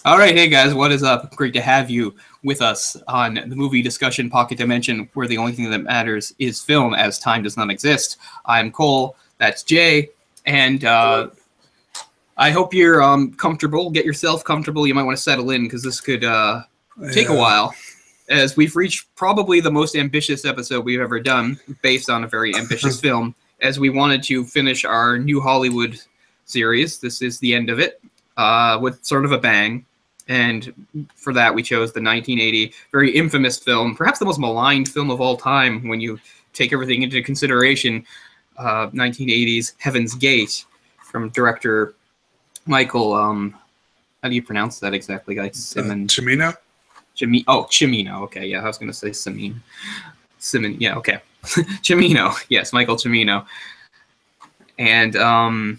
All right, hey guys, what is up? Great to have you with us on the movie discussion Pocket Dimension, where the only thing that matters is film, as time does not exist. I'm Cole, that's Jay, and I hope you're comfortable. Get yourself comfortable. You might want to settle in because this could take a while, as we've reached probably the most ambitious episode we've ever done, based on a very ambitious film, as we wanted to finish our New Hollywood series. This is the end of it, with sort of a bang. And for that, we chose the 1980 very infamous film, perhaps the most maligned film of all time when you take everything into consideration, 1980's Heaven's Gate, from director Michael, how do you pronounce that exactly, guys? Cimino? Cimino. Okay, yeah, I was going to say Simon, yeah, okay. Cimino, yes, Michael Cimino. And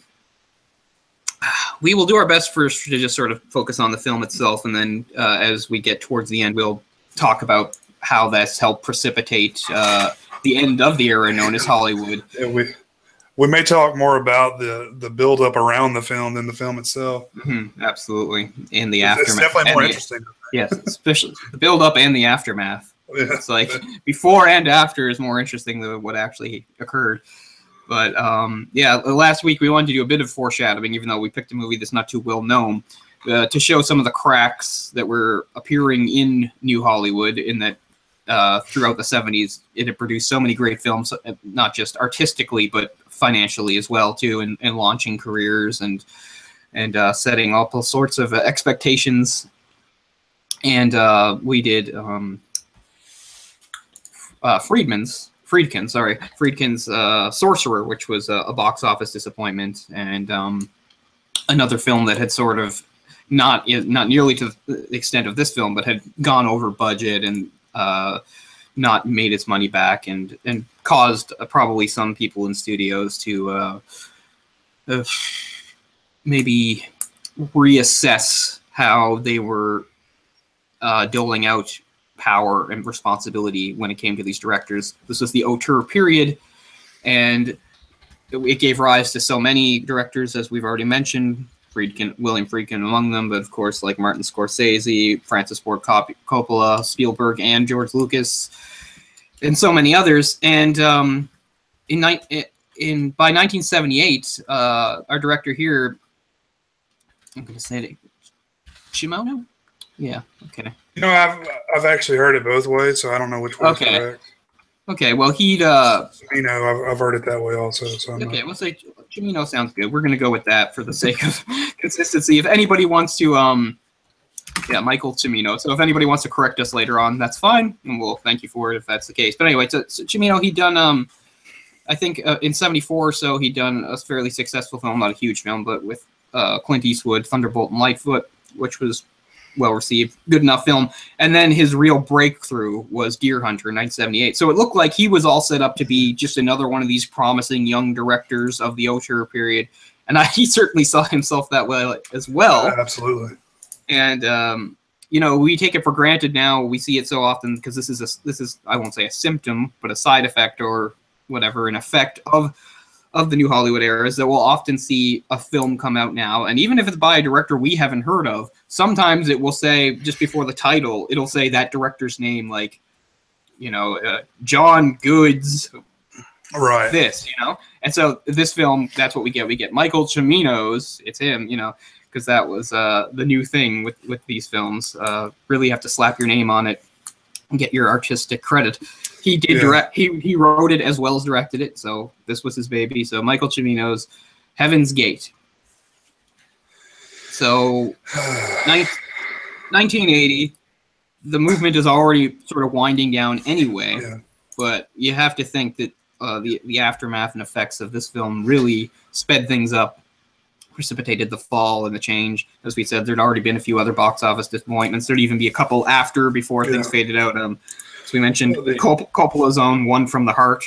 we will do our best first to just sort of focus on the film itself, and then as we get towards the end, we'll talk about how that's helped precipitate the end of the era known as Hollywood. Yeah, we may talk more about the build-up around the film than the film itself. Mm-hmm, absolutely, in the aftermath. It's definitely more interesting. Yes, especially the build-up and the aftermath. Yeah. It's like before and after is more interesting than what actually occurred. But yeah, last week we wanted to do a bit of foreshadowing, even though we picked a movie that's not too well known, to show some of the cracks that were appearing in New Hollywood, in that throughout the 70s it had produced so many great films, not just artistically but financially as well too, and launching careers and setting up all sorts of expectations. And we did Friedkin's Sorcerer, which was a box office disappointment, and another film that had sort of not nearly to the extent of this film, but had gone over budget and not made its money back, and caused probably some people in studios to maybe reassess how they were doling out power and responsibility when it came to these directors. This was the auteur period, and it gave rise to so many directors, as we've already mentioned, William Friedkin among them, but of course like Martin Scorsese, Francis Ford Coppola, Spielberg, and George Lucas, and so many others. And by 1978, our director here, I'm going to say it, Shimono? Yeah, okay. You know, I've actually heard it both ways, so I don't know which way is correct. Okay, well, Cimino, I've heard it that way also. So we'll say Cimino sounds good. We're going to go with that for the sake of consistency. If anybody wants to, Michael Cimino. So if anybody wants to correct us later on, that's fine, and we'll thank you for it if that's the case. But anyway, so Cimino, he'd done, I think in '74 or so, he'd done a fairly successful film, not a huge film, but with Clint Eastwood, Thunderbolt and Lightfoot, which was well-received, good enough film. And then his real breakthrough was Deer Hunter in 1978. So it looked like he was all set up to be just another one of these promising young directors of the auteur period. And he certainly saw himself that way as well. Absolutely. And, we take it for granted now. We see it so often because this is, I won't say a symptom, but a side effect or whatever, an effect of the New Hollywood era, is that we'll often see a film come out now, and even if it's by a director we haven't heard of, sometimes it will say, just before the title, it'll say that director's name, like, John Goods, right? This, and so this film, that's what we get. We get Michael Cimino's, it's him, because that was the new thing with these films. Really have to slap your name on it and get your artistic credit. He did direct. He wrote it as well as directed it, so this was his baby. So Michael Cimino's Heaven's Gate. So 1980, the movement is already sort of winding down anyway. Yeah. But you have to think that the aftermath and effects of this film really sped things up, precipitated the fall and the change. As we said, there'd already been a few other box office disappointments. There'd even be a couple after, before things faded out. We mentioned Coppola's own One from the Heart.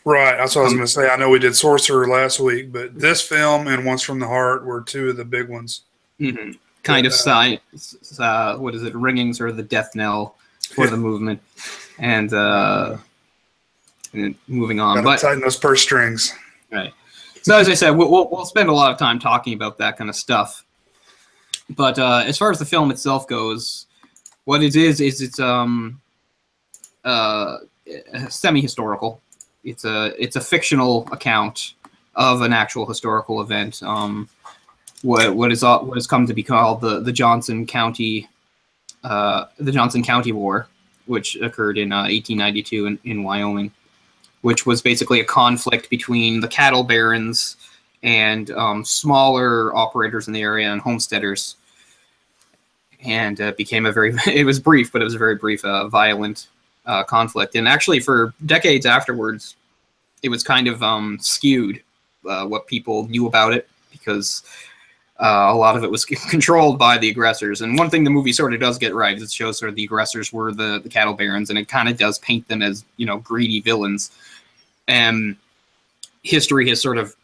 Right, that's what I was going to say. I know we did Sorcerer last week, but this film and Once from the Heart were two of the big ones. Mm-hmm. Kind of what is it, ringing sort of the death knell for the movement. And moving on. Gotta tighten those purse strings. Right. So as I said, we'll spend a lot of time talking about that kind of stuff. But as far as the film itself goes, what it is it's semi-historical. It's a fictional account of an actual historical event. What has come to be called the Johnson County War, which occurred in 1892 in Wyoming, which was basically a conflict between the cattle barons and smaller operators in the area and homesteaders. And became it was brief, but it was a very brief, violent conflict. And actually, for decades afterwards, it was kind of skewed what people knew about it, because a lot of it was controlled by the aggressors. And one thing the movie sort of does get right is it shows sort of the aggressors were the cattle barons, and it kind of does paint them as, greedy villains. And history has sort of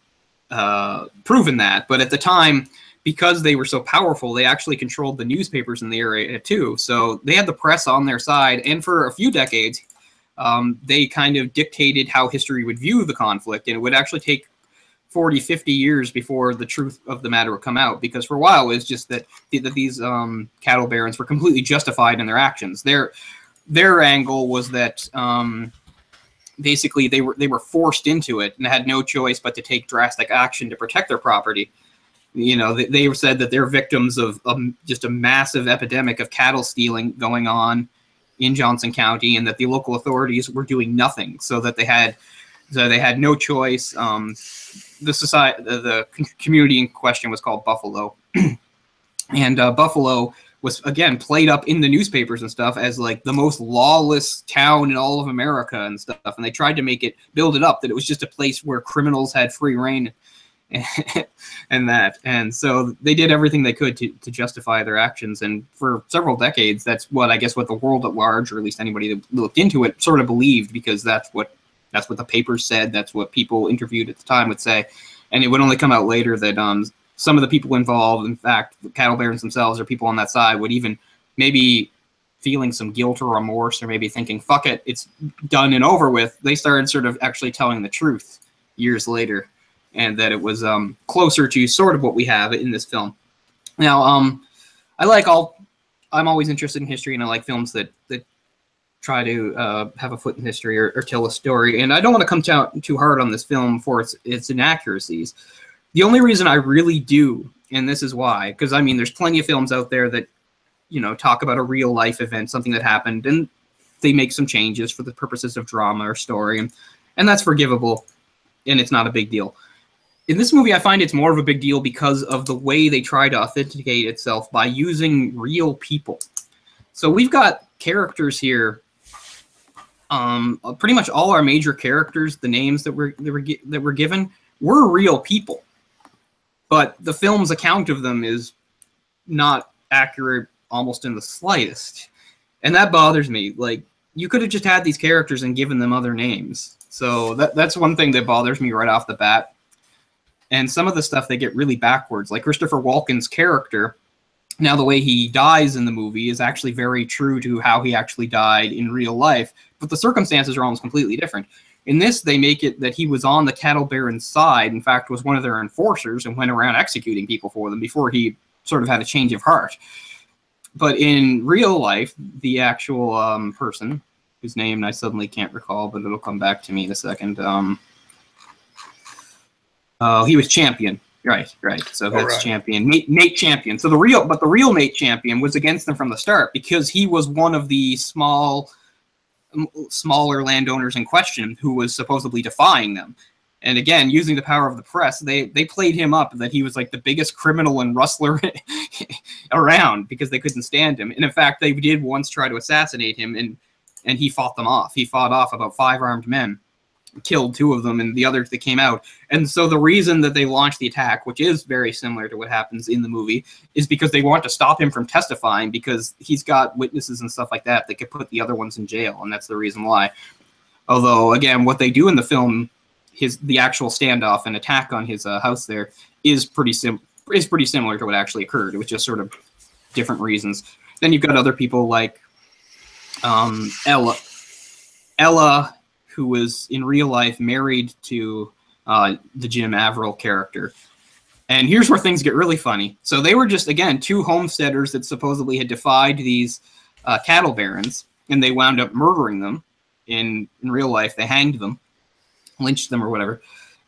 proven that. But at the time, because they were so powerful, they actually controlled the newspapers in the area too. So they had the press on their side, and for a few decades, they kind of dictated how history would view the conflict, and it would actually take 40, 50 years before the truth of the matter would come out, because for a while it was just that these cattle barons were completely justified in their actions. Their angle was that basically they were forced into it and had no choice but to take drastic action to protect their property. They said that they're victims of just a massive epidemic of cattle stealing going on in Johnson County, and that the local authorities were doing nothing, so they had no choice. The community in question was called Buffalo, and Buffalo was again played up in the newspapers and stuff as like the most lawless town in all of America and stuff, and they tried to build it up that it was just a place where criminals had free reign. And so they did everything they could to justify their actions, and for several decades that's what the world at large, or at least anybody that looked into it, sort of believed, because that's what the papers said, that's what people interviewed at the time would say. And it would only come out later that some of the people involved, in fact the cattle barons themselves or people on that side, would even maybe feeling some guilt or remorse, or maybe thinking fuck it, it's done and over with, they started sort of actually telling the truth years later. And that it was closer to sort of what we have in this film. Now, I'm always interested in history, and I like films that try to have a foot in history or tell a story. And I don't want to come down too hard on this film for its inaccuracies. The only reason I really do, and this is why, because I mean, there's plenty of films out there that talk about a real life event, something that happened, and they make some changes for the purposes of drama or story, and that's forgivable, and it's not a big deal. In this movie, I find it's more of a big deal because of the way they try to authenticate itself by using real people. So we've got characters here. Pretty much all our major characters, the names that were given, were real people. But the film's account of them is not accurate almost in the slightest. And that bothers me. Like, you could have just had these characters and given them other names. So that's one thing that bothers me right off the bat. And some of the stuff, they get really backwards. Like Christopher Walken's character, now the way he dies in the movie is actually very true to how he actually died in real life, but the circumstances are almost completely different. In this, they make it that he was on the cattle baron's side, in fact, was one of their enforcers and went around executing people for them before he sort of had a change of heart. But in real life, the actual person, whose name I suddenly can't recall, but it'll come back to me in a second, he was Champion, right. So that's right. Champion, Mate Champion. So the real Mate Champion was against them from the start because he was one of the smaller landowners in question who was supposedly defying them. And again, using the power of the press, they played him up that he was like the biggest criminal and rustler around because they couldn't stand him. And in fact, they did once try to assassinate him, and he fought them off. He fought off about 5 armed men, killed 2 of them, and the others that came out. And so the reason that they launched the attack, which is very similar to what happens in the movie, is because they want to stop him from testifying because he's got witnesses and stuff like that that could put the other ones in jail, and that's the reason why. Although, again, what they do in the film, the actual standoff and attack on his house there is pretty similar to what actually occurred. It was just sort of different reasons. Then you've got other people like Ella, who was in real life married to the Jim Averill character. And here's where things get really funny. So they were just, again, two homesteaders that supposedly had defied these cattle barons, and they wound up murdering them in real life. They hanged them, lynched them or whatever.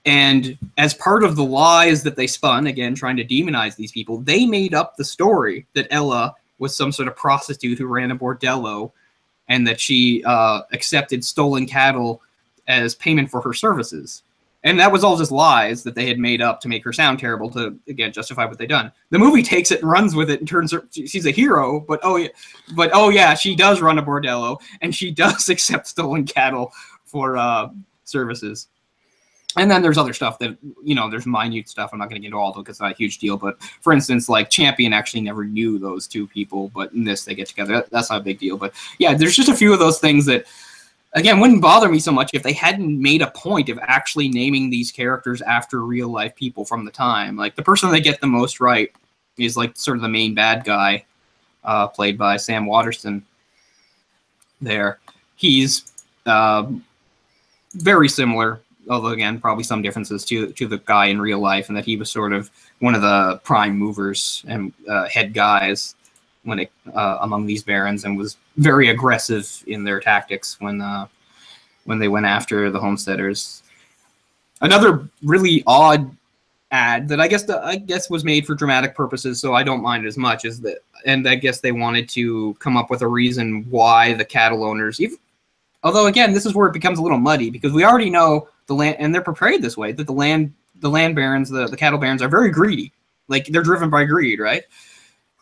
And as part of the lies that they spun, again, trying to demonize these people, they made up the story that Ella was some sort of prostitute who ran a bordello, and that she accepted stolen cattle as payment for her services. And that was all just lies that they had made up to make her sound terrible to, again, justify what they'd done. The movie takes it and runs with it and turns her, she's a hero, but oh yeah, she does run a bordello, and she does accept stolen cattle for services. And then there's other stuff that, there's minute stuff. I'm not going to get into all of it because it's not a huge deal. But for instance, like Champion actually never knew those two people, but in this they get together. That's not a big deal. But yeah, there's just a few of those things that, again, wouldn't bother me so much if they hadn't made a point of actually naming these characters after real life people from the time. Like the person they get the most right is like sort of the main bad guy, played by Sam Waterston. There, he's very similar, although again, probably some differences to the guy in real life, and that he was sort of one of the prime movers and head guys when among these barons, and was very aggressive in their tactics when they went after the homesteaders. Another really odd ad that I guess was made for dramatic purposes, so I don't mind as much as that. And I guess they wanted to come up with a reason why the cattle owners, although again, this is where it becomes a little muddy, because we already know the land, and they're portrayed this way, that the land barons, the cattle barons, are very greedy. Like they're driven by greed, right?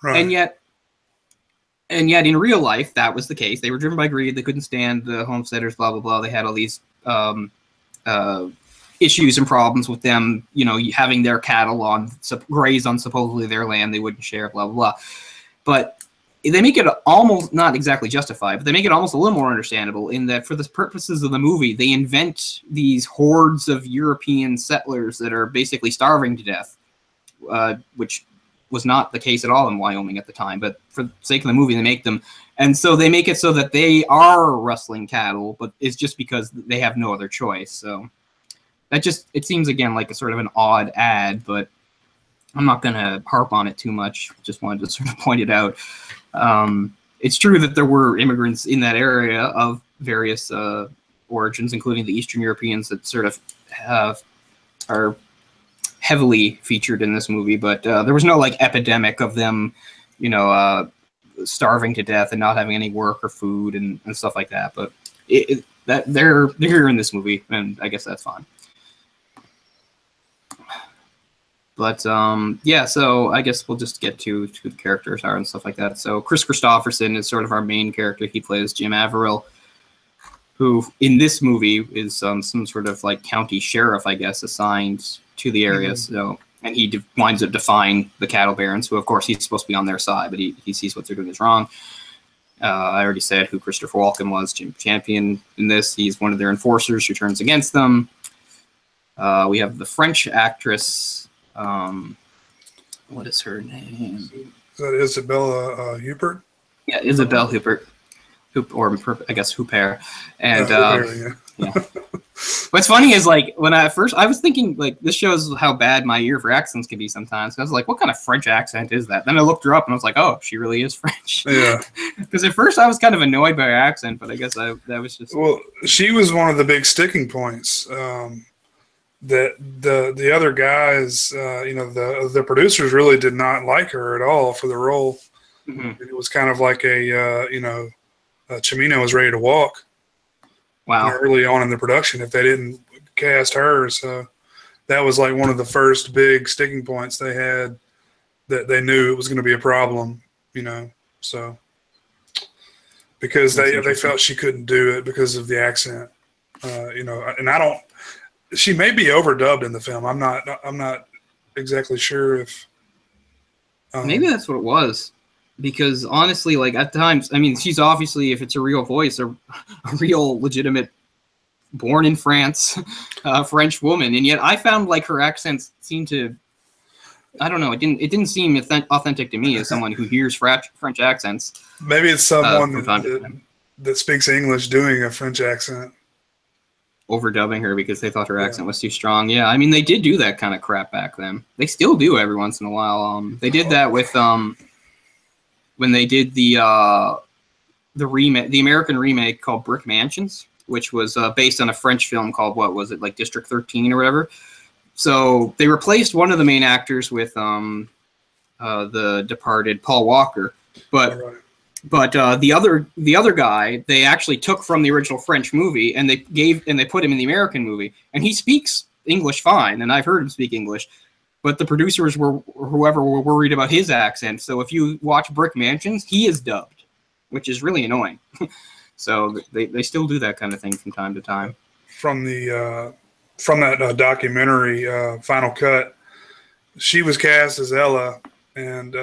And yet in real life, that was the case. They were driven by greed. They couldn't stand the homesteaders, blah, blah, blah. They had all these issues and problems with them, having their cattle graze on supposedly their land they wouldn't share, blah, blah, blah. But they make it almost, not exactly justified, but they make it almost a little more understandable in that for the purposes of the movie, they invent these hordes of European settlers that are basically starving to death, which was not the case at all in Wyoming at the time, but for the sake of the movie, they make them. And so they make it so that they are rustling cattle, but it's just because they have no other choice. So it seems, again, like a sort of an odd ad, but I'm not going to harp on it too much. Just wanted to sort of point it out. It's true that there were immigrants in that area of various origins, including the Eastern Europeans that sort of are heavily featured in this movie, but there was no like epidemic of them, starving to death and not having any work or food and stuff like that. But that they're here in this movie, and I guess that's fine. But yeah, so I guess we'll just get to who the characters are and stuff like that. So Chris Christopherson is sort of our main character. He plays Jim Averill, who in this movie is some sort of like county sheriff, I guess, assigned to the area. Mm-hmm. So, and he winds up defying the cattle barons, who of course he's supposed to be on their side, but he sees what they're doing is wrong. I already said who Christopher Walken was, Jim Champion in this. He's one of their enforcers who turns against them. We have the French actress. What is her name? Is that Isabella Huppert? Yeah, Isabelle Huppert. Or I guess Huppert. And yeah. What's funny is, like, when I was thinking, like, this shows how bad my ear for accents can be sometimes. I was like, what kind of French accent is that? Then I looked her up and I was like, oh, she really is French. Yeah. Because at first I was kind of annoyed by her accent, but I guess that was just... Well, she was one of the big sticking points. That the other guys, the producers really did not like her at all for the role. Mm-hmm. It was kind of like Chimino was ready to walk. Wow! Early on in the production, if they didn't cast her, so that was like one of the first big sticking points they had. That they knew it was going to be a problem, So because they felt she couldn't do it because of the accent, and I don't. She may be overdubbed in the film. I'm not exactly sure if. Maybe that's what it was, because honestly, like at times, I mean, she's obviously, if it's a real voice, a real legitimate, born in France, French woman, and yet I found like her accents seemed to, I don't know, it didn't seem authentic to me as someone who hears French accents. Maybe it's someone that speaks English doing a French accent. overdubbing her because they thought her accent was too strong. Yeah, I mean, they did do that kind of crap back then. They still do every once in a while. They did that with when they did the remake, the American remake called Brick Mansions, which was based on a French film called, what was it, like District 13 or whatever. So they replaced one of the main actors with the departed Paul Walker, but the other guy they actually took from the original French movie and they put him in the American movie, and he speaks English fine, and I've heard him speak English, but the producers were worried about his accent. So if you watch Brick Mansions, he is dubbed, which is really annoying. So they still do that kind of thing from time to time. From that documentary, Final Cut, she was cast as Ella, and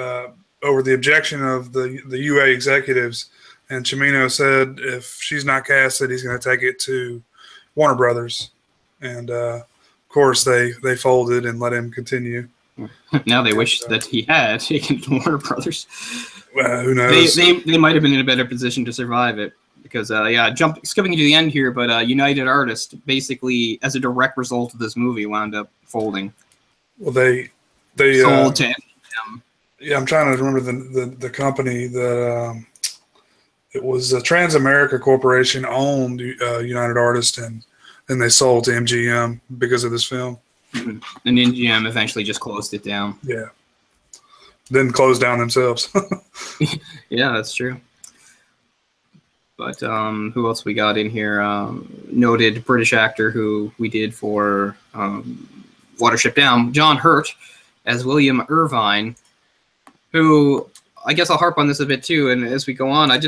over the objection of the UA executives, and Cimino said if she's not casted, he's going to take it to Warner Brothers, and of course they folded and let him continue. Now they wish that he had taken it to Warner Brothers. Well, who knows? They might have been in a better position to survive it. Because, skipping to the end here, but United Artists, basically, as a direct result of this movie, wound up folding. Well, they sold to MGM. Yeah, I'm trying to remember the company that it was Transamerica Corporation owned United Artists, and then they sold to MGM because of this film. Mm-hmm. And MGM eventually just closed it down. Yeah. Then closed down themselves. Yeah, that's true. But who else we got in here? Noted British actor who we did for Watership Down, John Hurt, as William Irvine, who, I guess I'll harp on this a bit too, and as we go on, I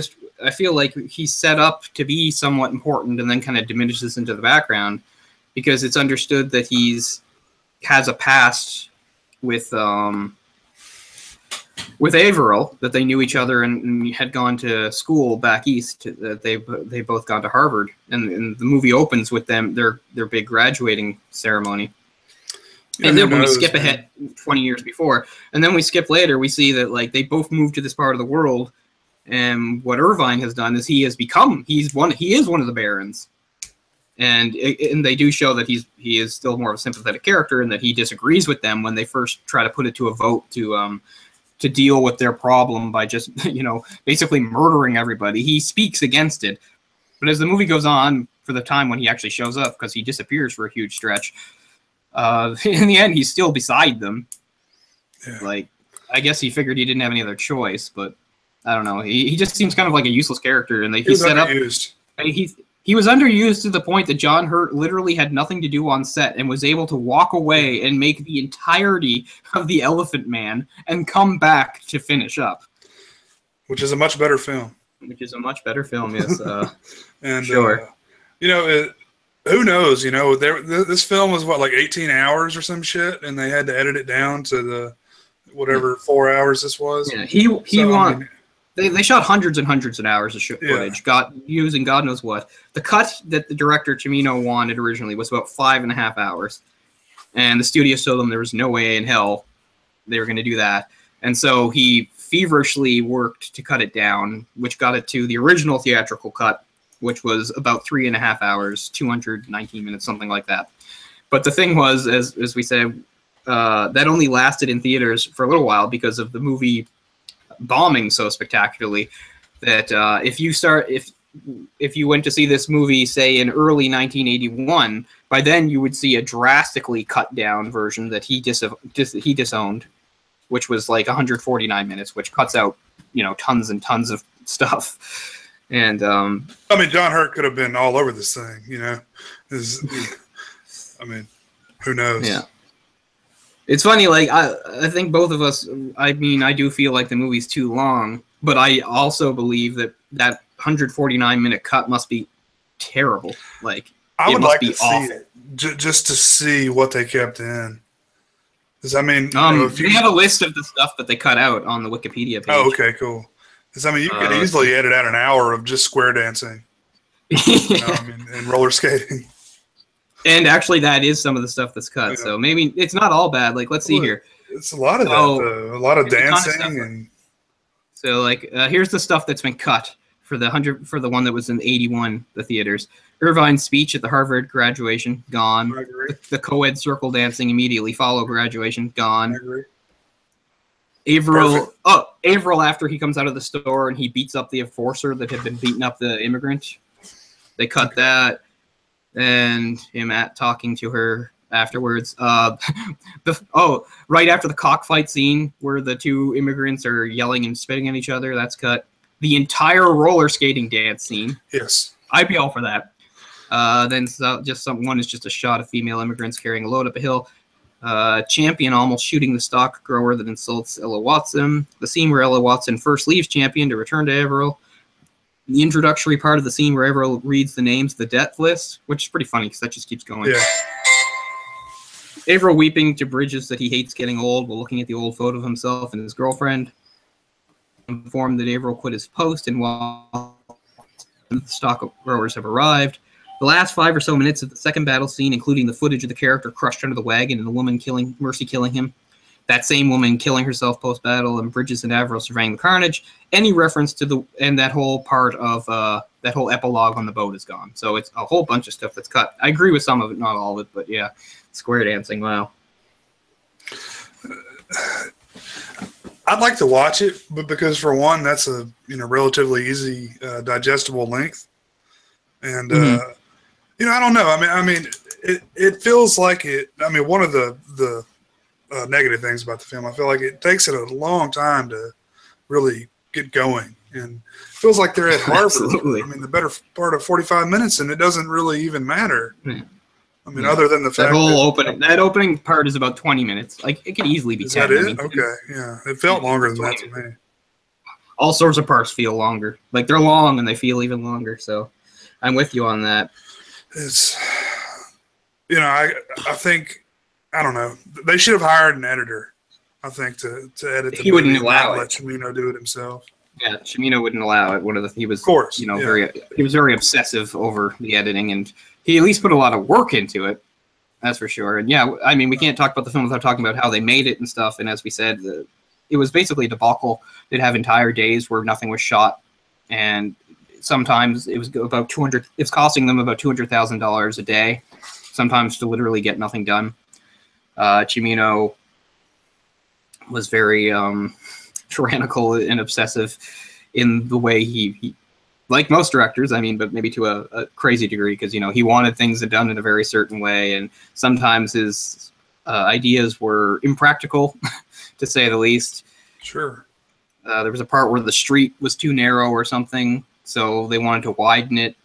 feel like he's set up to be somewhat important and then kind of diminishes into the background, because it's understood that has a past with Averill, that they knew each other and had gone to school back east. That they both gone to Harvard, and the movie opens with them their big graduating ceremony. Yeah, and then when we skip ahead 20 years before, and then we skip later, we see that like they both moved to this part of the world, and what Irvine has done is he is one of the barons, and they do show that he is still more of a sympathetic character, and that he disagrees with them when they first try to put it to a vote to deal with their problem by just, basically murdering everybody. He speaks against it. But as the movie goes on, for the time when he actually shows up, because he disappears for a huge stretch, in the end, he's still beside them. Yeah. Like, I guess he figured he didn't have any other choice, but I don't know. He just seems kind of like a useless character. And he set up... He was underused to the point that John Hurt literally had nothing to do on set and was able to walk away and make the entirety of The Elephant Man and come back to finish up. Which is a much better film. Yes. And, sure. Who knows? This film was, like 18 hours or some shit, and they had to edit it down to the whatever 4 hours this was. Yeah, They shot hundreds and hundreds of hours of footage, using God knows what. The cut that the director Cimino wanted originally was about 5.5 hours. And the studio told them there was no way in hell they were going to do that. And so he feverishly worked to cut it down, which got it to the original theatrical cut, which was about 3.5 hours, 219 minutes, something like that. But the thing was, as we said, that only lasted in theaters for a little while because of the movie bombing so spectacularly that if you went to see this movie, say in early 1981, by then you would see a drastically cut down version that he disowned, which was like 149 minutes, which cuts out tons and tons of stuff. And John Hurt could have been all over this thing, who knows? Yeah. It's funny, like, I think both of us, I do feel like the movie's too long, but I also believe that 149-minute cut must be terrible. Like, I would like to see it, just to see what they kept in. Because, they have a list of the stuff that they cut out on the Wikipedia page. Oh, okay, cool. Because, you could easily edit out an hour of just square dancing and roller skating. And actually, that is some of the stuff that's cut. Yeah. So maybe it's not all bad. Like, let's see here. It's a lot of that, though. A lot of dancing. So, like, here's the stuff that's been cut for the one that was in '81, the theaters. Irvine's speech at the Harvard graduation, gone. I agree. The co-ed circle dancing immediately followed graduation, gone. I agree. Averill, after he comes out of the store and he beats up the enforcer that had been beating up the immigrant, they cut that, and him talking to her afterwards. Right after the cockfight scene where the two immigrants are yelling and spitting at each other, that's cut. The entire roller skating dance scene. Yes. I'd be all for that. One is just a shot of female immigrants carrying a load up a hill. Champion almost shooting the stock grower that insults Ella Watson. The scene where Ella Watson first leaves Champion to return to Averill. The introductory part of the scene where Averill reads the names of the death list, which is pretty funny because that just keeps going. Yeah. Averill weeping to Bridges that he hates getting old while looking at the old photo of himself and his girlfriend. Informed that Averill quit his post and while the stock growers have arrived. The last 5 or so minutes of the second battle scene, including the footage of the character crushed under the wagon and the woman Mercy killing him, that same woman killing herself post-battle, and Bridges and Averill surveying the carnage, any reference to that whole part of that whole epilogue on the boat is gone. So it's a whole bunch of stuff that's cut. I agree with some of it, not all of it, but yeah, square dancing, wow. I'd like to watch it, but because for one, that's a relatively easy, digestible length, and I don't know. I mean, it feels like it. I mean, one of the negative things about the film, I feel like it takes it a long time to really get going, and it feels like they're at Harvard. Absolutely. I mean, the better part of 45 minutes, and it doesn't really even matter. Yeah. I mean, other than the fact that opening part is about 20 minutes. Like, it could easily be 10. Is that it? Okay, yeah. It felt longer than that to me. All sorts of parts feel longer. Like, they're long, and they feel even longer, so I'm with you on that. It's, I think, I don't know. They should have hired an editor, I think, to edit the He movie wouldn't allow it. Let Cimino do it himself. Yeah, Cimino wouldn't allow it. He was, of course, he was very obsessive over the editing, and he at least put a lot of work into it. That's for sure. And yeah, I mean, we can't talk about the film without talking about how they made it and stuff. And as we said, it was basically a debacle. They'd have entire days where nothing was shot, and sometimes it was about It's costing them about $200,000 a day, sometimes to literally get nothing done. Cimino was very tyrannical and obsessive in the way he like most directors, I mean, but maybe to a crazy degree, because he wanted things done in a very certain way, and sometimes his ideas were impractical, to say the least. Sure. There was a part where the street was too narrow or something, so they wanted to widen it,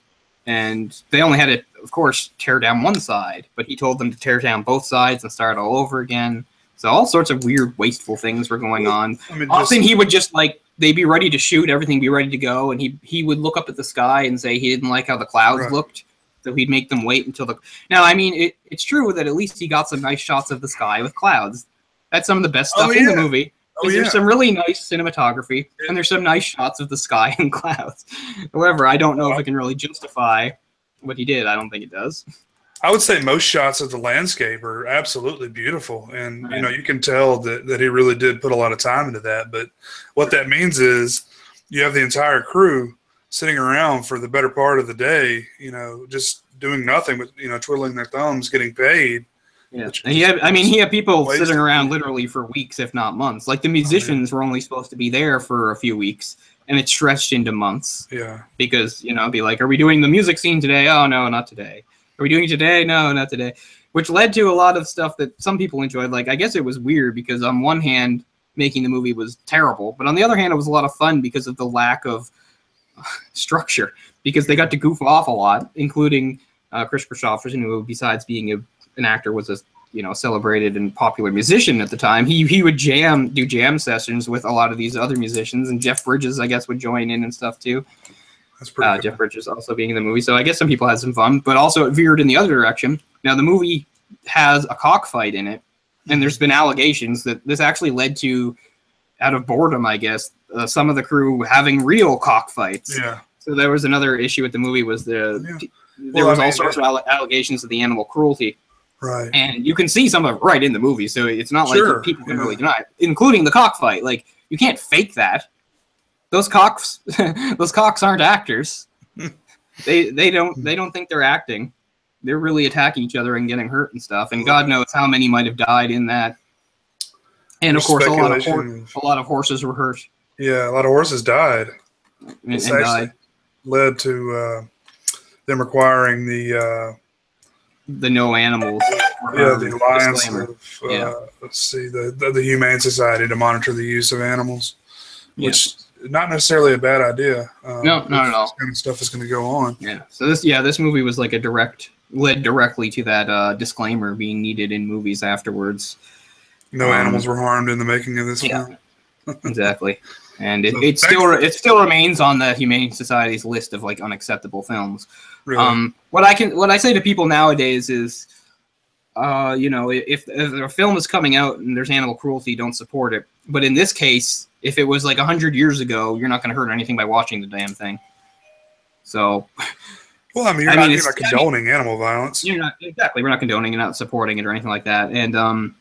and they only had to, of course, tear down one side, but he told them to tear down both sides and start all over again. So all sorts of weird, wasteful things were going on. I mean, often he would just they'd be ready to shoot, everything be ready to go, and he would look up at the sky and say he didn't like how the clouds looked, so he'd make them wait until Now, I mean, it's true that at least he got some nice shots of the sky with clouds. That's some of the best stuff in the movie. There's some really nice cinematography, and there's some nice shots of the sky and clouds. However, I don't know if it can really justify what he did. I don't think it does. I would say most shots of the landscape are absolutely beautiful, and you can tell that he really did put a lot of time into that. But what that means is you have the entire crew sitting around for the better part of the day, just doing nothing but twiddling their thumbs, getting paid. Yeah, and he had people sitting around literally for weeks, if not months. Like the musicians were only supposed to be there for a few weeks, and it stretched into months. Yeah, because it'd be like, are we doing the music scene today? Oh no, not today. Are we doing it today? No, not today. Which led to a lot of stuff that some people enjoyed. Like, I guess it was weird because on one hand, making the movie was terrible, but on the other hand, it was a lot of fun because of the lack of structure. Because they got to goof off a lot, including Chris Christopherson, who besides being an actor was a celebrated and popular musician at the time. He would do jam sessions with a lot of these other musicians, and Jeff Bridges, I guess, would join in and stuff too. That's pretty Jeff Bridges also being in the movie, so I guess some people had some fun, but also it veered in the other direction. Now the movie has a cockfight in it, and there's been allegations that this actually led to, out of boredom, I guess, some of the crew having real cockfights. Yeah. So there was another issue with the movie was there was all sorts of allegations of the animal cruelty. Right. And you can see some of it right in the movie, so it's not like people can really deny it, including the cockfight. Like, you can't fake that. those cocks, those cocks aren't actors. They don't think they're acting. They're really attacking each other and getting hurt and stuff. And God knows how many might have died in that. And of course, a lot of horses were hurt. Yeah, a lot of horses died. And died. Led to them requiring the no animals. The alliance of let's see, the Humane Society to monitor the use of animals, which not necessarily a bad idea. No, not at all. This kind of stuff is going to go on. Yeah. So this movie was like led directly to that disclaimer being needed in movies afterwards. No animals were harmed in the making of this film. Exactly. And it still remains on the Humane Society's list of like unacceptable films. Really? What I say to people nowadays is, if a film is coming out and there's animal cruelty, don't support it. But in this case, if it was like 100 years ago, you're not going to hurt anything by watching the damn thing. So, well, I mean, you're not condoning animal violence. You're not exactly. We're not condoning and not supporting it or anything like that. And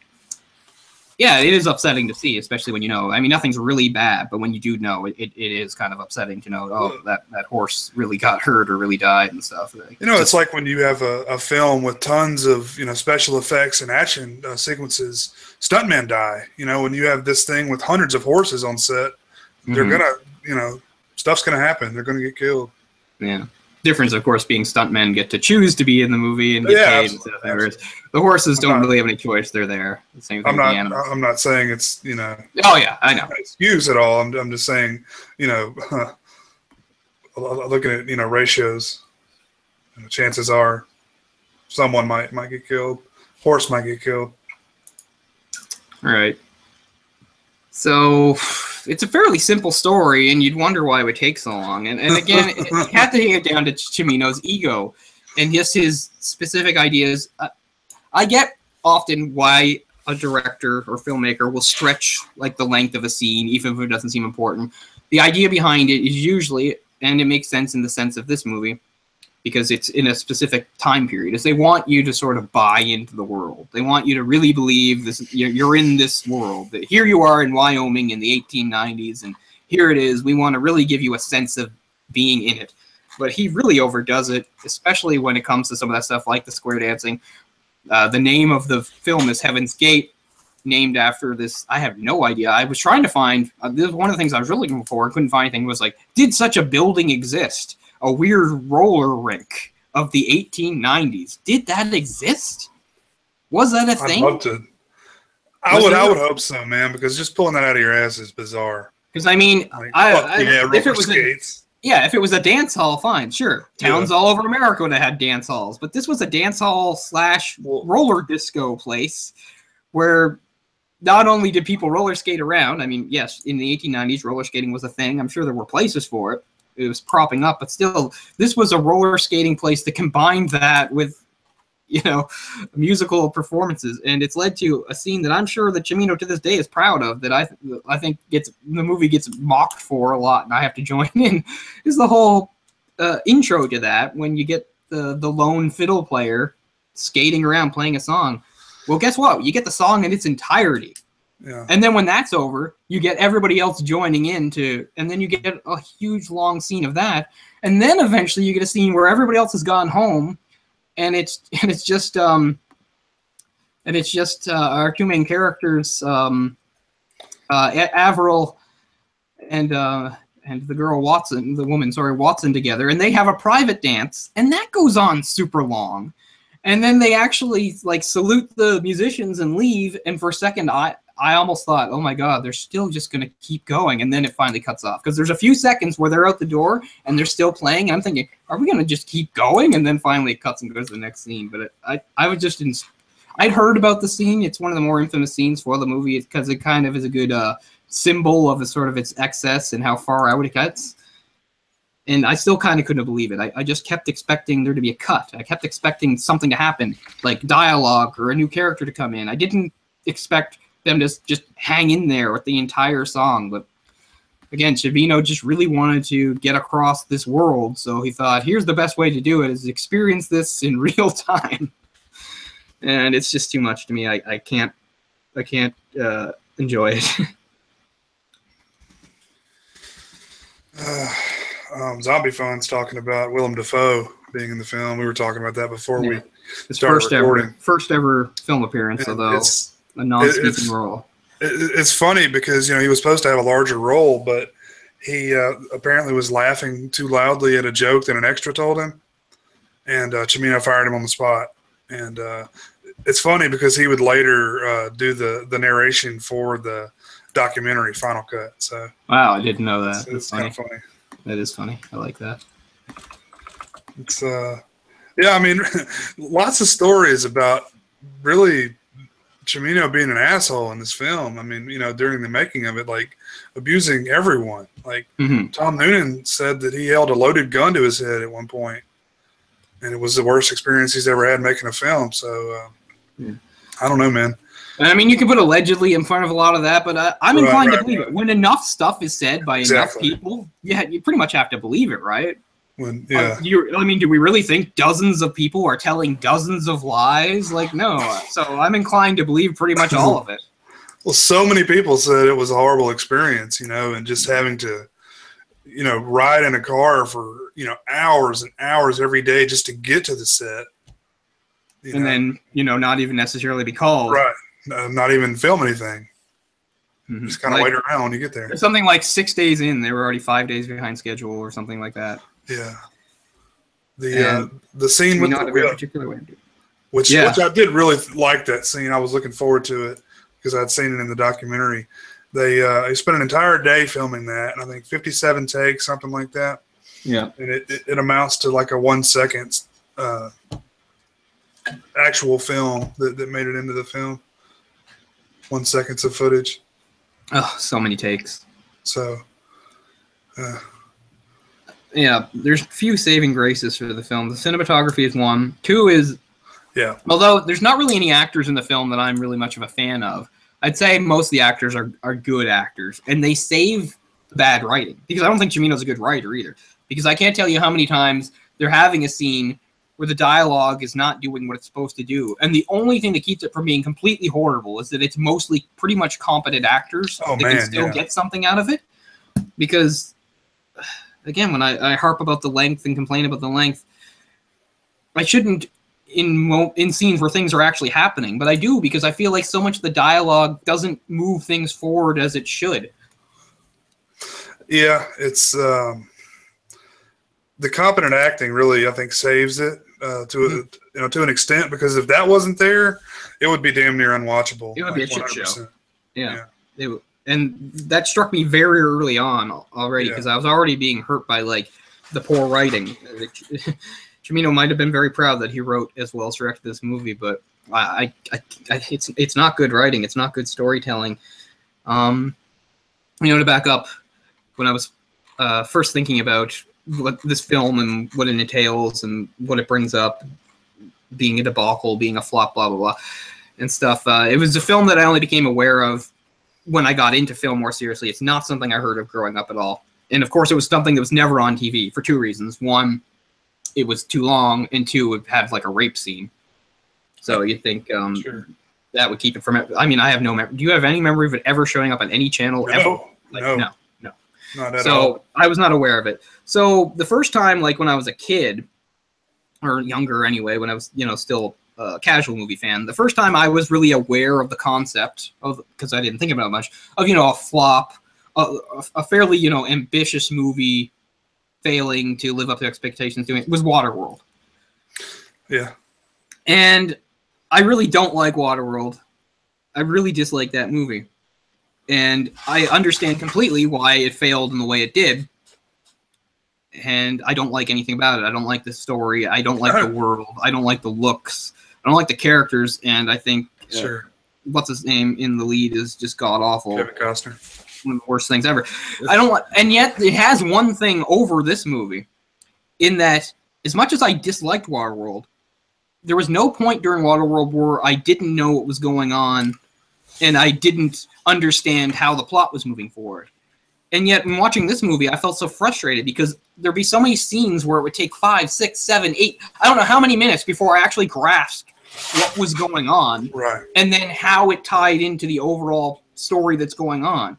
yeah, it is upsetting to see, especially when you know. I mean, nothing's really bad, but when you do know, it is kind of upsetting to know. That horse really got hurt or really died and stuff. It's like when you have a film with tons of special effects and action sequences, stuntmen die. When you have this thing with hundreds of horses on set, they're gonna, stuff's gonna happen. They're gonna get killed. Yeah. Difference, of course, being stuntmen get to choose to be in the movie and get paid. Absolutely. The horses don't really have any choice; they're there. The same thing with the animals. I'm not saying it's Oh yeah, I know. Excuse at all. I'm just saying looking at ratios. Chances are, someone might get killed. Horse might get killed. All right. So it's a fairly simple story, and you'd wonder why it would take so long. And again, you have to take it down to Cimino's ego and just his specific ideas. I get often why a director or filmmaker will stretch like the length of a scene, even if it doesn't seem important. The idea behind it is usually, and it makes sense in the sense of this movie, because it's in a specific time period, is they want you to sort of buy into the world. They want you to really believe this. You're in this world. Here you are in Wyoming in the 1890s, and here it is. We want to really give you a sense of being in it. But he really overdoes it, especially when it comes to some of that stuff like the square dancing. The name of the film is Heaven's Gate, named after this. I have no idea. I was trying to find, this is one of the things I was really looking for, couldn't find anything, was like, did such a building exist? A weird roller rink of the 1890s. Did that exist? Was that a thing? I'd love to. I would hope so, man, because just pulling that out of your ass is bizarre. Because I mean, if it was skates. If it was a dance hall, fine, sure. Towns all over America would have had dance halls, but this was a dance hall / roller disco place where not only did people roller skate around. I mean, yes, in the 1890s, roller skating was a thing. I'm sure there were places for it. It was propping up, but still, this was a roller skating place that combined that with, musical performances, and it's led to a scene that I'm sure that Cimino to this day is proud of. That I think the movie gets mocked for a lot, and I have to join in. Is the whole intro to that when you get the lone fiddle player skating around playing a song. Well, guess what? You get the song in its entirety. Yeah. And then when that's over, you get everybody else joining in and then you get a huge long scene of that. And then eventually you get a scene where everybody else has gone home and it's just our two main characters, Avril and the girl Watson together, and they have a private dance, and that goes on super long. And then they actually like salute the musicians and leave, and for a second I almost thought, oh my God, they're still just going to keep going. And then it finally cuts off because there's a few seconds where they're out the door and they're still playing. And I'm thinking, are we going to just keep going? And then finally it cuts and goes to the next scene. But I was just I'd heard about the scene. It's one of the more infamous scenes for the movie because it kind of is a good symbol of its excess and how far out it gets. And I still kind of couldn't believe it. I just kept expecting there to be a cut. I kept expecting something to happen, like dialogue or a new character to come in. I didn't expect them to just hang in there with the entire song. But again, Cimino just really wanted to get across this world, so he thought, here's the best way to do it is experience this in real time. And it's just too much to me. I can't enjoy it. Zombie Fun's talking about Willem Dafoe being in the film. We were talking about that before we his started recording. First ever film appearance, And although a non-speaking role. It's funny because he was supposed to have a larger role, but he apparently was laughing too loudly at a joke that an extra told him, and Cimino fired him on the spot. And it's funny because he would later do the narration for the documentary Final Cut. So wow, I didn't know that. It's kind of funny. That is funny. I like that. It's yeah, I mean, lots of stories about really Cimino being an asshole in this film. I mean, during the making of it, like abusing everyone. Like Tom Noonan said that he held a loaded gun to his head at one point, and it was the worst experience he's ever had making a film. So I don't know, man. I mean, you can put allegedly in front of a lot of that, but I'm inclined to believe it. When enough stuff is said by enough people, you pretty much have to believe it, right? I mean, do we really think dozens of people are telling dozens of lies? Like, no. So I'm inclined to believe pretty much all of it. Well, so many people said it was a horrible experience, and just having to, ride in a car for, hours and hours every day just to get to the set. And then, not even necessarily be called. Right. Not even film anything. Just kind of wait around when you get there. Something like 6 days in, they were already 5 days behind schedule or something like that. Yeah. The scene with the wheel, which I did really like that scene. I was looking forward to it because I'd seen it in the documentary. They spent an entire day filming that, and I think 57 takes, something like that. Yeah. And it amounts to like a 1 second actual film that made it into the film. 1 second of footage. Oh, so many takes. So, yeah, there's few saving graces for the film. The cinematography is one. Two is, although there's not really any actors in the film that I'm really much of a fan of, I'd say most of the actors are good actors, and they save bad writing. Because I don't think Cimino's a good writer either. Because I can't tell you how many times they're having a scene where the dialogue is not doing what it's supposed to do. And the only thing that keeps it from being completely horrible is that it's mostly pretty much competent actors that can still get something out of it. Because, again, when I harp about the length and complain about the length, I shouldn't in scenes where things are actually happening, but I do because I feel like so much of the dialogue doesn't move things forward as it should. Yeah, it's the competent acting really, I think, saves it to an extent, because if that wasn't there, it would be damn near unwatchable. It would be a shit show. Yeah. And that struck me very early on already, because I was already being hurt by like the poor writing. Cimino might have been very proud that he wrote as well as directed this movie, but it's not good writing. It's not good storytelling. To back up, when I was first thinking about what this film and what it entails and what it brings up, being a debacle, being a flop, blah, blah, blah, and stuff. It was a film that I only became aware of when I got into film more seriously. It's not something I heard of growing up at all. And, of course, it was something that was never on TV for two reasons. One, it was too long, and two, it had, like, a rape scene. So you think that would keep it from it. I mean, I have no memory. Do you have any memory of it ever showing up on any channel ever? No. Not at all. So I was not aware of it. So the first time, like when I was a kid, or younger anyway, when I was, still a casual movie fan, the first time I was really aware of the concept of, because I didn't think about it much, of, a flop, a fairly, ambitious movie failing to live up to expectations doing it, was Waterworld. Yeah. And I really don't like Waterworld. I really dislike that movie. And I understand completely why it failed in the way it did. And I don't like anything about it. I don't like the story. I don't like the world. I don't like the looks. I don't like the characters. And I think what's his name in the lead is just god-awful. Kevin Costner. One of the worst things ever. And yet it has one thing over this movie, in that as much as I disliked Waterworld, there was no point during Waterworld where I didn't know what was going on and I didn't understand how the plot was moving forward. And yet, in watching this movie, I felt so frustrated because there'd be so many scenes where it would take 5, 6, 7, 8, I don't know how many minutes before I actually grasped what was going on. Right. And then how it tied into the overall story that's going on.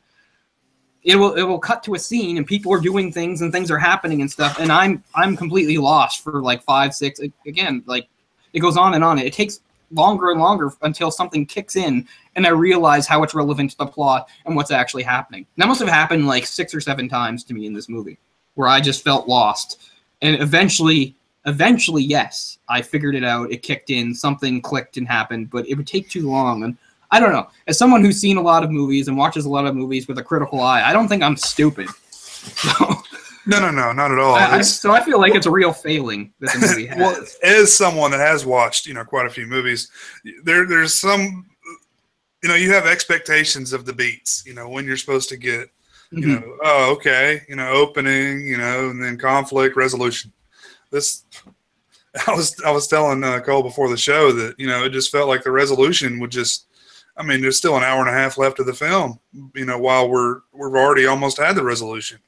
it will cut to a scene and people are doing things and things are happening and stuff, and I'm completely lost for like 5, 6. Again, like it goes on and on. It takes longer and longer until something kicks in and I realize how it's relevant to the plot and what's actually happening. And that must have happened like 6 or 7 times to me in this movie, where I just felt lost. And eventually, yes, I figured it out. It kicked in, something clicked and happened, but it would take too long. And I don't know. As someone who's seen a lot of movies and watches a lot of movies with a critical eye, I don't think I'm stupid. So, No, not at all. So I feel like it's a real failing that the movie has. Well, as someone that has watched, quite a few movies, there's some, you have expectations of the beats, when you're supposed to get, oh, okay, opening, and then conflict resolution. I was telling Cole before the show that, it just felt like the resolution would just, there's still an hour and a half left of the film, while we've already almost had the resolution.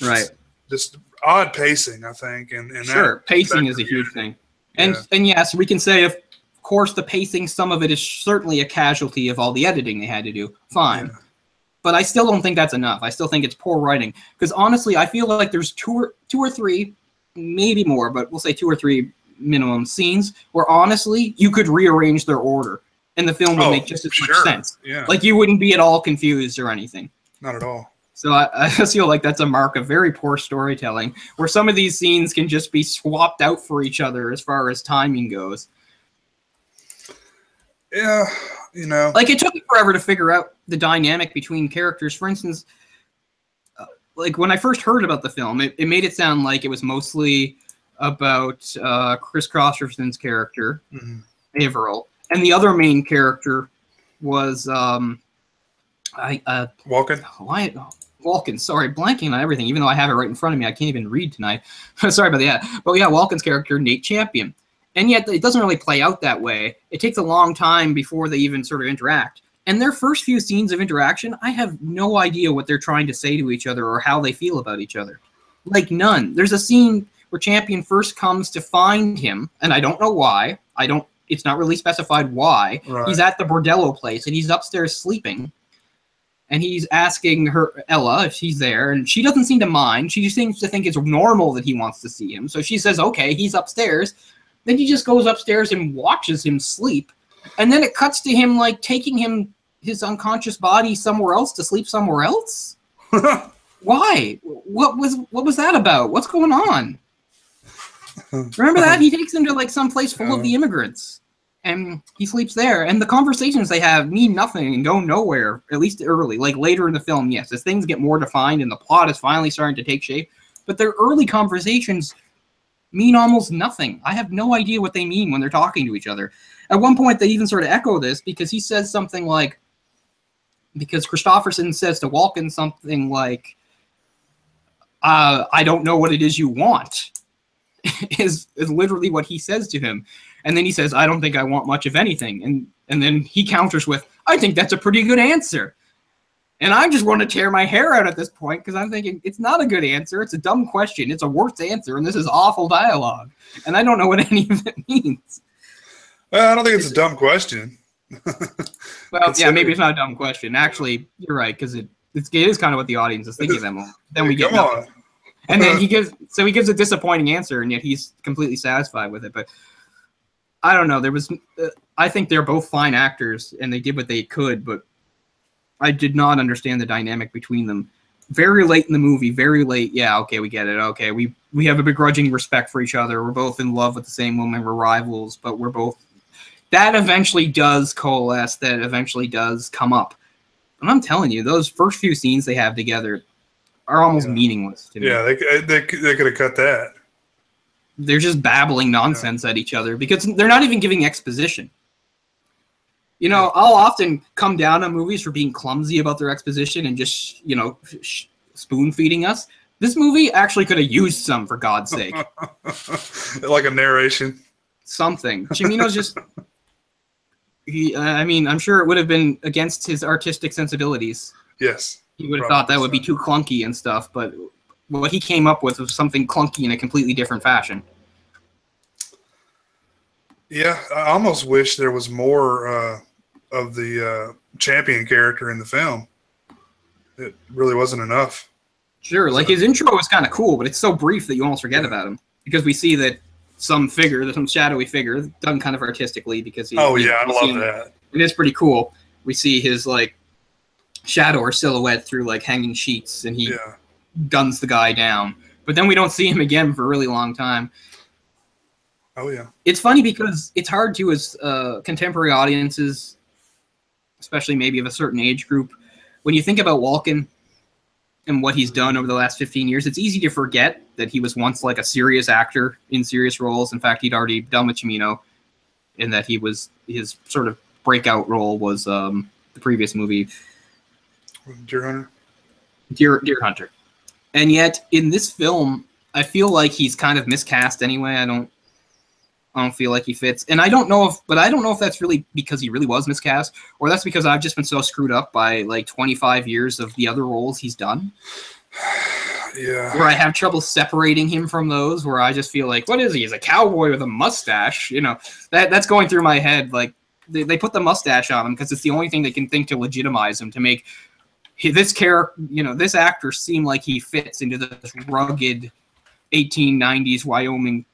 Right. Just odd pacing, I think. And sure, pacing is a huge thing. And yes, we can say, of course, the pacing, some of it is certainly a casualty of all the editing they had to do. Fine. Yeah. But I still don't think that's enough. I still think it's poor writing. Because honestly, I feel like there's two or three, maybe more, but we'll say 2 or 3 minimum scenes where honestly you could rearrange their order and the film would make just as much sense. Yeah. Like you wouldn't be at all confused or anything. Not at all. So I just feel like that's a mark of very poor storytelling, where some of these scenes can just be swapped out for each other as far as timing goes. Yeah, Like it took me forever to figure out the dynamic between characters. For instance, like when I first heard about the film, it made it sound like it was mostly about Chris Christopherson's character, Averill, and the other main character was Walken. Walken, sorry, blanking on everything, even though I have it right in front of me. I can't even read tonight. Sorry about that. But yeah, Walken's character, Nate Champion. And yet it doesn't really play out that way. It takes a long time before they even sort of interact. And their first few scenes of interaction, I have no idea what they're trying to say to each other or how they feel about each other. Like none. There's a scene where Champion first comes to find him, and I don't know why. It's not really specified why. Right. He's at the bordello place, and he's upstairs sleeping. And he's asking her, Ella, if she's there, and she doesn't seem to mind. She just seems to think it's normal that he wants to see him. So she says, okay, he's upstairs. Then he just goes upstairs and watches him sleep. And then it cuts to him, like, taking his unconscious body somewhere else to sleep somewhere else? Why? What was that about? What's going on? Remember that? He takes him to, like, some place full of the immigrants. And he sleeps there. And the conversations they have mean nothing and go nowhere, at least early. Like, later in the film, yes, as things get more defined and the plot is finally starting to take shape. But their early conversations mean almost nothing. I have no idea what they mean when they're talking to each other. At one point, they even sort of echo this because he says something like, because Christopherson says to Walken something like, I don't know what it is you want, is literally what he says to him. And then he says, I don't think I want much of anything. And then he counters with, I think that's a pretty good answer. And I just want to tear my hair out at this point because I'm thinking, it's not a good answer. It's a dumb question. It's a worse answer. And this is awful dialogue. And I don't know what any of it means. Well, I don't think it's a dumb question. Well, yeah, maybe it's not a dumb question. Actually, you're right, because it is kind of what the audience is thinking of them. Then we get nothing. And then he gives a disappointing answer, and yet he's completely satisfied with it. But I don't know. I think they're both fine actors, and they did what they could, but I did not understand the dynamic between them. Very late in the movie, very late. Yeah, okay, we get it. Okay, we have a begrudging respect for each other. We're both in love with the same woman. We're rivals, but we're both. That eventually does coalesce. That eventually does come up. And I'm telling you, those first few scenes they have together are almost meaningless to me. Yeah, they could have cut that. They're just babbling nonsense at each other because they're not even giving exposition. You know, I'll often come down on movies for being clumsy about their exposition and just, spoon feeding us. This movie actually could have used some, for God's sake. Like a narration. Something. Cimino's just... I'm sure it would have been against his artistic sensibilities. Yes. He would have thought that would be too clunky and stuff, but what he came up with was something clunky in a completely different fashion. Yeah, I almost wish there was more of the champion character in the film. it really wasn't enough. Sure, like his intro was kind of cool, but it's so brief that you almost forget about him because we see that some shadowy figure, done kind of artistically because he. I love that. It is pretty cool. We see his like shadow or silhouette through like hanging sheets, and he guns the guy down. But then we don't see him again for a really long time. Oh yeah, it's funny because it's hard to, as contemporary audiences, especially maybe of a certain age group, when you think about Walken and what he's done over the last 15 years, it's easy to forget that he was once like a serious actor in serious roles. In fact, he'd already done with Cimino, and that his sort of breakout role was the previous movie, Deer Hunter. Deer Hunter. And yet in this film, I feel like he's kind of miscast anyway. I don't feel like he fits. And I don't know if that's really because he really was miscast, or that's because I've just been so screwed up by like 25 years of the other roles he's done. Yeah. Where I have trouble separating him from those, where I just feel like, what is he? He's a cowboy with a mustache. You know, that's going through my head. Like they put the mustache on him because it's the only thing they can think to legitimize him, to make this character, this actor seem like he fits into this rugged 1890s Wyoming.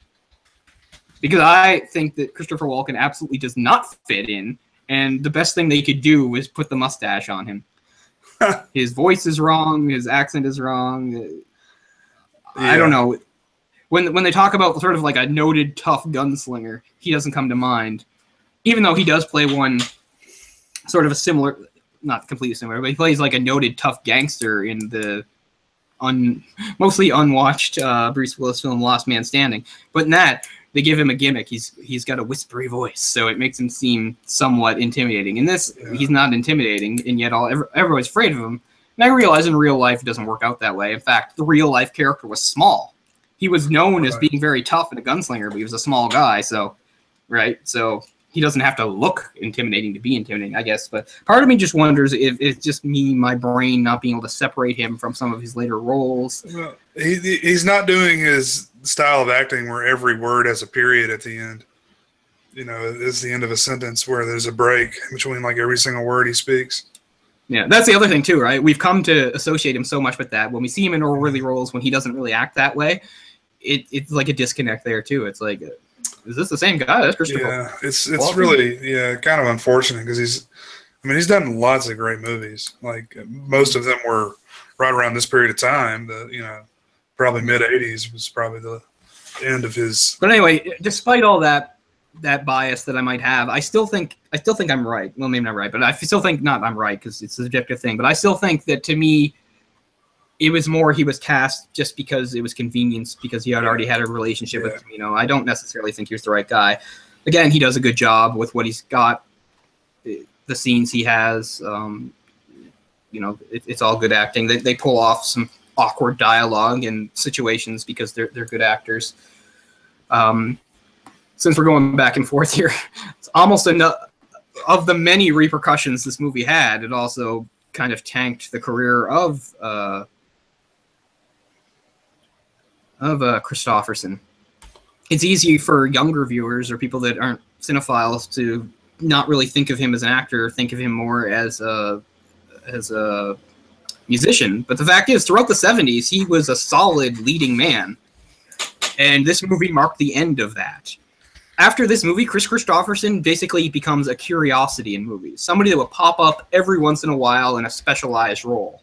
Because I think that Christopher Walken absolutely does not fit in, and the best thing they could do is put the mustache on him. His voice is wrong, his accent is wrong. Yeah. I don't know. When they talk about sort of like a noted tough gunslinger, he doesn't come to mind. Even though he does play one sort of a similar, not completely similar, but he plays like a noted tough gangster in the mostly unwatched Bruce Willis film Last Man Standing. But in that, they give him a gimmick. He's got a whispery voice, so it makes him seem somewhat intimidating. In this, he's not intimidating, and yet everyone's afraid of him. And I realize in real life it doesn't work out that way. In fact, the real life character was small. He was known as being very tough and a gunslinger, but he was a small guy, so he doesn't have to look intimidating to be intimidating, I guess. But part of me just wonders if it's just me, my brain, not being able to separate him from some of his later roles. Well, he's not doing his style of acting where every word has a period at the end. It's the end of a sentence where there's a break between like every single word he speaks. Yeah, that's the other thing too, right? We've come to associate him so much with that. When we see him in early roles, when he doesn't really act that way, it's like a disconnect there too. It's like, is this the same guy? That's Christopher. Yeah, it's really kind of unfortunate because he's done lots of great movies. Like most of them were right around this period of time. Probably mid '80s was probably the end of his. But anyway, despite all that bias that I might have, I still think I'm right. Well, maybe not right, but I still think not. I'm right because it's a subjective thing. But I still think that to me, it was more he was cast just because it was convenience, because he had already had a relationship with him. I don't necessarily think he was the right guy. Again, he does a good job with what he's got, the scenes he has. It's all good acting. They pull off some awkward dialogue and situations because they're good actors. Since we're going back and forth here, it's almost enough of the many repercussions this movie had. It also kind of tanked the career of Christopherson. It's easy for younger viewers or people that aren't cinephiles to not really think of him as an actor, think of him more as a musician. But the fact is, throughout the 70s, he was a solid leading man. And this movie marked the end of that. After this movie, Chris Christopherson basically becomes a curiosity in movies. Somebody that will pop up every once in a while in a specialized role.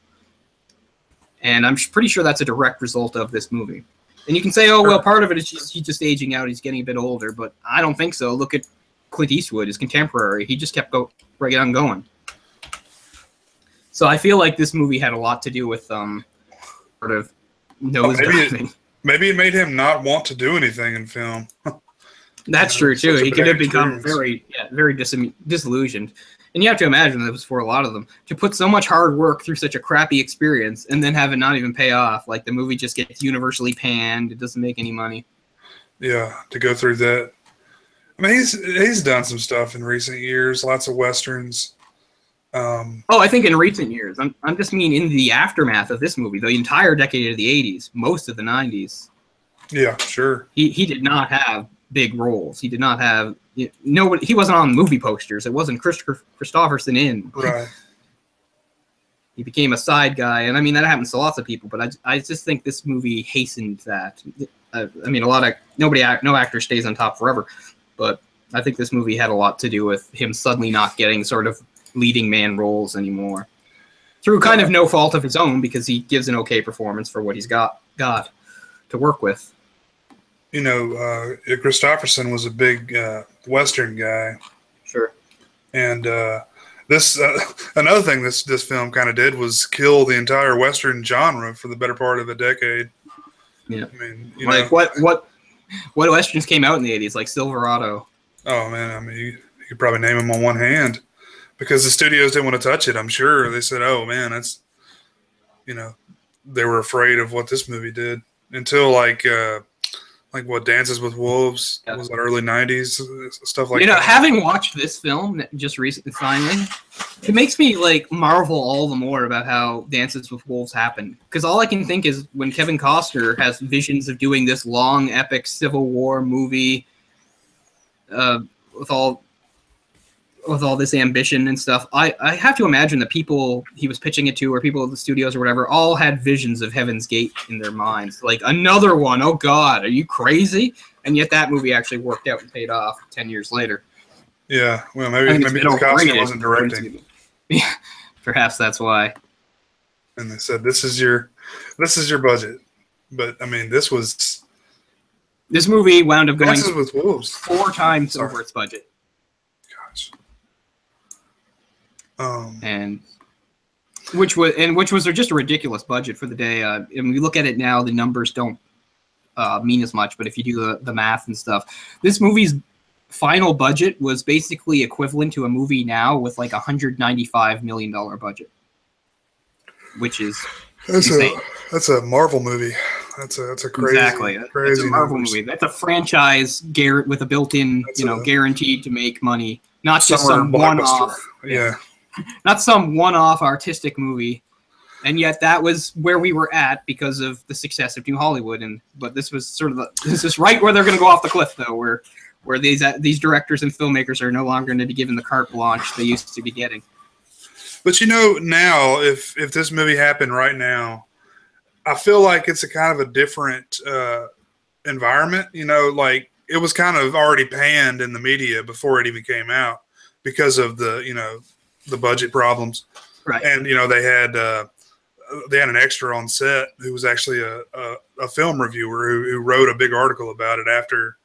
And I'm pretty sure that's a direct result of this movie. And you can say, oh, well, part of it is he's just aging out. He's getting a bit older. But I don't think so. Look at Clint Eastwood, his contemporary. He just kept right on going. So I feel like this movie had a lot to do with sort of nosediving. Maybe it made him not want to do anything in film. That's true too. He could have become very disillusioned. And you have to imagine that was for a lot of them to put so much hard work through such a crappy experience and then have it not even pay off. Like the movie just gets universally panned. It doesn't make any money. Yeah, to go through that. I mean, he's done some stuff in recent years. Lots of westerns. I think in recent years. I'm just mean in the aftermath of this movie, the entire decade of the 80s, most of the 90s. Yeah, sure. He did not have big roles. He did not have he wasn't on movie posters. It wasn't Christopherson in. Right. He became a side guy, and I mean that happens to lots of people. But I just think this movie hastened that. I mean, no actor stays on top forever, but I think this movie had a lot to do with him suddenly not getting sort of leading man roles anymore, through kind of no fault of his own, because he gives an okay performance for what he's got to work with. You know, Christopherson was a big Western guy. Sure. And this another thing this film kind of did was kill the entire Western genre for the better part of a decade. Yeah. I mean, like what Westerns came out in the 80s, like Silverado? Oh man, I mean, you could probably name them on one hand, because the studios didn't want to touch it. I'm sure they said, "Oh man, that's," they were afraid of what this movie did until like what Dances with Wolves was that early '90s stuff like that. Having watched this film just recently, finally, it makes me like marvel all the more about how Dances with Wolves happened, because all I can think is when Kevin Costner has visions of doing this long, epic Civil War movie with all this ambition and stuff. I have to imagine the people he was pitching it to, or people at the studios or whatever, all had visions of Heaven's Gate in their minds. Like, another one, oh God, are you crazy? And yet that movie actually worked out and paid off 10 years later. Yeah, well, maybe Costner wasn't directing. Yeah, perhaps that's why. And they said, this is your budget. But I mean, this movie wound up going Dances with Wolves 4 times over its budget. Gosh. And which was just a ridiculous budget for the day. And we look at it now, the numbers don't mean as much, but if you do the math and stuff, this movie's final budget was basically equivalent to a movie now with like $195 million budget, which is insane. That's a Marvel movie. That's a crazy, crazy. That's a Marvel movie. That's a franchise with a built-in, guaranteed to make money, not just some one-off. Yeah. Not some one-off artistic movie, and yet that was where we were at because of the success of New Hollywood. But this was sort of this is right where they're going to go off the cliff, though, where these directors and filmmakers are no longer going to be given the carte blanche they used to be getting. But now if this movie happened right now, I feel like it's a kind of a different environment. Like it was kind of already panned in the media before it even came out because of the budget problems. Right. And they had an extra on set who was actually a film reviewer who wrote a big article about it after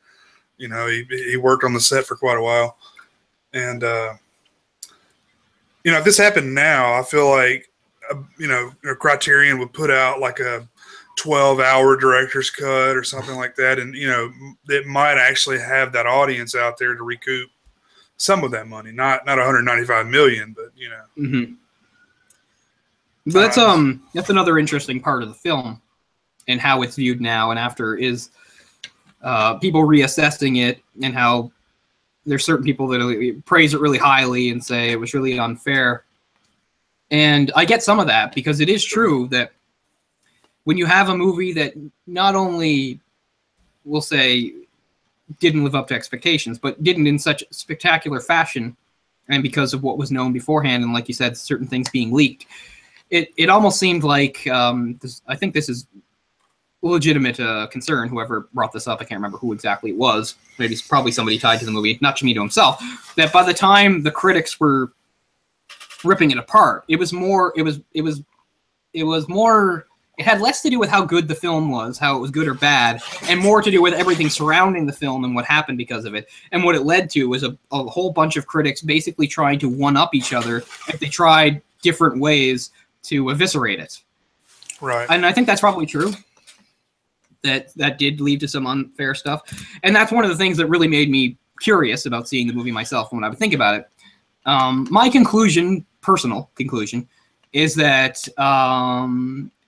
he worked on the set for quite a while. And if this happened now, I feel like Criterion would put out like a 12-hour director's cut or something like that, and it might actually have that audience out there to recoup some of that money, not 195 million, but Mm-hmm. But that's another interesting part of the film and how it's viewed now and after is people reassessing it, and how there's certain people that praise it really highly and say it was really unfair. And I get some of that, because it is true that when you have a movie that not only, we'll say, didn't live up to expectations, but didn't in such spectacular fashion, and because of what was known beforehand, and like you said, certain things being leaked, it almost seemed like, I think this is legitimate concern, whoever brought this up, I can't remember who exactly it was, maybe it's probably somebody tied to the movie, not Chimito himself, that by the time the critics were ripping it apart, it had less to do with how good the film was, how it was good or bad, and more to do with everything surrounding the film and what happened because of it. And what it led to was a whole bunch of critics basically trying to one-up each other if they tried different ways to eviscerate it. Right. And I think that's probably true. That did lead to some unfair stuff. And that's one of the things that really made me curious about seeing the movie myself when I would think about it. My personal conclusion, is that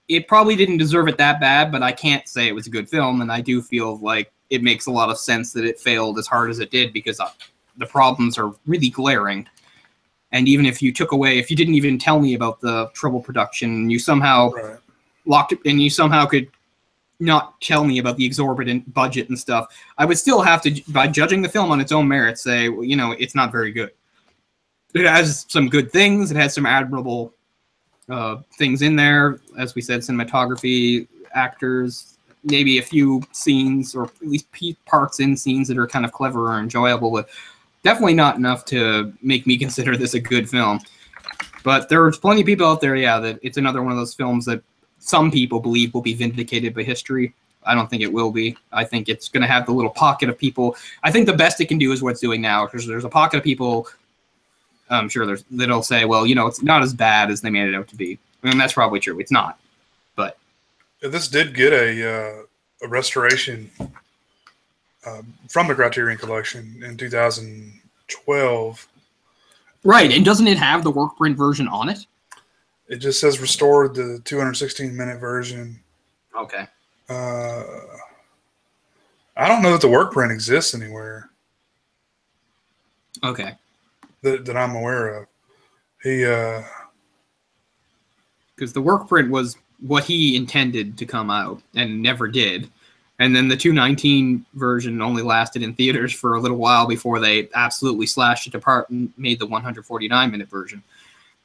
it probably didn't deserve it that bad, but I can't say it was a good film, and I do feel like it makes a lot of sense that it failed as hard as it did, because the problems are really glaring. And even if you didn't even tell me about the trouble production, you somehow locked it, and you somehow could not tell me about the exorbitant budget and stuff, I would still have to, by judging the film on its own merits, say, well, it's not very good. It has some good things. It has some admirable things in there. As we said, cinematography, actors, maybe a few scenes or at least parts in scenes that are kind of clever or enjoyable, but definitely not enough to make me consider this a good film. But there's plenty of people out there, yeah, that it's another one of those films that some people believe will be vindicated by history. I don't think it will be. I think it's going to have the little pocket of people. I think the best it can do is what it's doing now, because there's a pocket of people, I'm sure that'll say, well, you know, it's not as bad as they made it out to be. And that's probably true. It's not. But this did get a restoration from the Criterion Collection in 2012. Right, and doesn't it have the work print version on it? It just says restored the 216-minute version. Okay. I don't know that the work print exists anywhere. Okay. That I'm aware of. Because the work print was what he intended to come out and never did. And then the 219 version only lasted in theaters for a little while before they absolutely slashed it apart and made the 149-minute version.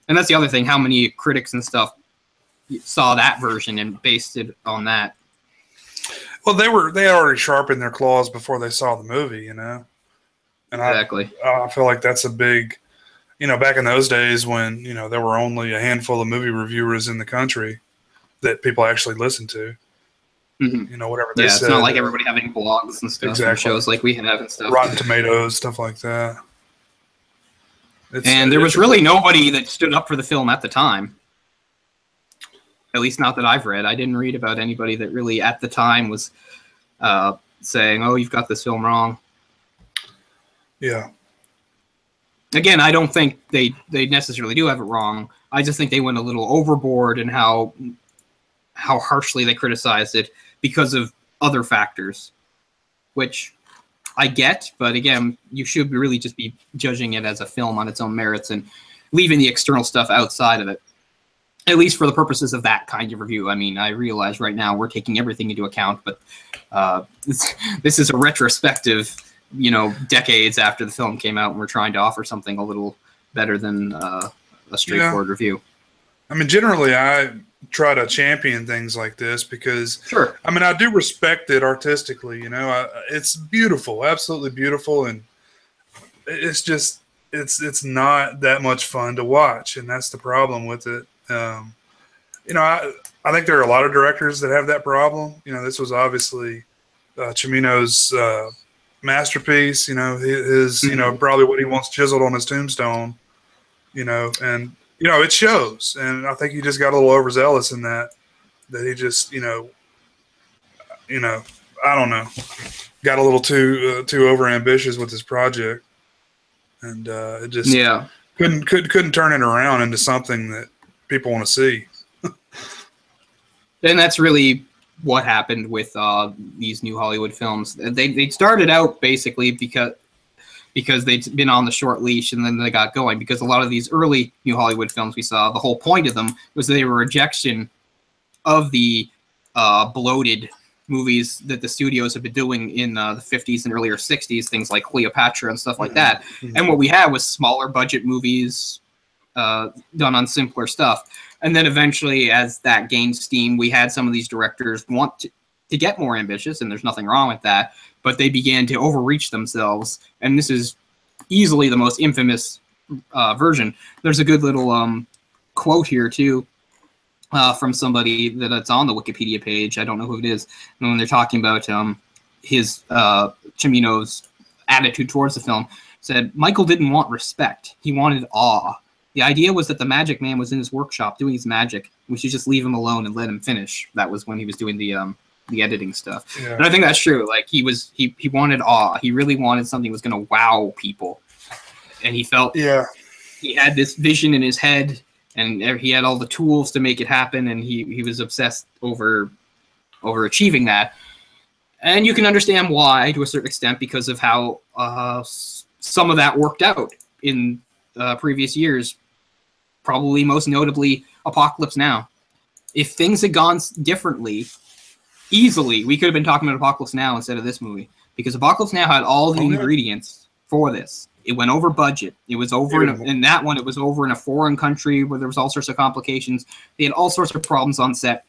And that's the other thing, how many critics and stuff saw that version and based it on that. Well, they had already sharpened their claws before they saw the movie, you know? And exactly. I feel like that's a big, you know, back in those days when, you know, there were only a handful of movie reviewers in the country that people actually listened to. Mm-hmm. You know, whatever they said. Yeah, it's not like everybody having blogs and stuff, exactly. And shows like we have and stuff. Rotten Tomatoes, stuff like that. And there was really nobody that stood up for the film at the time. At least not that I've read. I didn't read about anybody that really at the time was saying, oh, you've got this film wrong. Yeah. Again, I don't think they necessarily do have it wrong. I just think they went a little overboard in how harshly they criticized it because of other factors, which I get, but again, you should really just be judging it as a film on its own merits and leaving the external stuff outside of it, at least for the purposes of that kind of review. I mean, I realize right now we're taking everything into account, but this is a retrospective, you know, decades after the film came out, and we're trying to offer something a little better than a straightforward review. I mean, generally, I try to champion things like this because, sure. I mean, I do respect it artistically. You know, it's beautiful, absolutely beautiful, and it's just it's not that much fun to watch, and that's the problem with it. You know, I think there are a lot of directors that have that problem. You know, this was obviously Cimino's masterpiece. You know, his you know, probably what he wants chiseled on his tombstone. You know, and you know, it shows, and I think he just got a little overzealous in that he just, you know, I don't know, got a little too overambitious with his project, and it just couldn't turn it around into something that people want to see. And that's really what happened with these new Hollywood films. They started out basically because they'd been on the short leash, and then they got going. Because a lot of these early new Hollywood films we saw, the whole point of them was they were a rejection of the bloated movies that the studios had been doing in the 50s and earlier 60s, things like Cleopatra and stuff like that. Mm-hmm. And what we had was smaller budget movies done on simpler stuff. And then eventually, as that gained steam, we had some of these directors want to get more ambitious, and there's nothing wrong with that, but they began to overreach themselves, and this is easily the most infamous version. There's a good little quote here, too, from somebody that's on the Wikipedia page. I don't know who it is. And when they're talking about his Cimino's attitude towards the film, said, Michael didn't want respect. He wanted awe. The idea was that the magic man was in his workshop doing his magic. We should just leave him alone and let him finish. That was when he was doing the editing stuff. Yeah. And I think that's true. Like he wanted awe. He really wanted something that was going to wow people. And he felt he had this vision in his head, and he had all the tools to make it happen, and he was obsessed over achieving that. And you can understand why to a certain extent, because of how some of that worked out in previous years, probably most notably Apocalypse Now. If things had gone differently, easily, we could have been talking about Apocalypse Now instead of this movie, because Apocalypse Now had all the ingredients for this. It went over budget. It was over in that one. It was over in a foreign country where there was all sorts of complications. They had all sorts of problems on set,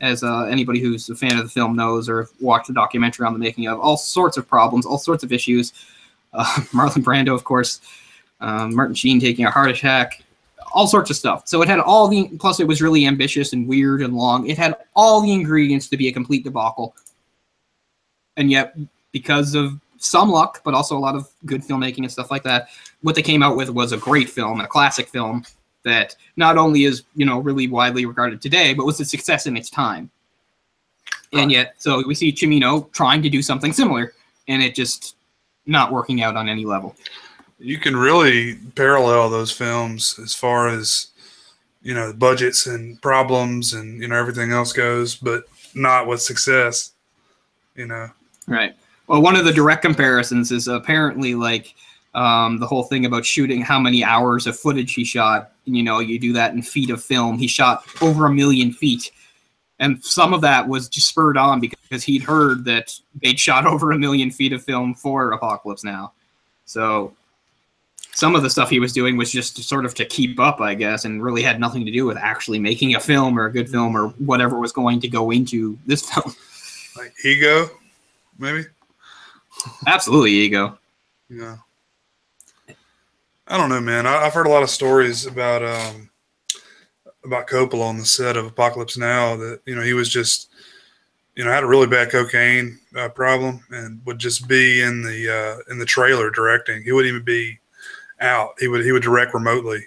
as anybody who's a fan of the film knows or watched the documentary on the making of. All sorts of problems, all sorts of issues. Marlon Brando, of course, Martin Sheen taking a heart attack, all sorts of stuff. So it had all the, plus it was really ambitious and weird and long. It had all the ingredients to be a complete debacle. And yet, because of some luck, but also a lot of good filmmaking and stuff like that, what they came out with was a great film, a classic film that not only is, you know, really widely regarded today, but was a success in its time. And yet, so we see Cimino trying to do something similar, and it just not working out on any level. You can really parallel those films as far as, you know, budgets and problems and, you know, everything else goes, but not with success, you know. Right. Well, one of the direct comparisons is apparently like the whole thing about shooting how many hours of footage he shot. You know, you do that in feet of film. He shot over 1 million feet. And some of that was just spurred on because he'd heard that they'd shot over 1 million feet of film for Apocalypse Now. So some of the stuff he was doing was just sort of to keep up, I guess, and really had nothing to do with actually making a film or a good film or whatever was going to go into this film. Like ego, maybe? Absolutely ego. Yeah. I don't know, man. I've heard a lot of stories about Coppola on the set of Apocalypse Now that, you know, he was just, you know, had a really bad cocaine problem and would just be in the trailer directing. He wouldn't even be out. He would direct remotely.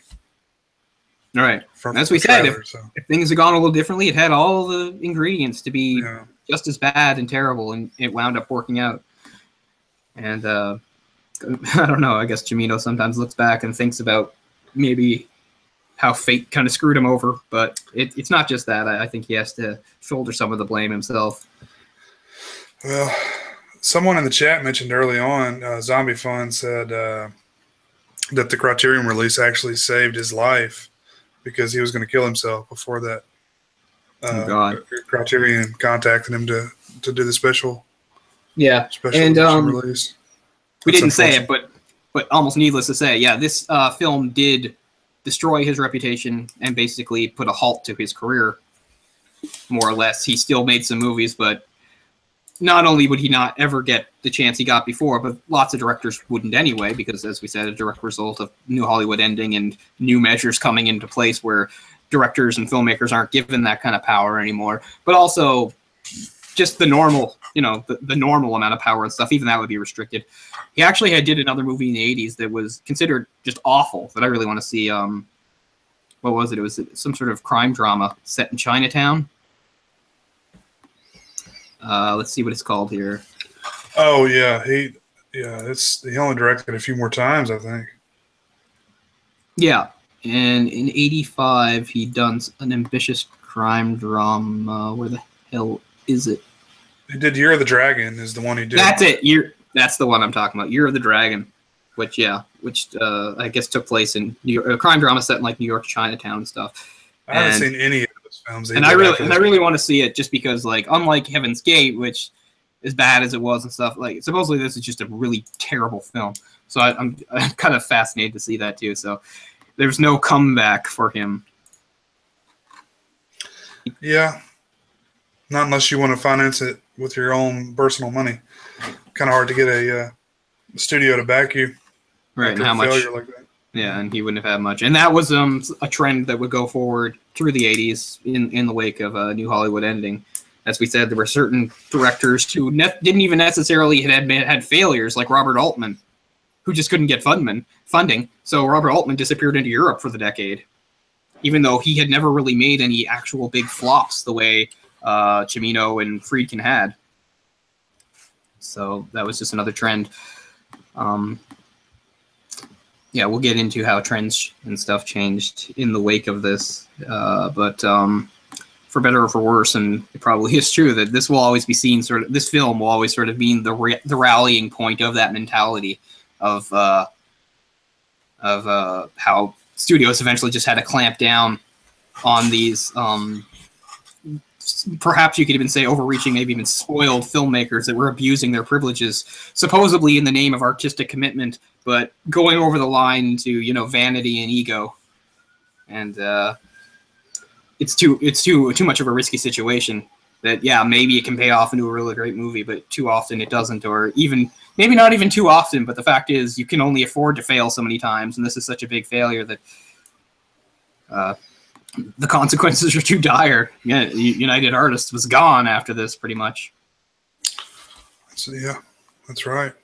All right. As we said, if things had gone a little differently, it had all the ingredients to be just as bad and terrible, and it wound up working out. And I don't know. I guess Cimino sometimes looks back and thinks about maybe how fate kind of screwed him over, but it's not just that. I think he has to shoulder some of the blame himself. Well, someone in the chat mentioned early on, Zombie Fun said that the Criterion release actually saved his life because he was going to kill himself before that. Criterion contacted him to do the special. Yeah, and release. We didn't say it, but almost needless to say, yeah, this film did destroy his reputation and basically put a halt to his career, more or less. He still made some movies, but not only would he not ever get the chance he got before, but lots of directors wouldn't anyway, because, as we said, a direct result of New Hollywood ending and new measures coming into place where directors and filmmakers aren't given that kind of power anymore. But also just the normal, you know, the normal amount of power and stuff, even that would be restricted. He actually did another movie in the 80s that was considered just awful that I really want to see. What was it? It was some sort of crime drama set in Chinatown. Let's see what it's called here. Oh yeah, he only directed a few more times, I think. Yeah, and in '85 he'd done an ambitious crime drama. Where the hell is it? He did Year of the Dragon is the one he did. That's it. That's the one I'm talking about. Year of the Dragon, which I guess took place in New York, a crime drama set in like New York, Chinatown and stuff. I haven't seen any of those films. And I really want to see it just because, like, unlike Heaven's Gate, which as bad as it was and stuff, like supposedly this is just a really terrible film. So I'm kind of fascinated to see that too. So there's no comeback for him. Yeah. Not unless you want to finance it with your own personal money. Kind of hard to get a studio to back you. Right, and how much? Like that. Yeah, and he wouldn't have had much. And that was a trend that would go forward through the 80s in the wake of New Hollywood ending. As we said, there were certain directors who didn't even necessarily had failures, like Robert Altman, who just couldn't get funding. So Robert Altman disappeared into Europe for the decade, even though he had never really made any actual big flops the way Cimino and Friedkin had. So that was just another trend. Yeah, we'll get into how trends and stuff changed in the wake of this. But for better or for worse, and it probably is true that this will always be seen this film will always sort of be the rallying point of that mentality of how studios eventually just had to clamp down on these perhaps you could even say overreaching, maybe even spoiled filmmakers that were abusing their privileges, supposedly in the name of artistic commitment, but going over the line to, you know, vanity and ego. And it's too much of a risky situation that, yeah, maybe it can pay off into a really great movie, but too often it doesn't, or even maybe not even too often, but the fact is you can only afford to fail so many times, and this is such a big failure that the consequences are too dire. Yeah, United Artists was gone after this, pretty much. So, yeah, that's right.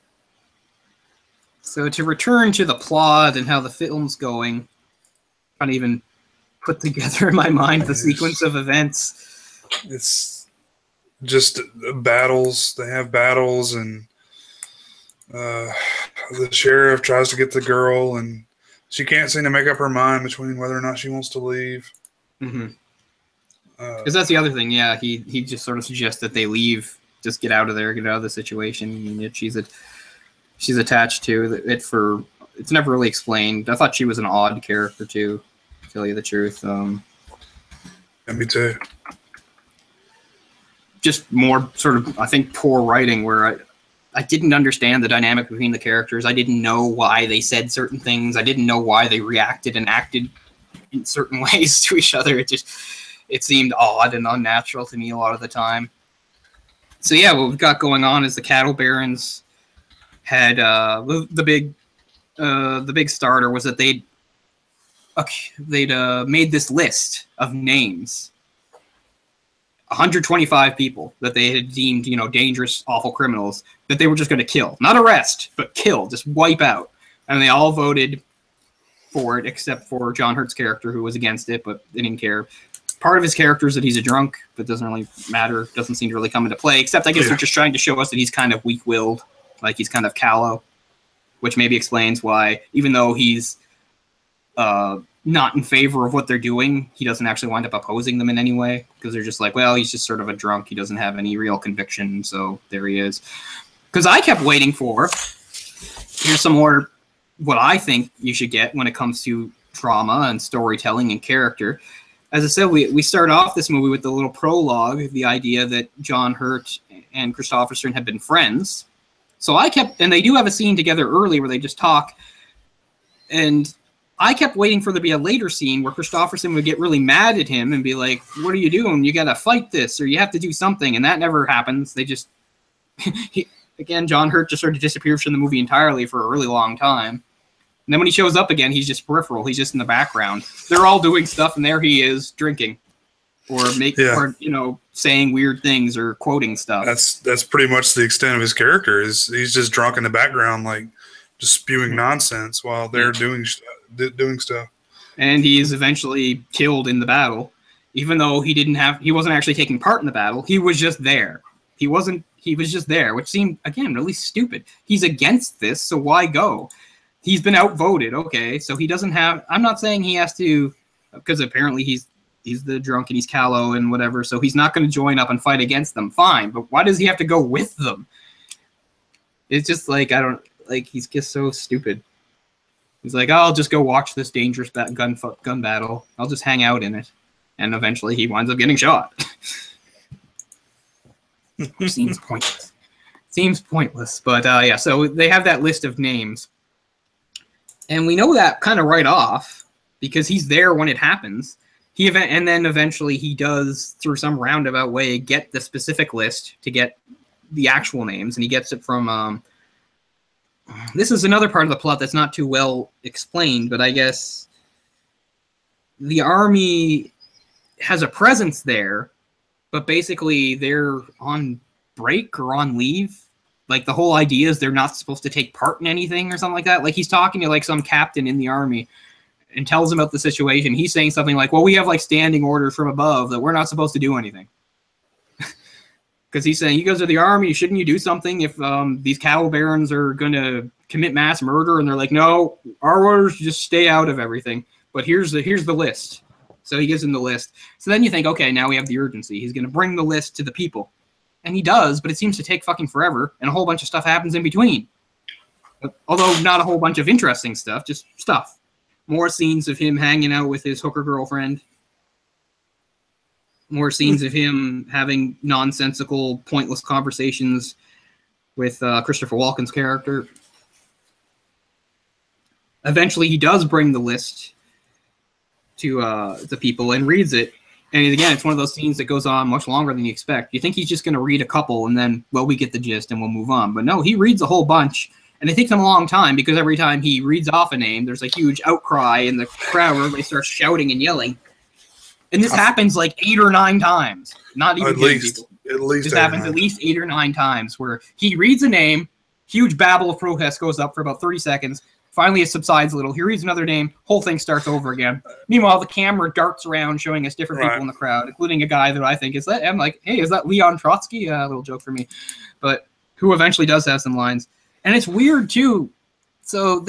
So to return to the plot and how the film's going, I can't even put together in my mind the sequence of events. It's just battles. They have battles, and the sheriff tries to get the girl, and she can't seem to make up her mind between whether or not she wants to leave. Mm-hmm. Because that's the other thing. Yeah, he just sort of suggests that they leave, just get out of there, get out of the situation. And yet she's attached to it for. It's never really explained. I thought she was an odd character too, to tell you the truth. Yeah, me too. Just more sort of, I think, poor writing where I didn't understand the dynamic between the characters. I didn't know why they said certain things. I didn't know why they reacted and acted in certain ways to each other. It seemed odd and unnatural to me a lot of the time. So yeah, what we've got going on is the cattle barons had the big starter was that they'd made this list of names, 125 people that they had deemed, you know, dangerous, awful criminals that they were just going to kill, not arrest, but kill, just wipe out. And they all voted for it, except for John Hurt's character, who was against it, but they didn't care. Part of his character is that he's a drunk, but doesn't really matter. Doesn't seem to really come into play, except I guess they're just trying to show us that he's kind of weak-willed, like he's kind of callow, which maybe explains why, even though he's not in favor of what they're doing, he doesn't actually wind up opposing them in any way, because they're just like, well, he's just sort of a drunk. He doesn't have any real conviction, so there he is. Because I kept waiting for, here's some more what I think you should get when it comes to drama and storytelling and character. As I said, we start off this movie with the little prologue, the idea that John Hurt and Christopherson had been friends. So I kept, and they do have a scene together early where they just talk, and I kept waiting for there to be a later scene where Christopherson would get really mad at him and be like, what are you doing? You got to fight this, or you have to do something, and that never happens. They just, again, John Hurt just sort of disappears from the movie entirely for a really long time. And then when he shows up again, he's just peripheral. He's just in the background. They're all doing stuff, and there he is drinking, or or you know, saying weird things or quoting stuff. That's pretty much the extent of his character. He's just drunk in the background, like just spewing nonsense while they're doing stuff. And he's eventually killed in the battle, even though he wasn't actually taking part in the battle. He was just there. He was just there, which seemed, again, really stupid. He's against this, so why go? He's been outvoted, okay, so he doesn't have... I'm not saying he has to... Because apparently he's the drunk and he's callow and whatever, so he's not going to join up and fight against them. Fine, but why does he have to go with them? It's just like, I don't... Like, he's just so stupid. He's like, oh, I'll just go watch this dangerous gun battle. I'll just hang out in it. And eventually he winds up getting shot. Seems pointless. Seems pointless. But, yeah, so they have that list of names. And we know that kind of right off, because he's there when it happens. And then eventually he does, through some roundabout way, get the specific list to get the actual names. And he gets it from... this is another part of the plot that's not too well explained, but I guess the army has a presence there, but basically they're on break or on leave. Like, the whole idea is they're not supposed to take part in anything or something like that. Like, he's talking to, like, some captain in the army and tells him about the situation. He's saying something like, well, we have, like, standing orders from above that we're not supposed to do anything. Because he's saying, you guys are the army, shouldn't you do something if these cattle barons are going to commit mass murder? And they're like, no, our orders just stay out of everything. But here's the list. So he gives him the list. So then you think, okay, now we have the urgency. He's going to bring the list to the people. And he does, but it seems to take fucking forever, and a whole bunch of stuff happens in between. Although not a whole bunch of interesting stuff, just stuff. More scenes of him hanging out with his hooker girlfriend. More scenes of him having nonsensical, pointless conversations with Christopher Walken's character. Eventually, he does bring the list to the people and reads it. And again, it's one of those scenes that goes on much longer than you expect. You think he's just going to read a couple and then, well, we get the gist and we'll move on. But no, he reads a whole bunch. And it takes him a long time because every time he reads off a name, there's a huge outcry in the crowd where everybody starts shouting and yelling. And this happens like 8 or 9 times. Not even at least. People. At least this happens at least 8 or 9 times where he reads a name, huge babble of protest goes up for about 30 seconds. Finally, it subsides a little. He reads another name. Whole thing starts over again. Meanwhile, the camera darts around, showing us different people in the crowd, including a guy that I think is that. I'm like, hey, is that Leon Trotsky? A little joke for me, but who eventually does have some lines. And it's weird too. So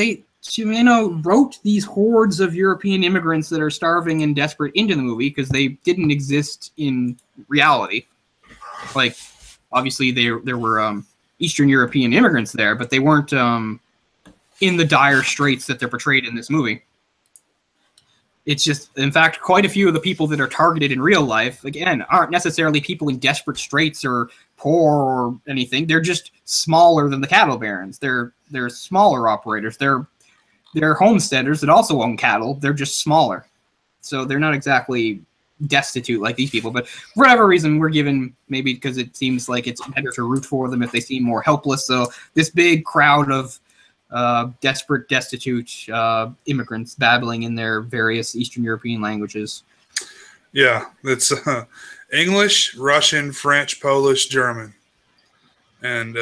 Cimino wrote these hordes of European immigrants that are starving and desperate into the movie because they didn't exist in reality. Like, obviously, there were Eastern European immigrants there, but they weren't in the dire straits that they're portrayed in this movie. It's just, in fact, quite a few of the people that are targeted in real life, again, aren't necessarily people in desperate straits or poor or anything. They're just smaller than the cattle barons. They're smaller operators. They're homesteaders that also own cattle. They're just smaller. So they're not exactly destitute like these people. But for whatever reason, we're given, maybe because it seems like it's better to root for them if they seem more helpless. So this big crowd of desperate, destitute immigrants babbling in their various Eastern European languages. Yeah, it's English, Russian, French, Polish, German, and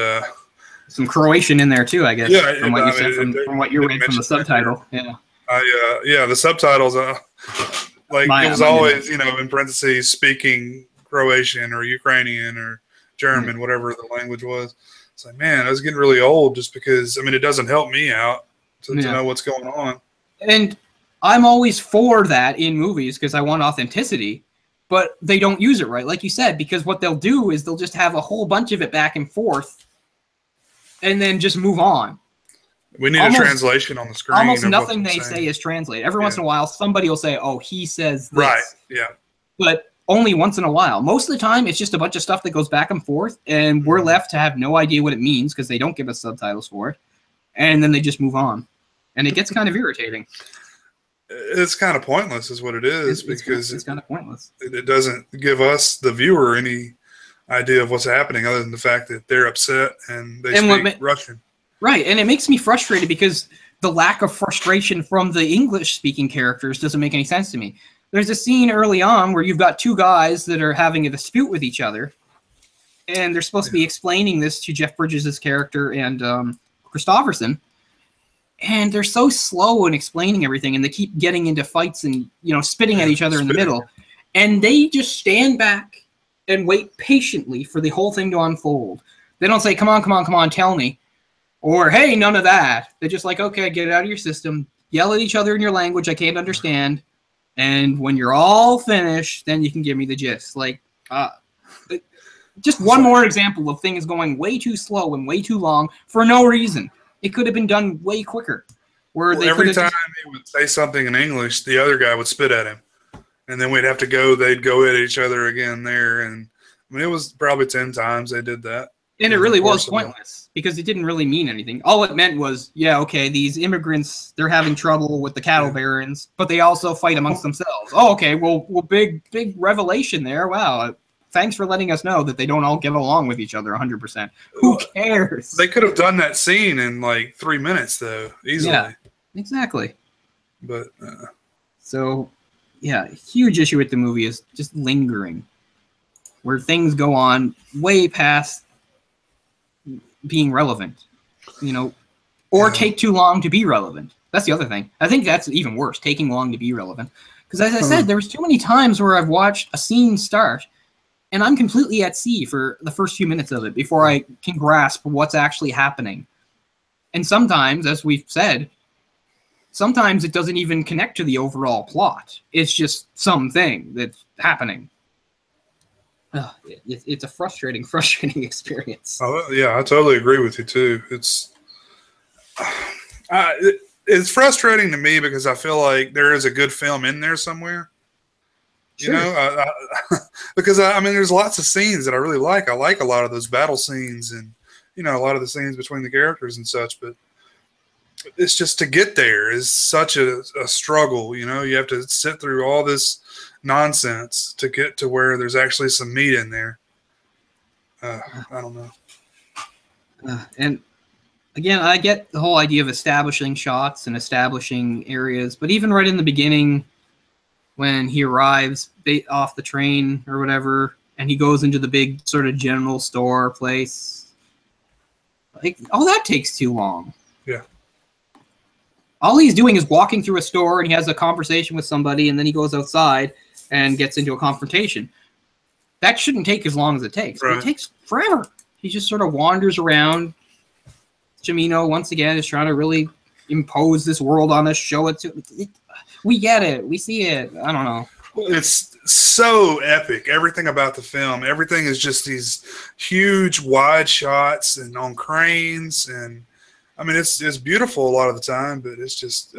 some Croatian in there too, I guess. Yeah, from what you said, from what you read from the subtitle. Yeah. The subtitles. Like it was always, in parentheses, speaking Croatian or Ukrainian or German, whatever the language was. It's like, man, I was getting really old just because, it doesn't help me out to know what's going on. And I'm always for that in movies because I want authenticity, but they don't use it right, like you said, because what they'll do is they'll just have a whole bunch of it back and forth and then just move on. We need a translation on the screen. Almost nothing they say is translated. Every once in a while, somebody will say, oh, he says this. Right, yeah. But only once in a while. Most of the time, it's just a bunch of stuff that goes back and forth, and we're left to have no idea what it means because they don't give us subtitles for it. And then they just move on. And it gets kind of irritating. It's kind of pointless is what it is because it's kind of pointless. It doesn't give us, the viewer, any idea of what's happening other than the fact that they're upset and they speak Russian. Right, and it makes me frustrated because the lack of frustration from the English-speaking characters doesn't make any sense to me. There's a scene early on where you've got 2 guys that are having a dispute with each other, and they're supposed to be explaining this to Jeff Bridges' character and Christopherson, and they're so slow in explaining everything, and they keep getting into fights and spitting at each other in the middle, and they just stand back and wait patiently for the whole thing to unfold. They don't say, come on, tell me. Or, hey, none of that. They're just like, okay, get it out of your system. Yell at each other in your language I can't understand. And when you're all finished, then you can give me the gist. Like, just one more example of things going way too slow and way too long for no reason. It could have been done way quicker. Every time he would say something in English, the other guy would spit at him. And then they'd go at each other again there. And it was probably 10 times they did that. And it really was pointless because it didn't really mean anything. All it meant was, these immigrants, they're having trouble with the cattle barons, but they also fight amongst themselves. Oh, okay, well, big revelation there. Wow, thanks for letting us know that they don't all get along with each other 100%. Who cares? They could have done that scene in like 3 minutes, though, easily. Yeah, exactly. But so, yeah, huge issue with the movie is just lingering, where things go on way past being relevant, or take too long to be relevant. That's the other thing. I think that's even worse, taking long to be relevant. Because as I said, there was too many times where I've watched a scene start and I'm completely at sea for the first few minutes of it before I can grasp what's actually happening. And sometimes, as we've said, sometimes it doesn't even connect to the overall plot. It's just something that's happening. It's a frustrating experience. Oh, yeah, I totally agree with you too. It's frustrating to me because I feel like there is a good film in there somewhere. Sure. because I mean, there's lots of scenes that I really like. I like a lot of those battle scenes and, you know, a lot of the scenes between the characters and such, but it's just to get there is such a struggle. You know, you have to sit through all this nonsense to get to where there's actually some meat in there. I don't know. And again, I get the whole idea of establishing shots and establishing areas, but even right in the beginning, when he arrives off the train or whatever, and he goes into the big sort of general store place, like, oh, that takes too long. Yeah. All he's doing is walking through a store, and he has a conversation with somebody, and then he goes outside and gets into a confrontation. That shouldn't take as long as it takes. Right. It takes forever. He just sort of wanders around. Cimino, once again, is trying to really impose this world on us, show it to... We get it. We see it. I don't know. It's so epic. Everything about the film. Everything is just these huge, wide shots and on cranes. And, I mean, it's beautiful a lot of the time, but it's just...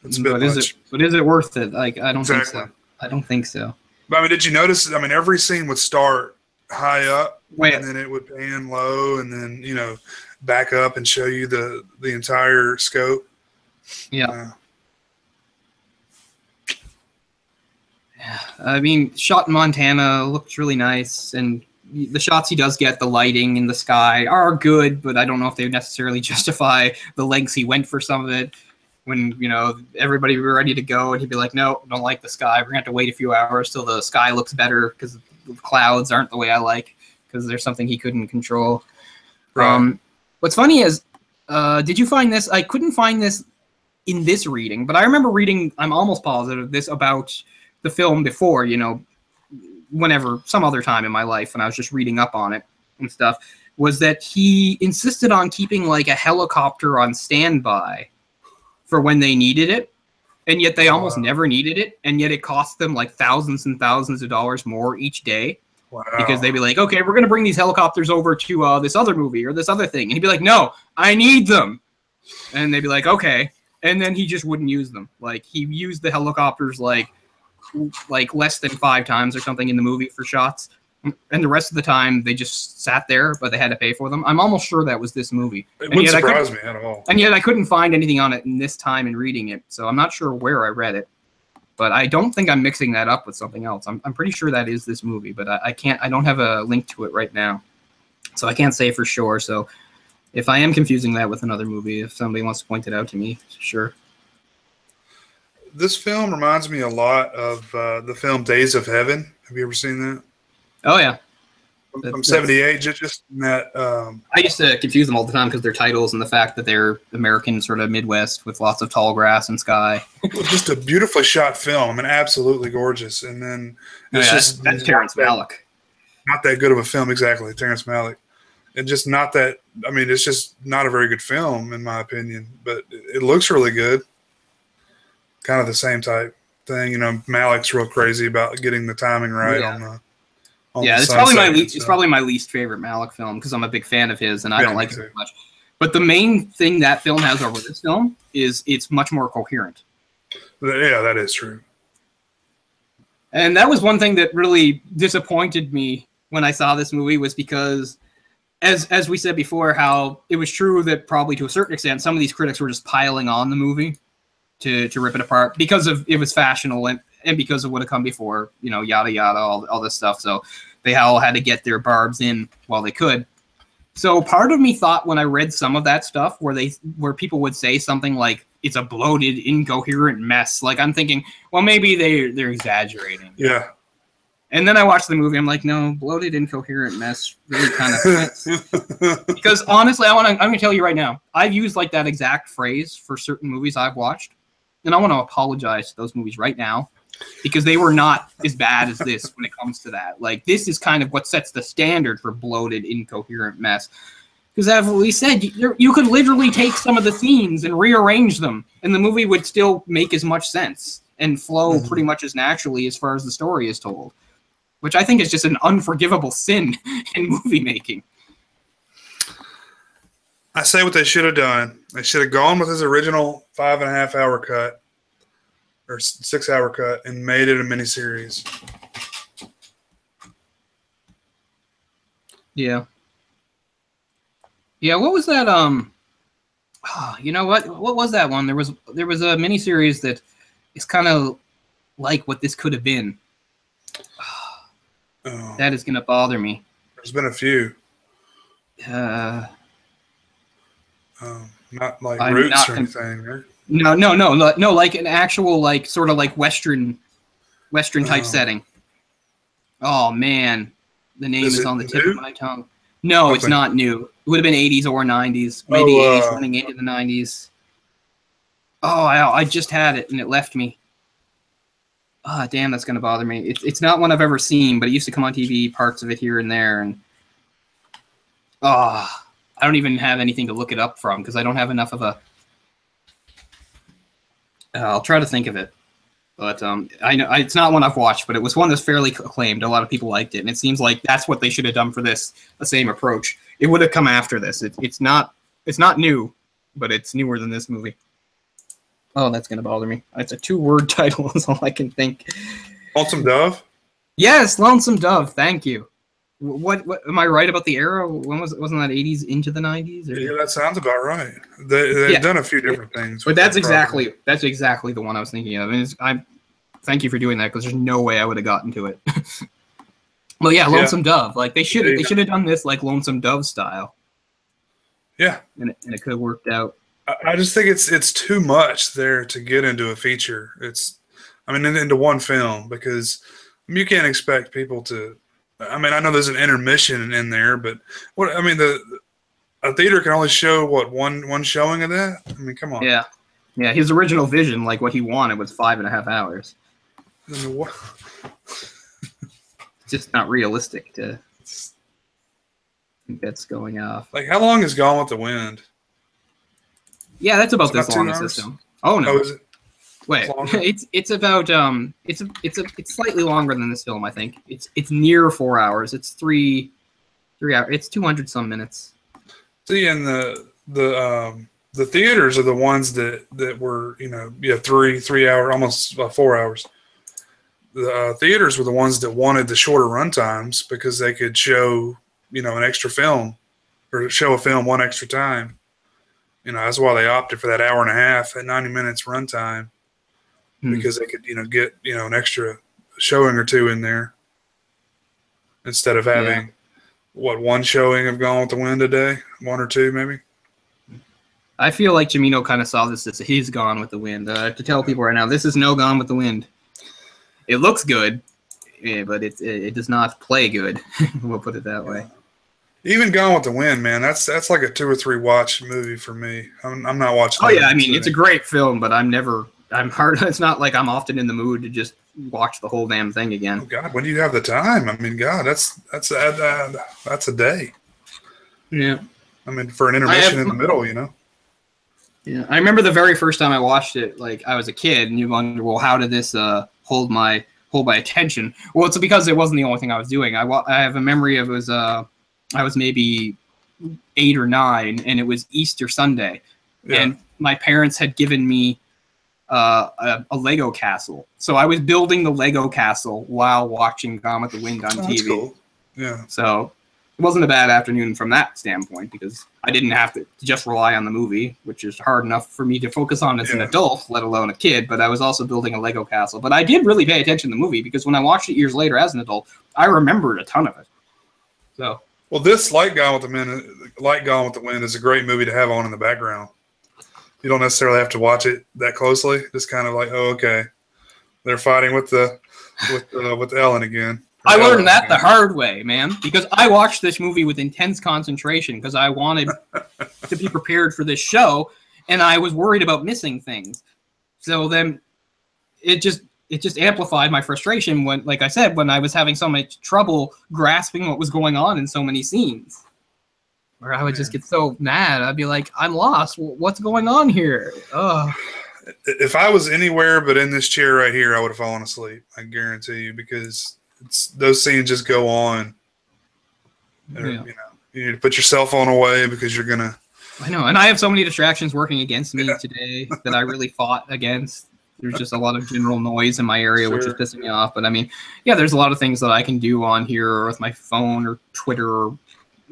it's a bit much. But is it worth it? Like, I don't think so. I don't think so. But, I mean, did you notice? I mean, every scene would start high up, and then it would pan low, and then, you know, back up and show you the entire scope. Yeah. I mean, shot in Montana looks really nice, and the shots he does get, the lighting in the sky, are good, but I don't know if they necessarily justify the lengths he went for some of it. When, you know, everybody would be ready to go, and he'd be like, no, don't like the sky. We're going to have to wait a few hours till the sky looks better because the clouds aren't the way I like, because there's something he couldn't control. Right. What's funny is, did you find this? I couldn't find this in this reading, but I remember reading, I'm almost positive, this about the film before, you know, whenever, some other time in my life when I was just reading up on it and stuff, was that he insisted on keeping like a helicopter on standby for when they needed it, and yet they almost never needed it, and yet it cost them like thousands and thousands of dollars more each day. Wow. Because they'd be like, okay, we're going to bring these helicopters over to this other movie or this other thing. And he'd be like, no, I need them. And they'd be like, okay. And then he just wouldn't use them. Like, he used the helicopters like less than 5 times or something in the movie for shots. And the rest of the time, they just sat there, but they had to pay for them. I'm almost sure that was this movie. It wouldn't surprise me at all. And yet I couldn't find anything on it in this time in reading it. So I'm not sure where I read it. But I don't think I'm mixing that up with something else. I'm pretty sure that is this movie, but I don't have a link to it right now. So I can't say for sure. So if I am confusing that with another movie, if somebody wants to point it out to me, sure. This film reminds me a lot of the film Days of Heaven. Have you ever seen that? Oh, yeah. From 78, just in that. I used to confuse them all the time because their titles and the fact that they're American sort of Midwest with lots of tall grass and sky. Just a beautifully shot film. I mean, absolutely gorgeous. And then it's that's Terrence Malick. Not that good of a film, exactly, Terrence Malick. And just not that, I mean, it's just not a very good film, in my opinion. But it looks really good. Kind of the same type thing. You know, Malick's real crazy about getting the timing right on the. Yeah, it's probably my least favorite Malick film because I'm a big fan of his and I don't like it very much. But the main thing that film has over this film is it's much more coherent. Yeah, that is true. And that was one thing that really disappointed me when I saw this movie, was because, as we said before, how it was true that probably to a certain extent some of these critics were just piling on the movie to rip it apart because of it was fashionable and because of what had come before, you know, yada yada, all this stuff. So they all had to get their barbs in while they could. So part of me thought when I read some of that stuff where people would say something like it's a bloated, incoherent mess, like I'm thinking, well, maybe they're exaggerating. Yeah. And then I watched the movie. I'm like, no, bloated, incoherent mess really kind of fits. Because honestly, I'm going to tell you right now, I've used like that exact phrase for certain movies I've watched, and I want to apologize to those movies right now, because they were not as bad as this when it comes to that. Like, this is kind of what sets the standard for bloated, incoherent mess. Because as we said, you could literally take some of the scenes and rearrange them, and the movie would still make as much sense and flow pretty much as naturally as far as the story is told, which I think is just an unforgivable sin in movie making. I say what they should have done. They should have gone with his original 5.5 hour cut or 6 hour cut and made it a miniseries. Yeah. Yeah, what was that? You know what? What was that one? There was a miniseries that is kind of like what this could have been. Oh, That is gonna bother me. there's been a few. Uh, Not like I'm Roots not. or anything, right? No. Like an actual, like sort of like Western type Um, setting. Oh man, the name is is it on the tip of new? my tongue. No, it's Okay. not new. It would have been 80s or 90s, maybe 80s Oh, running into the 90s. Oh, I just had it and it left me. Ah, oh, damn, that's gonna bother me. It's not one I've ever seen, but it used to come on TV, parts of it here and there, and I don't even have anything to look it up from because I don't have enough of a. I'll try to think of it, but I know it's not one I've watched, but it was one that's fairly acclaimed. A lot of people liked it, and it seems like that's what they should have done for this. The same approach. It would have come after this. It's not new, but it's newer than this movie. Oh, that's gonna bother me. It's a 2-word title. Is all I can think. Lonesome Dove. Yes, Lonesome Dove. Thank you. What am I right about the era? When wasn't that 80s into the 90s? Or? Yeah, that sounds about right. They've done a few different things, but that's exactly the one I was thinking of. And I thank you for doing that because there's no way I would have gotten to it. Well, yeah, Lonesome Dove. Like they should have done this like Lonesome Dove style. Yeah, and it could have worked out. I just think it's too much there to get into a feature. Into one film because you can't expect people to. I mean, I know there's an intermission in there, but a theater can only show one showing of that. I mean, come on. Yeah. His original vision, like what he wanted, was 5.5 hours. What? It's just not realistic to think that's going off. Like, how long is Gone with the Wind? Yeah, that's about this long a system. Oh no. Oh, is it? Wait, it's about it's slightly longer than this film. I think it's near 4 hours. It's 3 hours. It's 200 some minutes. See, and the theaters are the ones that were 3 hour, almost 4 hours. The theaters were the ones that wanted the shorter run times because they could show an extra film or show a film one extra time. That's why they opted for that hour and a half at 90 minutes runtime. Because they could, get, an extra showing or two in there instead of having, one showing of Gone with the Wind a day, 1 or 2 maybe. I feel like Jimino kind of saw this as he's Gone with the Wind. To tell people right now, this is no Gone with the Wind. It looks good, but it does not play good. We'll put it that way. Even Gone with the Wind, man, that's like a 2 or 3 watch movie for me. I'm not watching. Oh yeah, I mean it's a great film, but I'm hard. It's not like I'm often in the mood to just watch the whole damn thing again. Oh God, when do you have the time? I mean, God, that's a day. Yeah. I mean, for an intermission in the middle, Yeah, I remember the very first time I watched it. Like I was a kid, and you wonder, well, how did this hold my attention? Well, it's because it wasn't the only thing I was doing. I have a memory of I was maybe 8 or 9, and it was Easter Sunday, and my parents had given me a Lego castle. So I was building the Lego castle while watching Gone with the Wind on TV. That's cool. Yeah. So it wasn't a bad afternoon from that standpoint because I didn't have to just rely on the movie, which is hard enough for me to focus on as an adult, let alone a kid. But I was also building a Lego castle. But I did really pay attention to the movie because when I watched it years later as an adult, I remembered a ton of it. So. Well, this like Gone with the Wind is a great movie to have on in the background. You don't necessarily have to watch it that closely. Just kind of like, oh, okay, they're fighting with Ellen again. I learned that the hard way, man, because I watched this movie with intense concentration because I wanted to be prepared for this show, and I was worried about missing things. So then it just amplified my frustration when, like I said, when I was having so much trouble grasping what was going on in so many scenes. Where I would just get so mad. I'd be like, I'm lost. What's going on here? Ugh. If I was anywhere but in this chair right here, I would have fallen asleep. I guarantee you, because those scenes just go on. You need to put your cell phone away because you're going to. I know. And I have so many distractions working against me today that I really fought against. There's just a lot of general noise in my area, which is pissing me off. But I mean, there's a lot of things that I can do on here or with my phone or Twitter or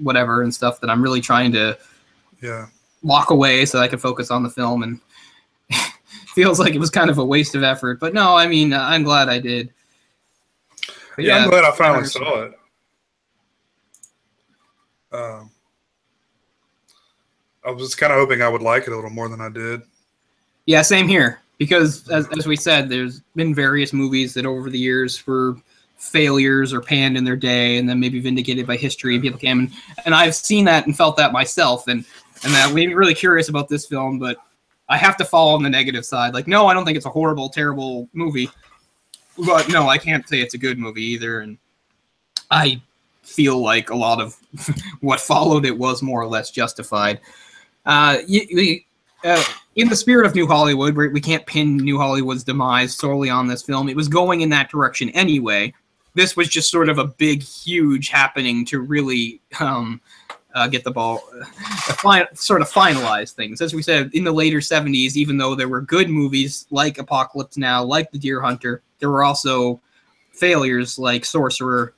whatever and stuff that I'm really trying to walk away so I can focus on the film, and feels like it was kind of a waste of effort. But no, I mean, I'm glad I did. But yeah, I'm glad I finally saw it. I was kind of hoping I would like it a little more than I did. Yeah, same here. Because as we said, there's been various movies that over the years were failures or panned in their day, and then maybe vindicated by history, and people came and I've seen that and felt that myself, and that made me really curious about this film. But I have to fall on the negative side. Like, no, I don't think it's a horrible, terrible movie, but no, I can't say it's a good movie either. And I feel like a lot of what followed it was more or less justified. In the spirit of New Hollywood, we can't pin New Hollywood's demise solely on this film. It was going in that direction anyway. This was just sort of a big, huge happening to really get the ball, sort of finalize things. As we said, in the later 70s, even though there were good movies like Apocalypse Now, like The Deer Hunter, there were also failures like Sorcerer,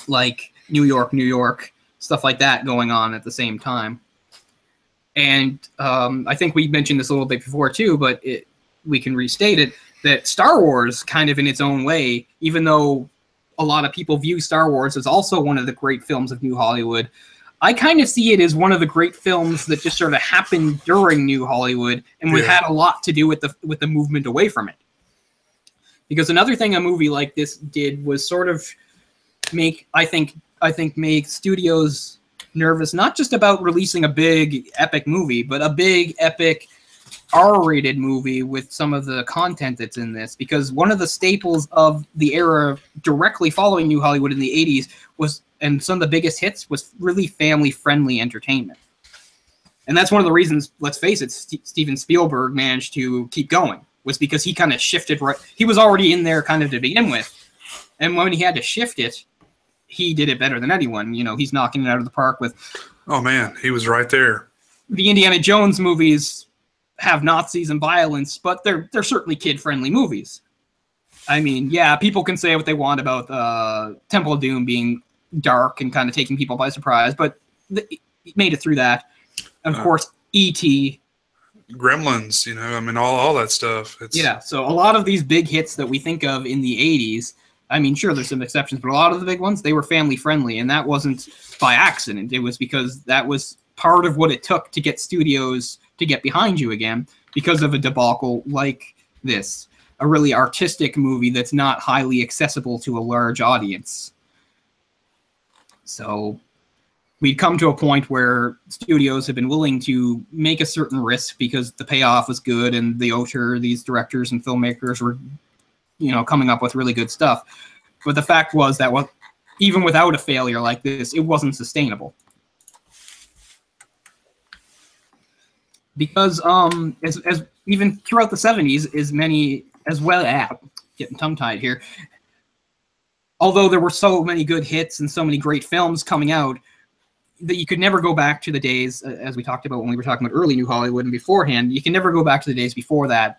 like New York, New York, stuff like that going on at the same time. And I think we mentioned this a little bit before too, but we can restate it, that Star Wars, kind of in its own way, even though a lot of people view Star Wars as also one of the great films of New Hollywood, I kind of see it as one of the great films that just sort of happened during New Hollywood and had a lot to do with the movement away from it. Because another thing a movie like this did was sort of make, I think make studios nervous, not just about releasing a big epic movie, but a big epic R-rated movie with some of the content that's in this. Because one of the staples of the era directly following New Hollywood in the 80s was, and some of the biggest hits, was really family-friendly entertainment. And that's one of the reasons, let's face it, Steven Spielberg managed to keep going, was because he kind of shifted right. He was already in there kind of to begin with, and when he had to shift it, he did it better than anyone. You know, he's knocking it out of the park with... Oh, man, he was right there. The Indiana Jones movies have Nazis and violence, but they're certainly kid-friendly movies. I mean, yeah, people can say what they want about Temple of Doom being dark and kind of taking people by surprise, but it made it through that. And of course, E.T., Gremlins, you know, I mean, all that stuff. Yeah, so a lot of these big hits that we think of in the 80s, I mean, sure, there's some exceptions, but a lot of the big ones, they were family-friendly, and that wasn't by accident. It was because that was part of what it took to get studios to get behind you again, because of a debacle like this, a really artistic movie that's not highly accessible to a large audience. So we'd come to a point where studios have been willing to make a certain risk because the payoff was good, and the auteur, these directors and filmmakers were, you know, coming up with really good stuff. But the fact was that even without a failure like this, it wasn't sustainable. Because as even throughout the 70s, getting tongue-tied here, although there were so many good hits and so many great films coming out, that you could never go back to the days, as we talked about when we were talking about early New Hollywood and beforehand, you can never go back to the days before that,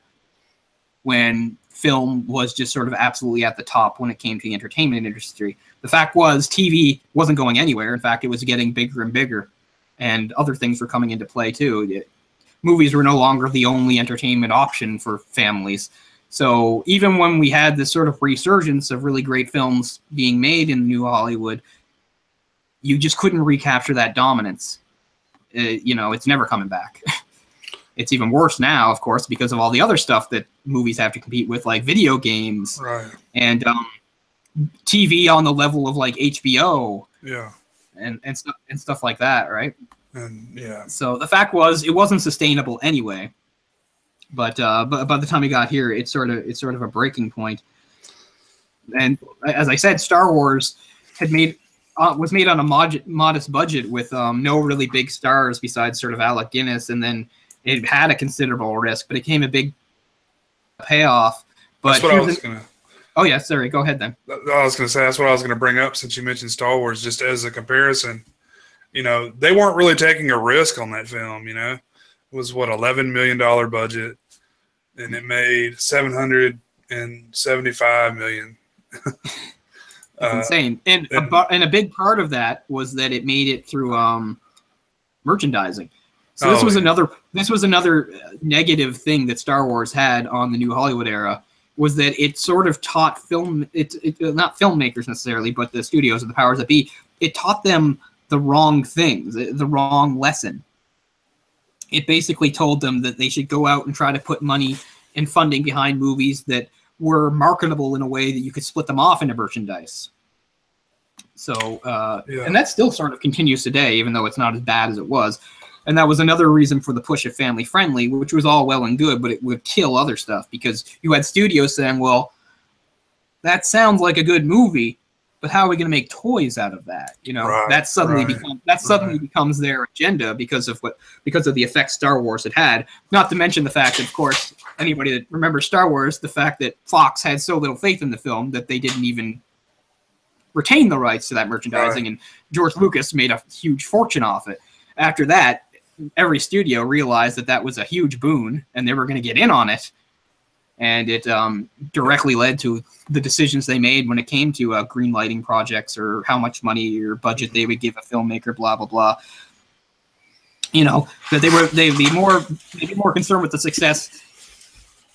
when film was just sort of absolutely at the top when it came to the entertainment industry. The fact was, TV wasn't going anywhere. In fact, it was getting bigger and bigger, and other things were coming into play too. Movies were no longer the only entertainment option for families. So even when we had this sort of resurgence of really great films being made in New Hollywood, you just couldn't recapture that dominance. You know, it's never coming back. It's even worse now, of course, because of all the other stuff that movies have to compete with, like video games, right, and TV on the level of like HBO, yeah, and stuff like that, right? And yeah. So the fact was, it wasn't sustainable anyway. But by the time we got here, it's sort of a breaking point. And as I said, Star Wars was made on a modest budget with no really big stars besides sort of Alec Guinness, and then it had a considerable risk, but it came a big payoff. But that's what I was gonna. Oh yeah, sorry. Go ahead then. I was gonna say that's what I was gonna bring up since you mentioned Star Wars. Just as a comparison, you know, they weren't really taking a risk on that film. You know, it was what, $11 million budget, and it made $775 million. It's insane. And a big part of that was that it made it through merchandising. So this was another negative thing that Star Wars had on the New Hollywood era, was that it sort of taught not filmmakers necessarily, but the studios and the powers that be, it taught them the wrong things, the wrong lesson. It basically told them that they should go out and try to put money and funding behind movies that were marketable in a way that you could split them off into merchandise. So, and that still sort of continues today, even though it's not as bad as it was. And that was another reason for the push of family friendly, which was all well and good, but it would kill other stuff because you had studios saying, well, that sounds like a good movie, but how are we going to make toys out of that? You know, that suddenly becomes their agenda because of the effect Star Wars had. Not to mention the fact that, of course, anybody that remembers Star Wars, the fact that Fox had so little faith in the film that they didn't even retain the rights to that merchandising, and George Lucas made a huge fortune off it. After that, every studio realized that that was a huge boon, and they were going to get in on it. And it directly led to the decisions they made when it came to green lighting projects or how much money or budget they would give a filmmaker, blah, blah, blah. You know, that they'd be more concerned with the success.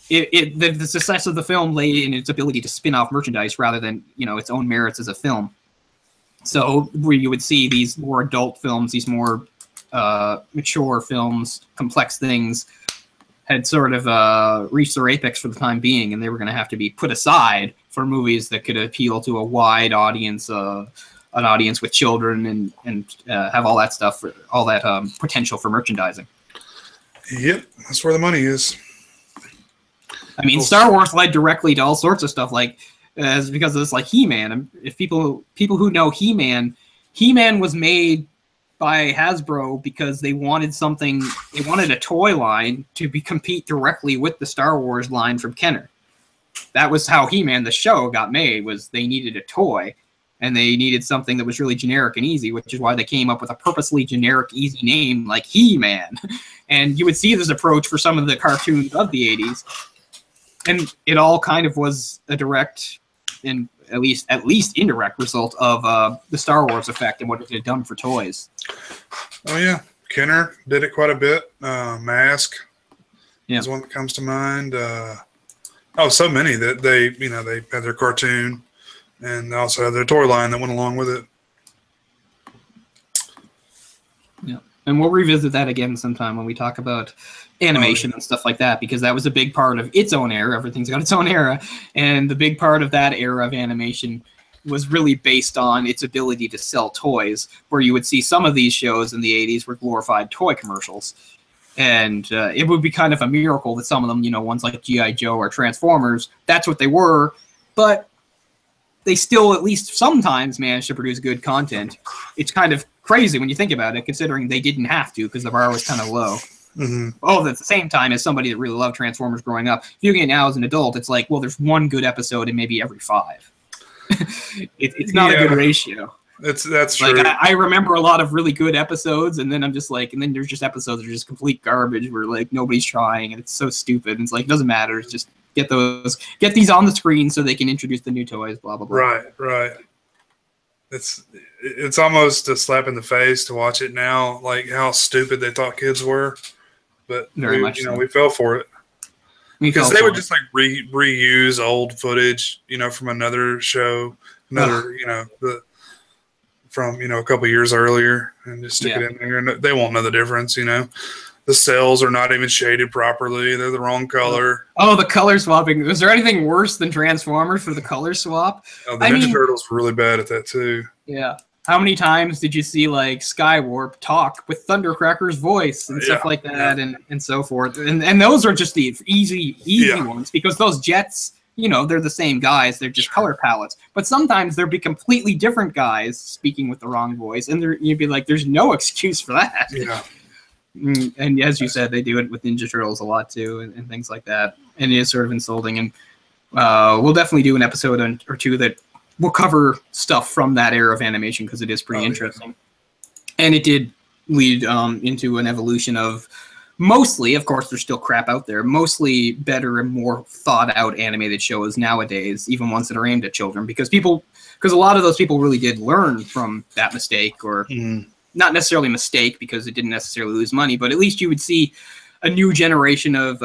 The success of the film lay in its ability to spin off merchandise rather than, you know, its own merits as a film. So where you would see these more adult films, these more mature films, complex things, had sort of reached their apex for the time being, and they were going to have to be put aside for movies that could appeal to a wide audience, an audience with children, and have all that stuff, all that potential for merchandising. Yep, that's where the money is. I mean, Star Wars led directly to all sorts of stuff, like because of this, like He-Man. If people who know He-Man was made by Hasbro because they wanted something. They wanted a toy line to compete directly with the Star Wars line from Kenner. That was how He-Man the show got made. Was they needed a toy, and they needed something that was really generic and easy, which is why they came up with a purposely generic, easy name like He-Man. And you would see this approach for some of the cartoons of the '80s, and it all kind of was a direct and at least indirect result of the Star Wars effect and what it had done for toys. Oh yeah, Kenner did it quite a bit. Mask is one that comes to mind. So many that they had their cartoon and also had their toy line that went along with it. Yeah, and we'll revisit that again sometime when we talk about animation and stuff like that, because that was a big part of its own era. Everything's got its own era, and the big part of that era of animation was really based on its ability to sell toys, where you would see some of these shows in the 80s were glorified toy commercials. And it would be kind of a miracle that some of them, ones like G.I. Joe or Transformers, that's what they were, but they still at least sometimes managed to produce good content. It's kind of crazy when you think about it, considering they didn't have to because the bar was kind of low. Mm-hmm. Oh, at the same time, as somebody that really loved Transformers growing up, viewing it now as an adult, it's like, well, there's one good episode in maybe every 5. It's not a good ratio. That's like, true. I remember a lot of really good episodes, and then I'm just like, and then there's just episodes that are just complete garbage where like nobody's trying, and it's so stupid. And it's like, it doesn't matter. It's just get these on the screen so they can introduce the new toys. Blah blah blah. Right. It's almost a slap in the face to watch it now, like how stupid they thought kids were. But we fell for it because they would just like reuse old footage, from another show, from a couple years earlier, and just stick it in there, and they won't know the difference. The cells are not even shaded properly; they're the wrong color. Oh, the color swapping! Was there anything worse than Transformers for the color swap? Oh, the Ninja Turtles were really bad at that too. Yeah. How many times did you see like Skywarp talk with Thundercracker's voice and stuff like that, and so forth? And those are just the easy ones, because those jets, they're the same guys. They're just color palettes. But sometimes there'd be completely different guys speaking with the wrong voice, and you'd be like, "There's no excuse for that." Yeah. And as you said, they do it with Ninja Turtles a lot too, and things like that. And it is sort of insulting. And we'll definitely do an episode or two that we'll cover stuff from that era of animation, because it is pretty interesting. Yeah. And it did lead into an evolution of mostly, of course, there's still crap out there, mostly better and more thought out animated shows nowadays, even ones that are aimed at children, because people because a lot of those people really did learn from that mistake, or not necessarily mistake because it didn't necessarily lose money, but at least you would see a new generation of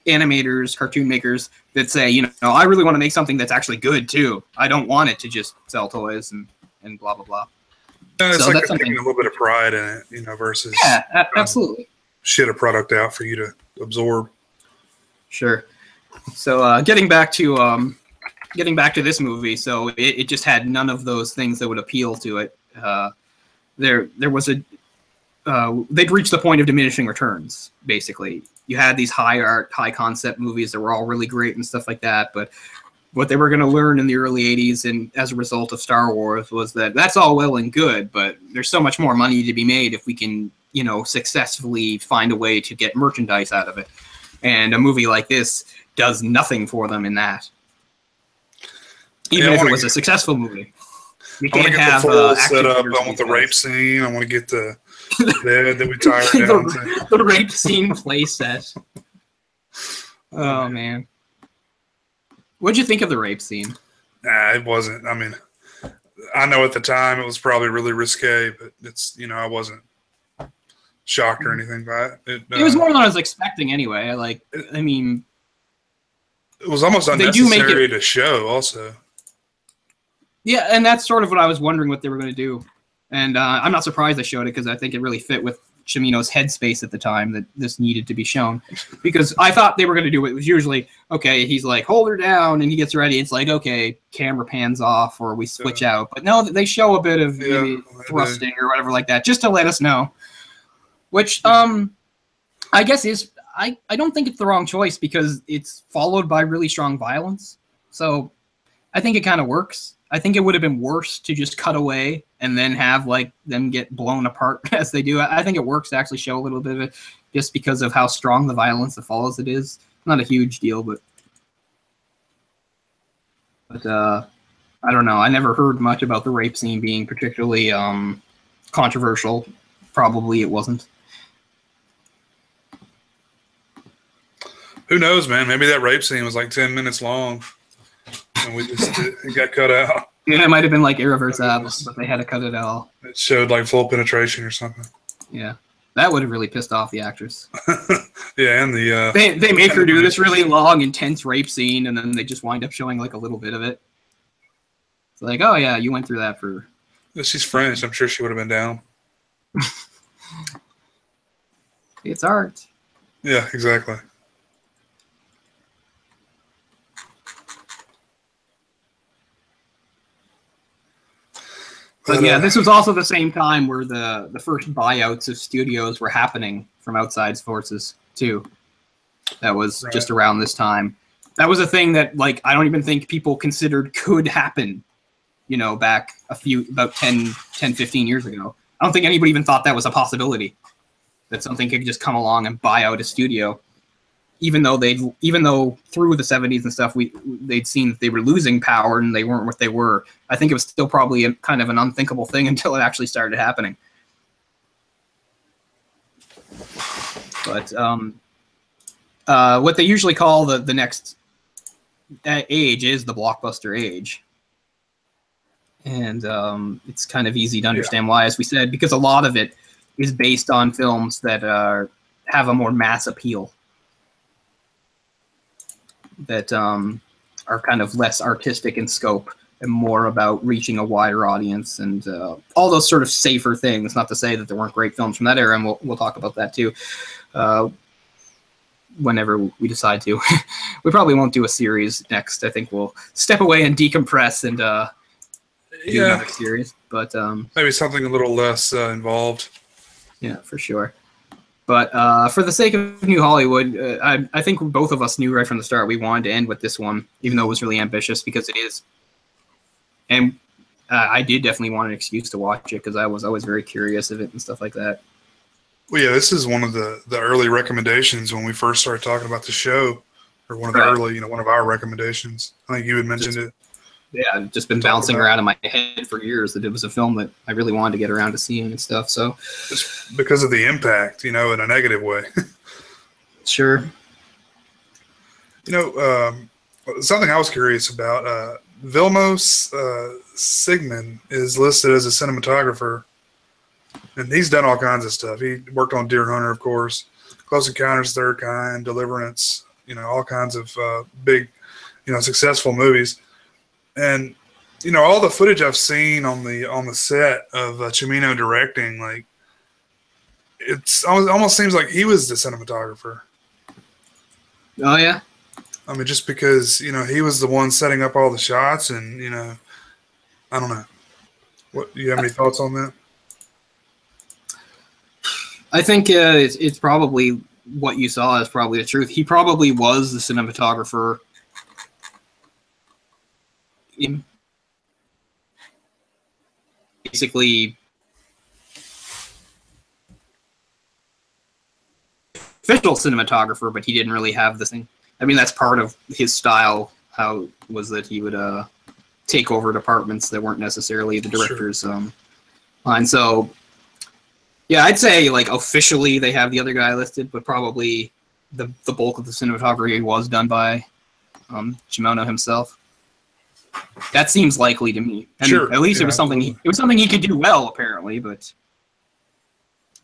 animators, cartoon makers that say, you know, I really want to make something that's actually good too. I don't want it to just sell toys and blah blah blah. It's like taking a little bit of pride in it, you know, versus absolutely shit a product out for you to absorb. Sure. So getting back to this movie, so it just had none of those things that would appeal to it. There was they'd reached the point of diminishing returns. Basically, you had these high art, high concept movies that were all really great and stuff like that, but what they were going to learn in the early 80s and as a result of Star Wars was that that's all well and good, but there's so much more money to be made if we can, you know, successfully find a way to get merchandise out of it. And a movie like this does nothing for them in that. Even if it was a successful movie. You can't have the full setup. I want the rape scene. I want to get the bed that we tired down to. The rape scene play set. Oh, man. What'd you think of the rape scene? Nah, it wasn't. I mean, I know at the time it was probably really risque, but it's, you know, I wasn't shocked or anything by it. It was more than I was expecting anyway. I mean, it was almost unnecessary to show also. Yeah, and that's sort of what I was wondering what they were going to do. And I'm not surprised they showed it because I think it really fit with Cimino's headspace at the time that this needed to be shown. Because I thought they were going to do it. It was usually, okay, he's like, hold her down, and he gets ready. It's like, okay, camera pans off or we switch out. But no, they show a bit of maybe thrusting or whatever like that just to let us know. Which I guess is, I don't think it's the wrong choice because it's followed by really strong violence. So I think it kind of works. I think it would have been worse to just cut away and then have like them get blown apart as they do. I think it works to actually show a little bit of it just because of how strong the violence that follows it is. Not a huge deal, but I don't know. I never heard much about the rape scene being particularly controversial. Probably it wasn't. Who knows, man? Maybe that rape scene was like 10 minutes long. And we just it got cut out. Yeah, it might have been like irreversible, but they had to cut it all. It showed like full penetration or something. Yeah, that would have really pissed off the actress. Yeah, and the they make her do this really long, intense rape scene, and then they just wind up showing like a little bit of it. It's like, oh yeah, you went through that for. She's French. I'm sure she would have been down. It's art. Yeah, exactly. But yeah, this was also the same time where the first buyouts of studios were happening from outside sources too. That was just around this time. That was a thing that like I don't even think people considered could happen, you know, back about 10, 15 years ago. I don't think anybody even thought that was a possibility. That something could just come along and buy out a studio. Even though through the 70s and stuff, they'd seen that they were losing power and they weren't what they were. I think it was still probably kind of an unthinkable thing until it actually started happening. But what they usually call the next age is the blockbuster age. And it's kind of easy to understand why, as we said, because a lot of it is based on films that have a more mass appeal. That are kind of less artistic in scope and more about reaching a wider audience and all those sort of safer things. Not to say that there weren't great films from that era, and we'll talk about that too whenever we decide to. We probably won't do a series next. I think we'll step away and decompress and do another series. But maybe something a little less involved. Yeah, for sure. But for the sake of New Hollywood, I think both of us knew right from the start we wanted to end with this one, even though it was really ambitious because it is. And I did definitely want an excuse to watch it because I was always very curious of it and stuff like that. Well, yeah, this is one of the early recommendations when we first started talking about the show, or one of the early, one of our recommendations. I think you had mentioned it. Yeah, I've just been bouncing around in my head for years that it was a film that I really wanted to get around to seeing and stuff. So just because of the impact, in a negative way. Sure. Something I was curious about, Vilmos Sigmund is listed as a cinematographer, and he's done all kinds of stuff. He worked on Deer Hunter, of course, Close Encounters of the Third Kind, Deliverance, all kinds of big, successful movies. And all the footage I've seen on the set of Cimino directing, like, almost seems like he was the cinematographer. Oh yeah. I mean, just because he was the one setting up all the shots, and I don't know. What, do you have any thoughts on that? I think it's probably what you saw is probably the truth. He probably was the cinematographer. Basically, official cinematographer, but he didn't really have the thing. I mean, that's part of his style. How was that he would take over departments that weren't necessarily the director's line. So, yeah, I'd say like officially they have the other guy listed, but probably the bulk of the cinematography was done by Cimino himself. That seems likely to me. And sure. At least it was something he could do well, apparently, but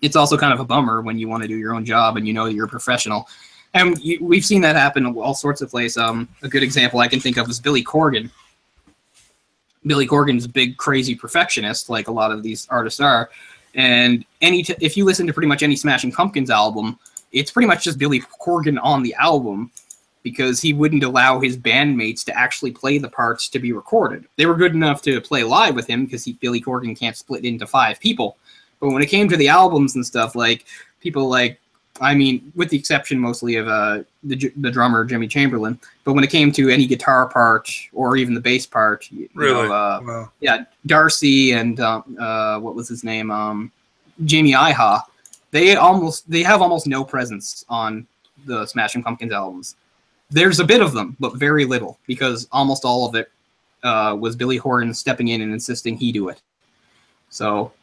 it's also kind of a bummer when you want to do your own job and you're a professional. And we've seen that happen in all sorts of places. A good example I can think of is Billy Corgan. Billy Corgan's a big, crazy perfectionist, like a lot of these artists are. And if you listen to pretty much any Smashing Pumpkins album, it's pretty much just Billy Corgan on the album, because he wouldn't allow his bandmates to actually play the parts to be recorded. They were good enough to play live with him because Billy Corgan can't split into 5 people. But when it came to the albums and stuff, like people like, I mean, with the exception mostly of the drummer Jimmy Chamberlain, but when it came to any guitar part or even the bass part, wow. Yeah, Darcy and what was his name, Jamie Iha, they have almost no presence on the Smashing Pumpkins albums. There's a bit of them, but very little, because almost all of it was Billy Horton stepping in and insisting he do it. So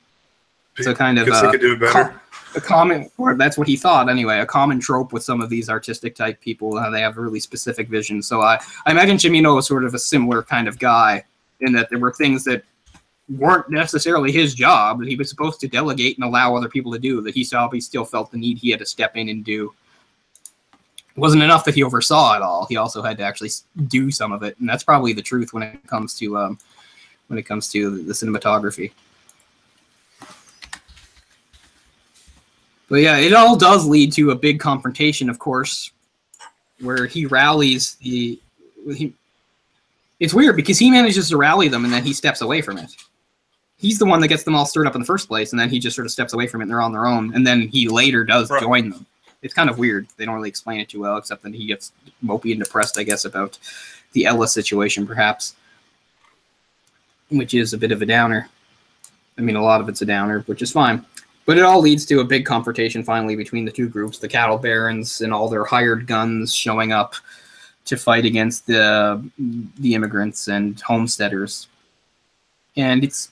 it's a kind of he could do it better. A common, or that's what he thought anyway, a common trope with some of these artistic type people, how they have a really specific vision. So I imagine Cimino was sort of a similar kind of guy, in that there were things that weren't necessarily his job that he was supposed to delegate and allow other people to do, that he still felt the need he had to step in and do. It wasn't enough that he oversaw it all. He also had to actually do some of it, and that's probably the truth when it comes to the cinematography. But yeah, it all does lead to a big confrontation, of course, where he rallies it's weird because he manages to rally them and then he steps away from it. He's the one that gets them all stirred up in the first place, and then he just sort of steps away from it and they're on their own, and then he later does join them. It's kind of weird. They don't really explain it too well, except that he gets mopey and depressed, I guess, about the Ella situation, perhaps, which is a bit of a downer. I mean, a lot of it's a downer, which is fine. But it all leads to a big confrontation finally between the two groups, the cattle barons and all their hired guns showing up to fight against the immigrants and homesteaders. And it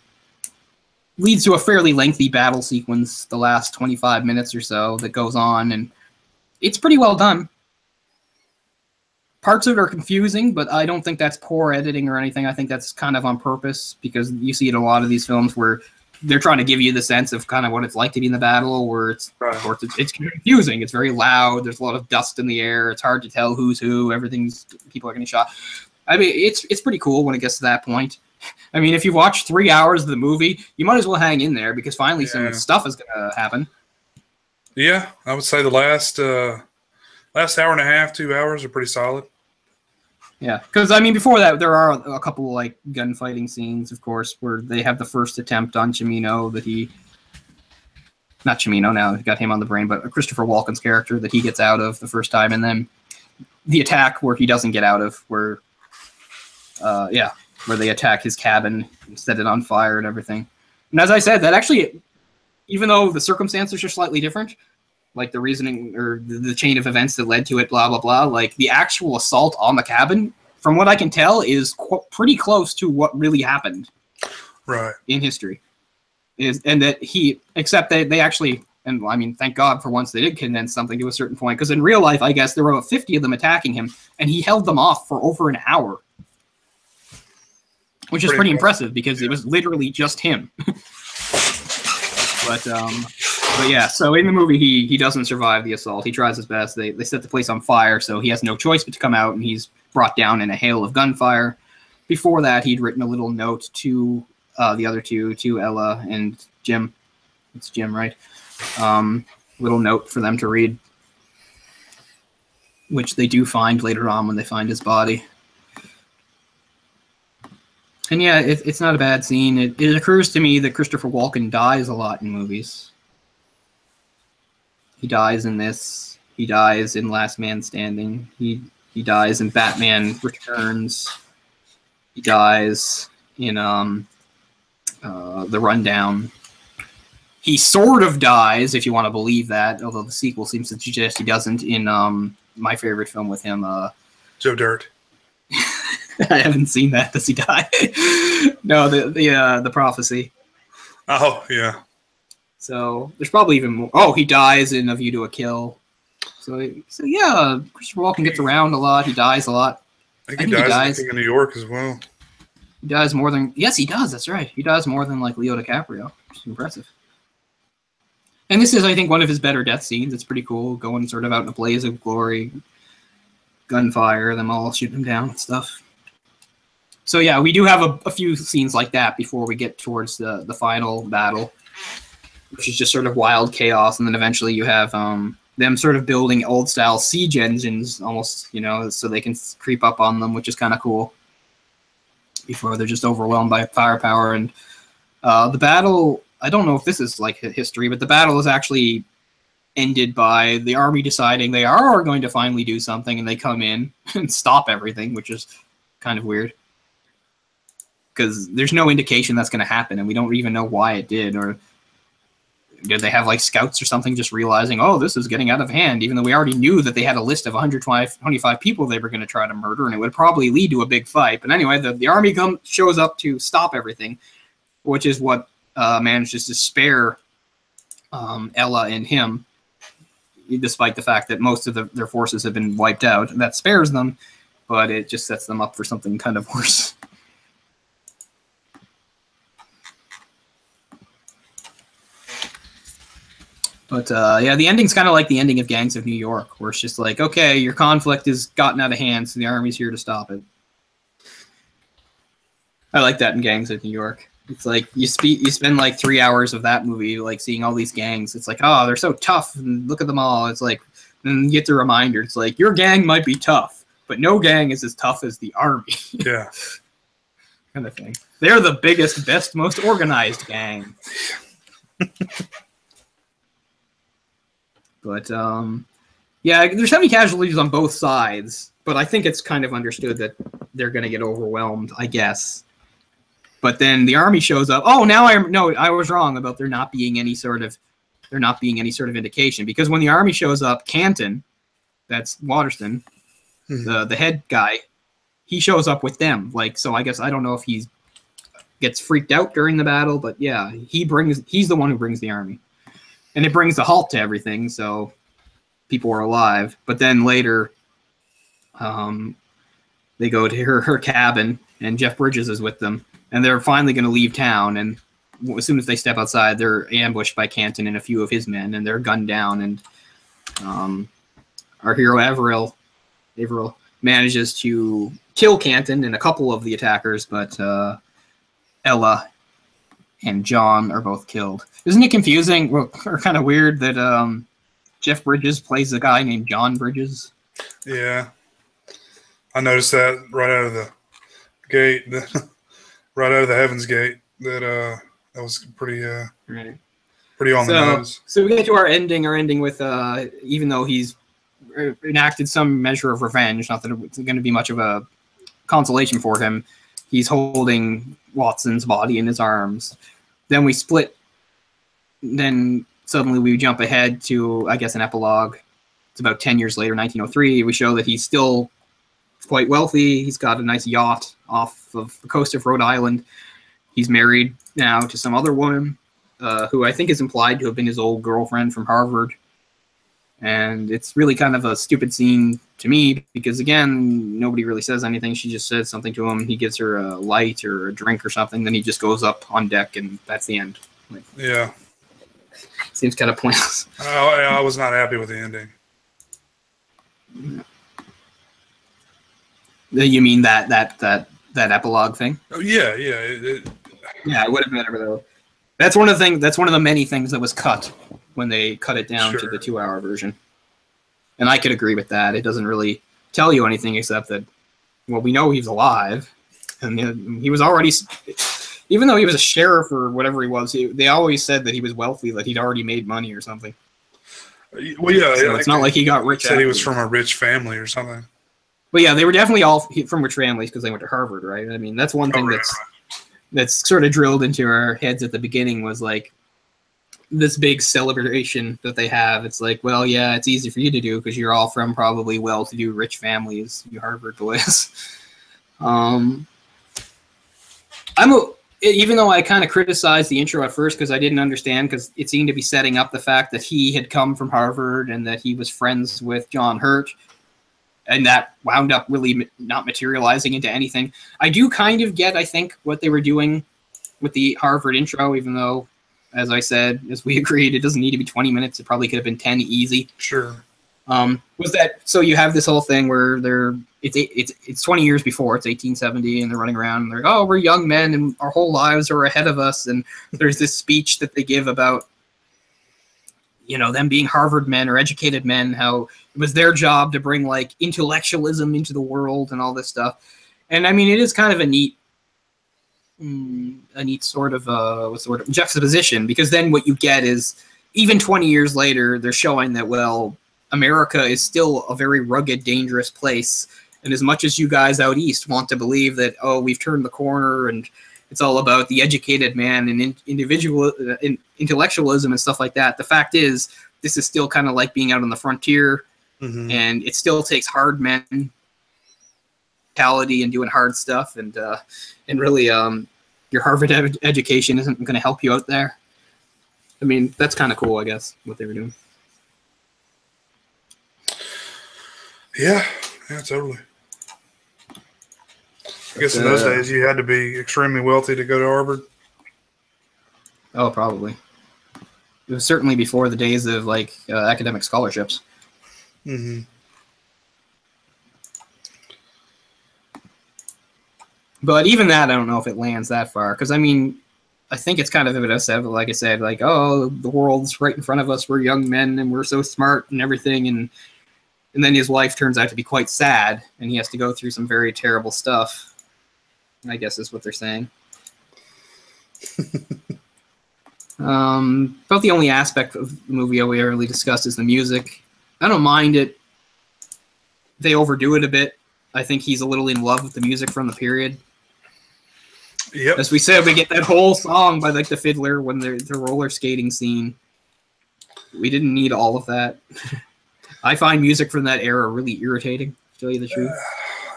leads to a fairly lengthy battle sequence, the last 25 minutes or so, that goes on, and it's pretty well done. Parts of it are confusing, but I don't think that's poor editing or anything. I think that's kind of on purpose, because you see it in a lot of these films where they're trying to give you the sense of kind of what it's like to be in the battle, where it's confusing. It's very loud. There's a lot of dust in the air. It's hard to tell who's who. People are getting shot. I mean, it's pretty cool when it gets to that point. I mean, if you watch 3 hours of the movie, you might as well hang in there, because finally some stuff is going to happen. Yeah, I would say the last hour and a half, 2 hours are pretty solid. Yeah, because, I mean, before that, there are a couple, like, gunfighting scenes, of course, where they have the first attempt on Cimino not Cimino now, got him on the brain, but Christopher Walken's character that he gets out of the first time, and then the attack where he doesn't get out of, where they attack his cabin and set it on fire and everything. And as I said, that actually, even though the circumstances are slightly different, like the reasoning or the chain of events that led to it, blah, blah, blah, like the actual assault on the cabin, from what I can tell, is pretty close to what really happened in history. Except that they actually, and I mean, thank God for once they did condense something to a certain point, because in real life, I guess, there were about 50 of them attacking him, and he held them off for over an hour. which is pretty impressive because it was literally just him. But yeah, so in the movie, he doesn't survive the assault. He tries his best. They set the place on fire, so he has no choice but to come out, and he's brought down in a hail of gunfire. Before that, he'd written a little note to the other two, to Ella and Jim. It's Jim, right? Little note for them to read, which they do find later on when they find his body. And yeah, it's not a bad scene. It occurs to me that Christopher Walken dies a lot in movies. He dies in this. He dies in Last Man Standing. He dies in Batman Returns. He dies in The Rundown. He sort of dies, if you want to believe that, although the sequel seems to suggest he doesn't, in my favorite film with him, Joe Dirt. I haven't seen that. Does he die? No, the Prophecy. Oh, yeah. So there's probably even more. Oh, he dies in A View to a Kill. So yeah, Christopher Walken gets around a lot. He dies a lot. I think he dies in New York as well. He dies more than... Yes, he does. That's right. He dies more than, like, Leo DiCaprio, which is impressive. And this is, I think, one of his better death scenes. It's pretty cool, going sort of out in a blaze of glory, gunfire, them all shooting him down and stuff. So yeah, we do have a few scenes like that before we get towards the final battle, which is just sort of wild chaos, and then eventually you have them sort of building old-style siege engines, almost, you know, so they can creep up on them, which is kind of cool, before they're just overwhelmed by firepower. And the battle, I don't know if this is like history, but the battle is actually ended by the army deciding they are going to finally do something, and they come in and stop everything, which is kind of weird. Because there's no indication that's going to happen, and we don't even know why it did, or did they have like scouts or something just realizing, oh, this is getting out of hand, even though we already knew that they had a list of 125 people they were going to try to murder, and it would probably lead to a big fight. But anyway, the army shows up to stop everything, which is what manages to spare Ella and him, despite the fact that most of their forces have been wiped out. That spares them, but it just sets them up for something kind of worse. But yeah, the ending's kind of like the ending of Gangs of New York, where it's just like, okay, your conflict has gotten out of hand, so the army's here to stop it. I like that in Gangs of New York. It's like you spend like 3 hours of that movie like seeing all these gangs. It's like, oh, they're so tough, and look at them all. It's like, then you get the reminder. It's like, your gang might be tough, but no gang is as tough as the army. Yeah. Kind of thing. They're the biggest, best, most organized gang. But, yeah, there's heavy casualties on both sides, but I think it's kind of understood that they're going to get overwhelmed, I guess. But then the army shows up. Oh, now I was wrong about there not being any sort of indication, because when the army shows up, Canton, that's Waterston, the head guy, he shows up with them. Like, so I guess I don't know if he gets freaked out during the battle, but yeah, he's the one who brings the army. And it brings a halt to everything, so people are alive. But then later, they go to her cabin, and Jeff Bridges is with them. And they're finally going to leave town, and as soon as they step outside, they're ambushed by Canton and a few of his men, and they're gunned down. And our hero Averill manages to kill Canton and a couple of the attackers, but Ella and John are both killed. Isn't it confusing or kind of weird that Jeff Bridges plays a guy named John Bridges? Yeah. I noticed that right out of the gate, right out of the Heaven's Gate, that was pretty right. Pretty on the nose. So we get to our ending with, even though he's enacted some measure of revenge, not that it's going to be much of a consolation for him, he's holding Watson's body in his arms. Then we split. Then suddenly we jump ahead to, I guess, an epilogue. It's about 10 years later, 1903. We show that he's still quite wealthy. He's got a nice yacht off of the coast of Rhode Island. He's married now to some other woman who I think is implied to have been his old girlfriend from Harvard. And it's really kind of a stupid scene to me because, again, nobody really says anything. She just says something to him. He gives her a light or a drink or something. Then he just goes up on deck, and that's the end. Like, Yeah. Seems kind of pointless. I was not happy with the ending. You mean that epilogue thing? Oh, yeah. Yeah, I would have been better though. That's one of the things. That's one of the many things that was cut when they cut it down to the 2-hour version. And I could agree with that. It doesn't really tell you anything except that, well, we know he's alive, and he was already, even though he was a sheriff or whatever he was, they always said that he was wealthy, that he'd already made money or something. Well, yeah. So it's not like he got rich. Said he was from a rich family or something. But yeah, they were definitely all from rich families because they went to Harvard, right? I mean, that's one thing that's sort of drilled into our heads at the beginning was like this big celebration that they have. It's like, well, yeah, it's easy for you to do because you're all from probably well-to-do rich families, you Harvard boys. Even though I kind of criticized the intro at first because I didn't understand, because it seemed to be setting up the fact that he had come from Harvard and that he was friends with John Hurt, and that wound up really not materializing into anything. I do kind of get, I think, what they were doing with the Harvard intro, even though, as I said, as we agreed, it doesn't need to be 20 minutes. It probably could have been 10 easy. Sure. Was that so? You have this whole thing where it's 20 years before, it's 1870, and they're running around and they're like, oh, we're young men and our whole lives are ahead of us. And there's this speech that they give about, you know, them being Harvard men or educated men, how it was their job to bring like intellectualism into the world and all this stuff. And I mean, it is kind of a neat sort of juxtaposition, because then what you get is, even 20 years later, they're showing that, well, America is still a very rugged, dangerous place. And as much as you guys out east want to believe that, oh, we've turned the corner and it's all about the educated man and intellectualism and stuff like that, the fact is, this is still kind of like being out on the frontier, and it still takes hard mentality and doing hard stuff, and really, your Harvard education isn't going to help you out there. I mean, that's kind of cool, I guess, what they were doing. Yeah, totally. I guess in those days you had to be extremely wealthy to go to Harvard. Oh, probably. It was certainly before the days of like academic scholarships. But even that, I don't know if it lands that far, because I mean, I think it's kind of a bit, like I said, like, oh, the world's right in front of us. We're young men and we're so smart and everything, and then his life turns out to be quite sad, and he has to go through some very terrible stuff, I guess is what they're saying. About the only aspect of the movie we early discussed is the music. I don't mind it. They overdo it a bit. I think he's a little in love with the music from the period. Yep. As we said, we get that whole song by like the fiddler when they're the roller skating scene. We didn't need all of that. I find music from that era really irritating, to tell you the truth.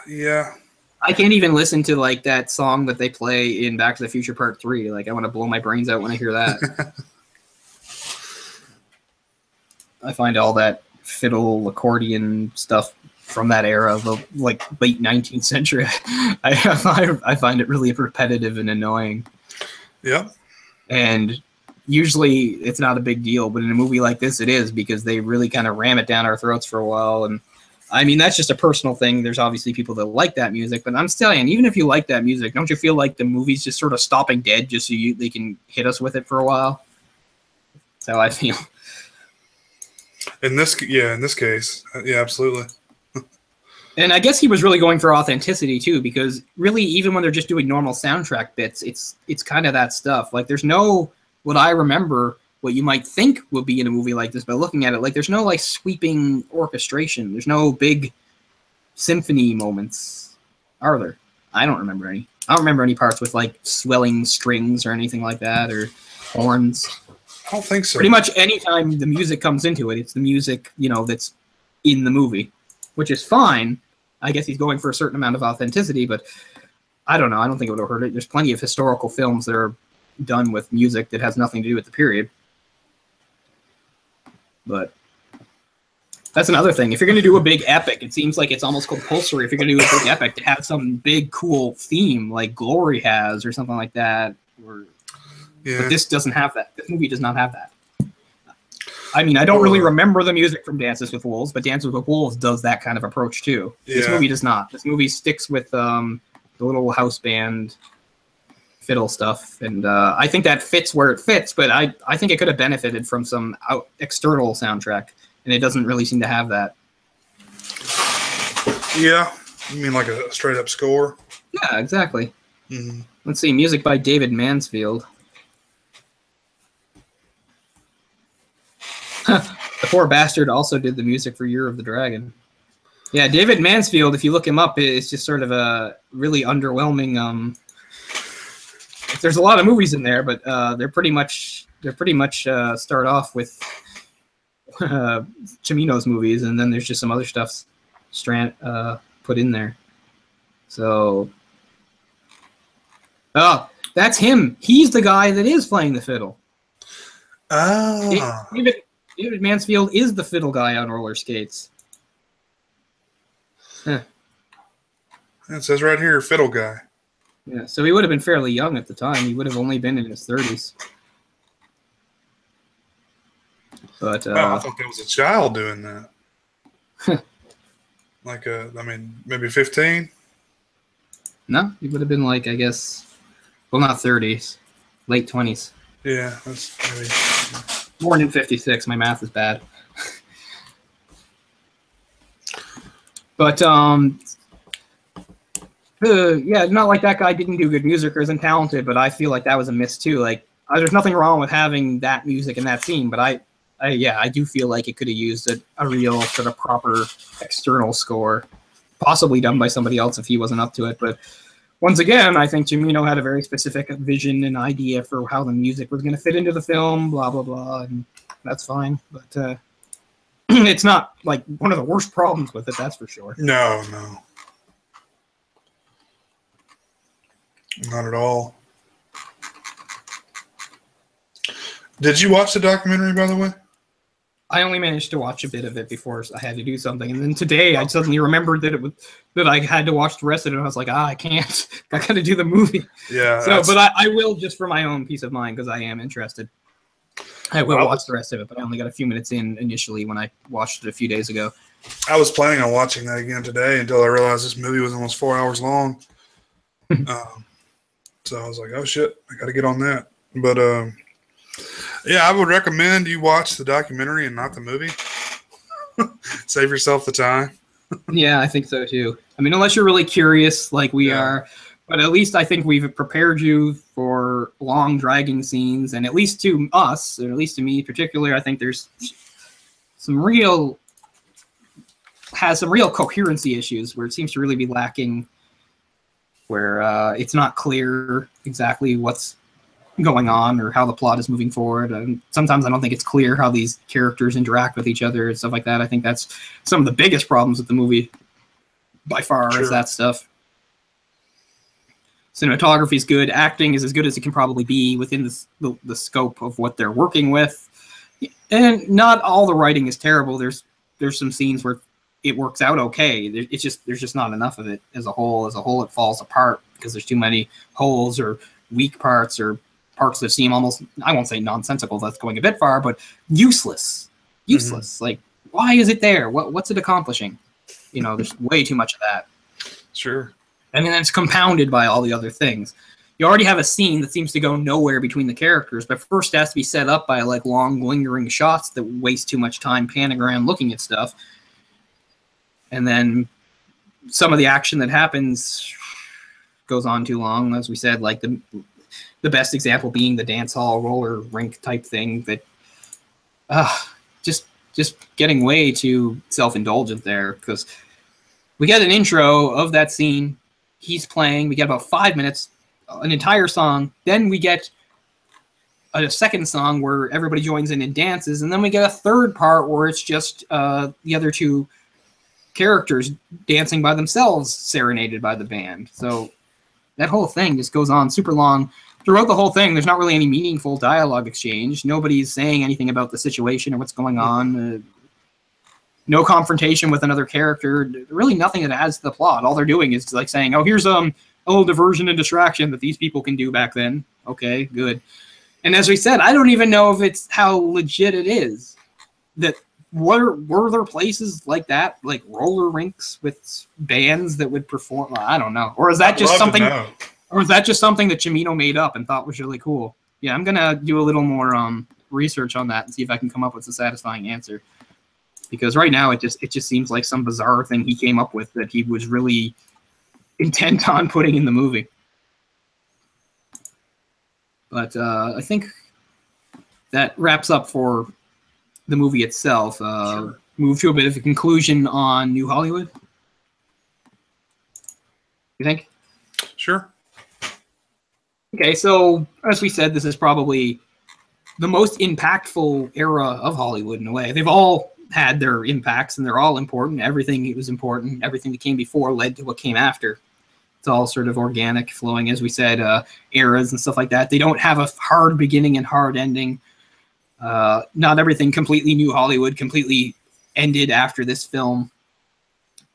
Yeah. I can't even listen to like that song that they play in Back to the Future Part 3. Like, I want to blow my brains out when I hear that. I find all that fiddle accordion stuff from that era, the like late 19th century, I find it really repetitive and annoying. Yeah. And usually it's not a big deal, but in a movie like this, it is, because they really kind of ram it down our throats for a while. And I mean, that's just a personal thing. There's obviously people that like that music, but I'm saying, even if you like that music, don't you feel like the movie's just sort of stopping dead just so they can hit us with it for a while? That's how I feel. In this case, yeah, absolutely. And I guess he was really going for authenticity too, because really, even when they're just doing normal soundtrack bits, it's kind of that stuff. Like, there's no, what I remember, what you might think would be in a movie like this by looking at it, like, there's no like sweeping orchestration. There's no big symphony moments, are there? I don't remember any. I don't remember any parts with like swelling strings or anything like that, or horns. I don't think so. Pretty much anytime the music comes into it, it's the music, you know, that's in the movie, which is fine. I guess he's going for a certain amount of authenticity, but I don't know. I don't think it would have hurt it. There's plenty of historical films that are done with music that has nothing to do with the period. But That's another thing. If you're going to do a big epic, it seems like it's almost compulsory if you're going to do a big epic to have some big, cool theme like Glory has or something like that. But this doesn't have that. This movie does not have that. I mean, I don't really remember the music from Dances with Wolves, but Dances with Wolves does that kind of approach too. This movie does not. This movie sticks with the little house band fiddle stuff, and I think that fits where it fits, but I think it could have benefited from some external soundtrack. And it doesn't really seem to have that. Yeah, you mean like a straight up score? Yeah, exactly. Mm-hmm. Let's see, music by David Mansfield. The poor bastard also did the music for Year of the Dragon. Yeah, David Mansfield, if you look him up, is just sort of a really underwhelming. There's a lot of movies in there, but they're pretty much start off with Cimino's movies, and then there's just some other stuff put in there. So, that's him. He's the guy that is playing the fiddle. David Mansfield is the fiddle guy on roller skates. Huh. It says right here, fiddle guy. Yeah, so he would have been fairly young at the time. He would have only been in his 30s. But I thought there was a child doing that. Maybe 15? No, he would have been like, I guess, well, not 30s, late 20s. Yeah, that's maybe. Born in 56. My math is bad. But, not like that guy didn't do good music or isn't talented, but I feel like that was a miss too. Like, there's nothing wrong with having that music in that scene, but I do feel like it could have used a real sort of proper external score, possibly done by somebody else if he wasn't up to it. But once again, I think Cimino had a very specific vision and idea for how the music was going to fit into the film, blah, blah, blah, and that's fine. But it's not like one of the worst problems with it, that's for sure. No. Not at all. Did you watch the documentary, by the way? I only managed to watch a bit of it before I had to do something, and then today I suddenly remembered that I had to watch the rest of it. And I was like, I can't. I got to do the movie. Yeah. So, but I will, just for my own peace of mind, because I am interested. I will watch the rest of it, but I only got a few minutes in initially when I watched it a few days ago. I was planning on watching that again today until I realized this movie was almost 4 hours long. So I was like, oh shit, I got to get on that. But yeah, I would recommend you watch the documentary and not the movie. Save yourself the time. Yeah, I think so too. I mean, unless you're really curious like we are, but at least I think we've prepared you for long dragging scenes, and at least to us, or at least to me particularly, I think there's some real coherency issues where it seems to really be lacking, where it's not clear exactly what's going on or how the plot is moving forward. And sometimes I don't think it's clear how these characters interact with each other and stuff like that. I think that's some of the biggest problems with the movie by far is that stuff. Cinematography is good. Acting is as good as it can probably be within the scope of what they're working with. And not all the writing is terrible. There's some scenes where it works out okay. There's just not enough of it as a whole. As a whole, it falls apart because there's too many holes or weak parts or parts that seem almost, I won't say nonsensical, that's going a bit far, but useless. Mm-hmm. Like, why is it there? What's it accomplishing? You know, there's way too much of that. Sure. And then it's compounded by all the other things. You already have a scene that seems to go nowhere between the characters, but first it has to be set up by like long lingering shots that waste too much time panning around looking at stuff. And then some of the action that happens goes on too long, as we said, like the best example being the dance hall roller rink type thing that just getting way too self-indulgent there, because we get an intro of that scene. He's playing. We get about 5 minutes, an entire song. Then we get a second song where everybody joins in and dances. And then we get a third part where it's just the other two characters dancing by themselves, serenaded by the band. So that whole thing just goes on super long. Throughout the whole thing, there's not really any meaningful dialogue exchange. Nobody's saying anything about the situation or what's going on. no confrontation with another character, really nothing that adds to the plot. All they're doing is like saying, oh, here's a little diversion and distraction that these people can do back then. Okay, good. And as we said, I don't even know if it's how legit it is. That were there places like that, like roller rinks with bands that would perform? I don't know. Or is that just something? Or is that just something that Cimino made up and thought was really cool? Yeah, I'm gonna do a little more research on that and see if I can come up with a satisfying answer. Because right now it just seems like some bizarre thing he came up with that he was really intent on putting in the movie. But I think that wraps up for the movie itself. Sure. Move to a bit of a conclusion on New Hollywood. You think? Sure. Okay, so as we said, this is probably the most impactful era of Hollywood in a way. They've all had their impacts, and they're all important. Everything that was important, everything that came before led to what came after. It's all sort of organic, flowing, as we said, eras and stuff like that. They don't have a hard beginning and hard ending. Not everything completely New Hollywood completely ended after this film.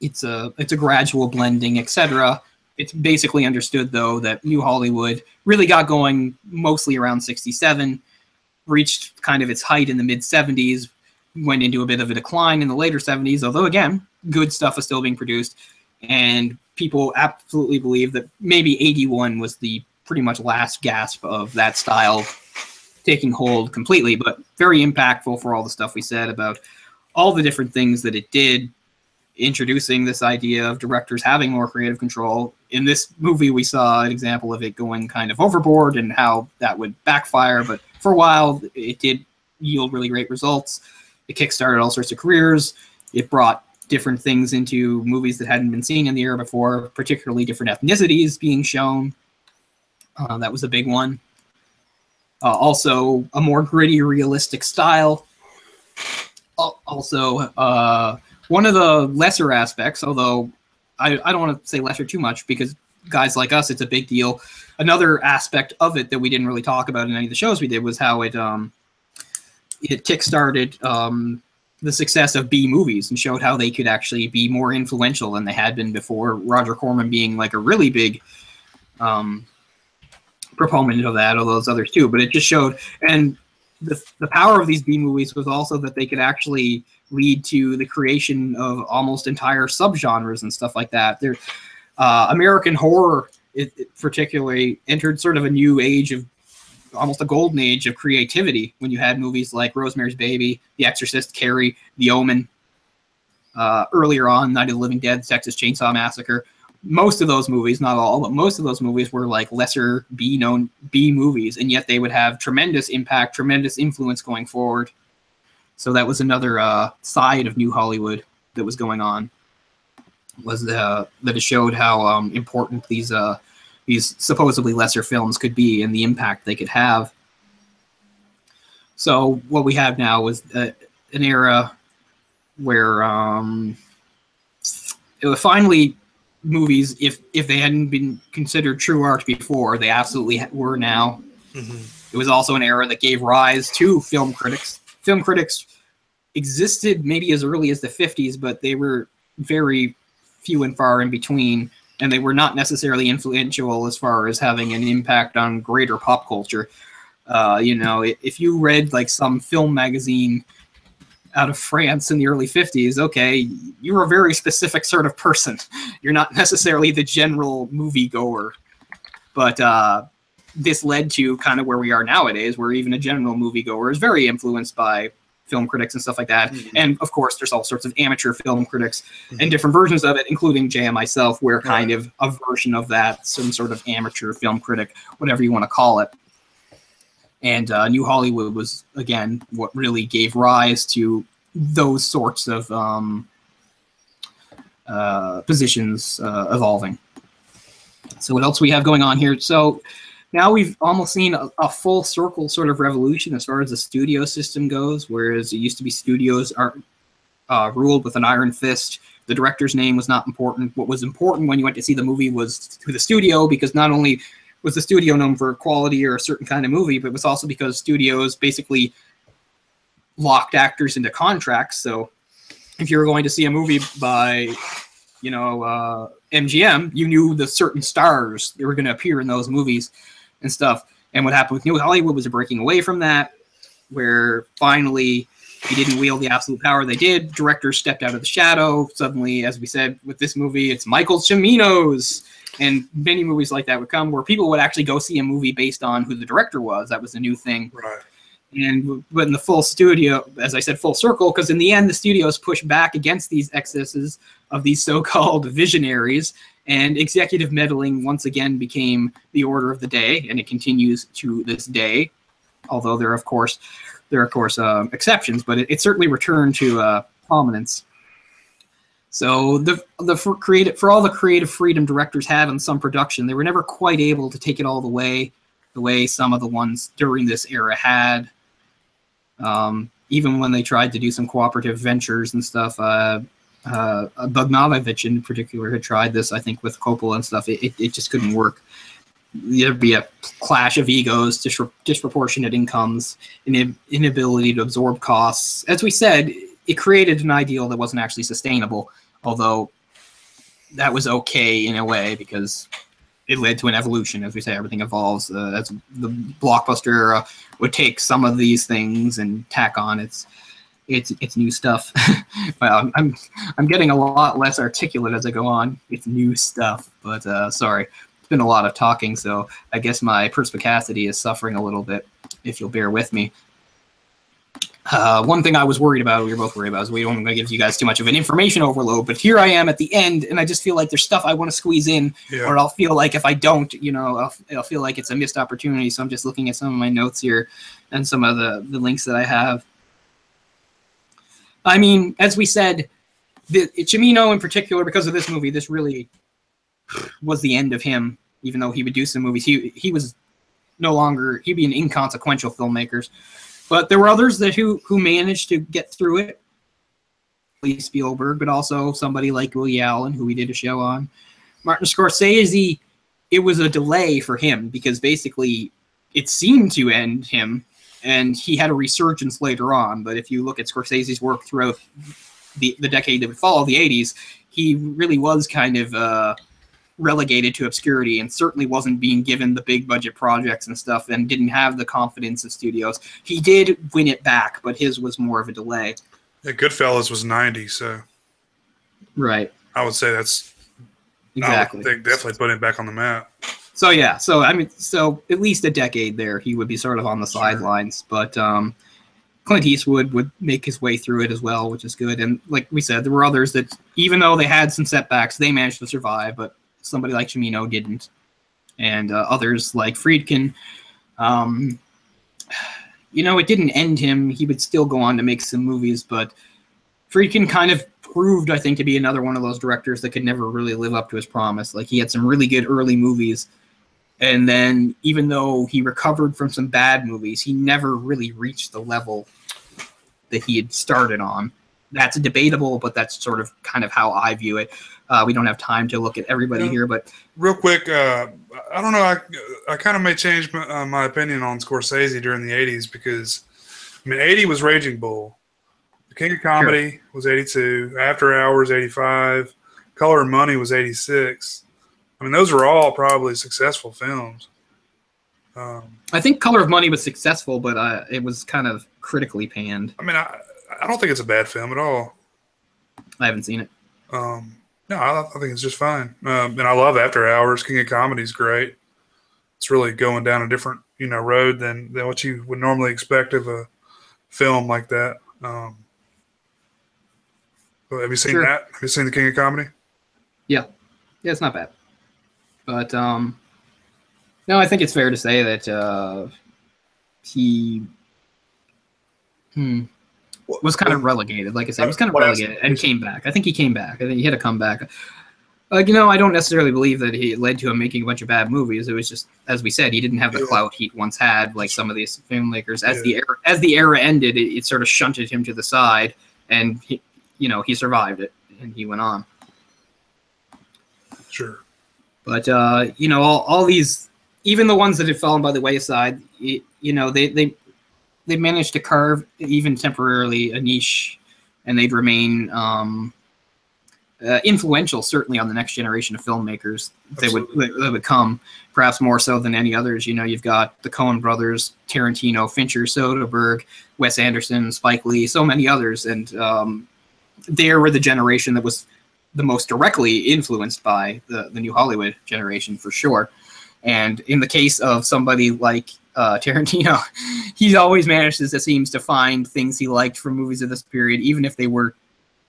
It's a gradual blending, etc. It's basically understood, though, that New Hollywood really got going mostly around 1967, reached kind of its height in the mid-'70s, went into a bit of a decline in the later 1970s, although, again, good stuff was still being produced. And people absolutely believe that maybe 1981 was the pretty much last gasp of that style taking hold completely, but very impactful for all the stuff we said about all the different things that it did, introducing this idea of directors having more creative control. In this movie, we saw an example of it going kind of overboard and how that would backfire, but for a while, it did yield really great results. It kickstarted all sorts of careers. It brought different things into movies that hadn't been seen in the era before, particularly different ethnicities being shown. That was a big one. Also, a more gritty, realistic style. Also, one of the lesser aspects, although I don't want to say lesser too much because guys like us, it's a big deal. Another aspect of it that we didn't really talk about in any of the shows we did was how it kickstarted the success of B movies and showed how they could actually be more influential than they had been before. Roger Corman being like a really big proponent of that, although those others too. But it just showed, and the power of these B movies was also that they could actually lead to the creation of almost entire subgenres and stuff like that. There, American horror, it particularly entered sort of a new age of almost a golden age of creativity when you had movies like Rosemary's Baby, The Exorcist, Carrie, The Omen, earlier on, Night of the Living Dead, Texas Chainsaw Massacre. Most of those movies, not all, but most of those movies were like lesser B-known B movies, and yet they would have tremendous impact, tremendous influence going forward. So that was another side of New Hollywood that was going on, was that it showed how important these supposedly lesser films could be and the impact they could have. So what we have now is an era where it was finally movies, if they hadn't been considered true art before, they absolutely were now. Mm-hmm. It was also an era that gave rise to film critics. Film critics existed maybe as early as the 50s, but they were very few and far in between, and they were not necessarily influential as far as having an impact on greater pop culture. If you read like some film magazine out of France in the early 50s, okay, you're a very specific sort of person. You're not necessarily the general moviegoer. But this led to kind of where we are nowadays, where even a general moviegoer is very influenced by film critics and stuff like that. Mm-hmm. And of course, there's all sorts of amateur film critics mm-hmm. and different versions of it, including Jay and myself. We're kind of a version of that, some sort of amateur film critic, whatever you want to call it. And New Hollywood was, again, what really gave rise to those sorts of positions evolving. So what else we have going on here? So now we've almost seen a full circle sort of revolution as far as the studio system goes, whereas it used to be studios are ruled with an iron fist. The director's name was not important. What was important when you went to see the movie was to the studio, because not only was the studio known for quality or a certain kind of movie, but it was also because studios basically locked actors into contracts. So if you were going to see a movie by, MGM, you knew the certain stars that were going to appear in those movies and stuff. And what happened with New Hollywood was a breaking away from that, where finally he didn't wield the absolute power they did. Directors stepped out of the shadow. Suddenly, as we said with this movie, it's Michael Cimino's. And many movies like that would come where people would actually go see a movie based on who the director was. That was a new thing. Right. But in the full studio, as I said, full circle, because in the end, the studios pushed back against these excesses of these so-called visionaries, and executive meddling once again became the order of the day, and it continues to this day. Although there are of course exceptions, but it certainly returned to prominence. So for all the creative freedom directors had on some production, they were never quite able to take it all the way some of the ones during this era had. Even when they tried to do some cooperative ventures and stuff, Bogdanovich in particular had tried this, I think, with Coppola and stuff. It just couldn't work. There'd be a clash of egos, disproportionate incomes, an inability to absorb costs. As we said, it created an ideal that wasn't actually sustainable, although that was okay in a way because it led to an evolution. As we say, everything evolves. As the blockbuster era would take some of these things and tack on its new stuff. Well, I'm getting a lot less articulate as I go on. It's new stuff, but sorry. Been a lot of talking, so I guess my perspicacity is suffering a little bit, if you'll bear with me. One thing I was worried about, we were both worried about, is we don't want to give you guys too much of an information overload, but here I am at the end, and I just feel like there's stuff I want to squeeze in, or I'll feel like if I don't, I'll feel like it's a missed opportunity, so I'm just looking at some of my notes here and some of the links that I have. I mean, as we said, Cimino in particular, because of this movie, this really was the end of him. Even though he would do some movies, he was no longer, he'd be an inconsequential filmmaker. But there were others who managed to get through it. Spielberg, but also somebody like Woody Allen, who we did a show on. Martin Scorsese, it was a delay for him because basically it seemed to end him, and he had a resurgence later on. But if you look at Scorsese's work throughout the decade that would follow, the 80s, he really was kind of relegated to obscurity and certainly wasn't being given the big budget projects and stuff and didn't have the confidence of studios. He did win it back, but his was more of a delay. Yeah, Goodfellas was 90, so right. I would say that's exactly. They definitely put him back on the map. So yeah, so at least a decade there, he would be sort of on the sidelines. But Clint Eastwood would make his way through it as well, which is good. And like we said, there were others that, even though they had some setbacks, they managed to survive. But somebody like Cimino didn't, and others like Friedkin. It didn't end him. He would still go on to make some movies, but Friedkin kind of proved, I think, to be another one of those directors that could never really live up to his promise. Like, he had some really good early movies, and then even though he recovered from some bad movies, he never really reached the level that he had started on. That's debatable, but that's sort of kind of how I view it. We don't have time to look at everybody here, but real quick, I don't know. I kind of may change my opinion on Scorsese during the 80s because, 80 was Raging Bull. The King of Comedy was 82. After Hours, 85. Color and Money was 86. Those were all probably successful films. I think Color of Money was successful, but it was kind of critically panned. I don't think it's a bad film at all. I haven't seen it. No, I think it's just fine. And I love After Hours. King of Comedy is great. It's really going down a different, road than what you would normally expect of a film like that. Have you seen that? Have you seen The King of Comedy? Yeah, it's not bad. But no, I think it's fair to say that he was kind of relegated. Like I said, he was kind of relegated and came back. I think he came back. I think he had a comeback. I don't necessarily believe that he led to him making a bunch of bad movies. It was just, as we said, he didn't have the clout he once had, like some of these filmmakers. As the era ended, it sort of shunted him to the side, and he survived it, and he went on. Sure. But all these, even the ones that had fallen by the wayside, they managed to carve, even temporarily, a niche and they'd remain influential, certainly on the next generation of filmmakers. They would come, perhaps more so than any others. You know, you've got the Coen brothers, Tarantino, Fincher, Soderbergh, Wes Anderson, Spike Lee, so many others, and they were the generation that was the most directly influenced by the New Hollywood generation, for sure. And in the case of somebody like Tarantino, he always manages, it seems, to find things he liked from movies of this period, even if they were,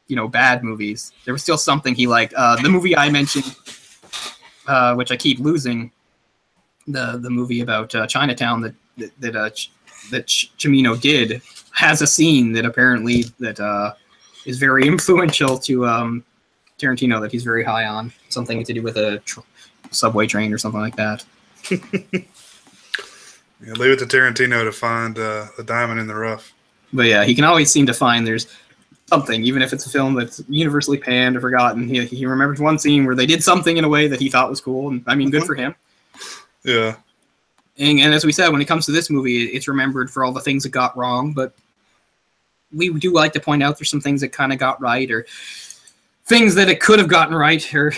you know, bad movies. There was still something he liked. The movie I mentioned, which I keep losing, the movie about Chinatown that Cimino did, has a scene that apparently that is very influential to Tarantino, that he's very high on. Something to do with a subway train or something like that. Yeah, leave it to Tarantino to find the diamond in the rough. But yeah, he can always seem to find there's something, even if it's a film that's universally panned or forgotten. He remembers one scene where they did something in a way that he thought was cool, and I mean, good for him. Yeah. And as we said, when it comes to this movie, it's remembered for all the things it got wrong, but we do like to point out there's some things that kind of got right, or things that it could have gotten right, or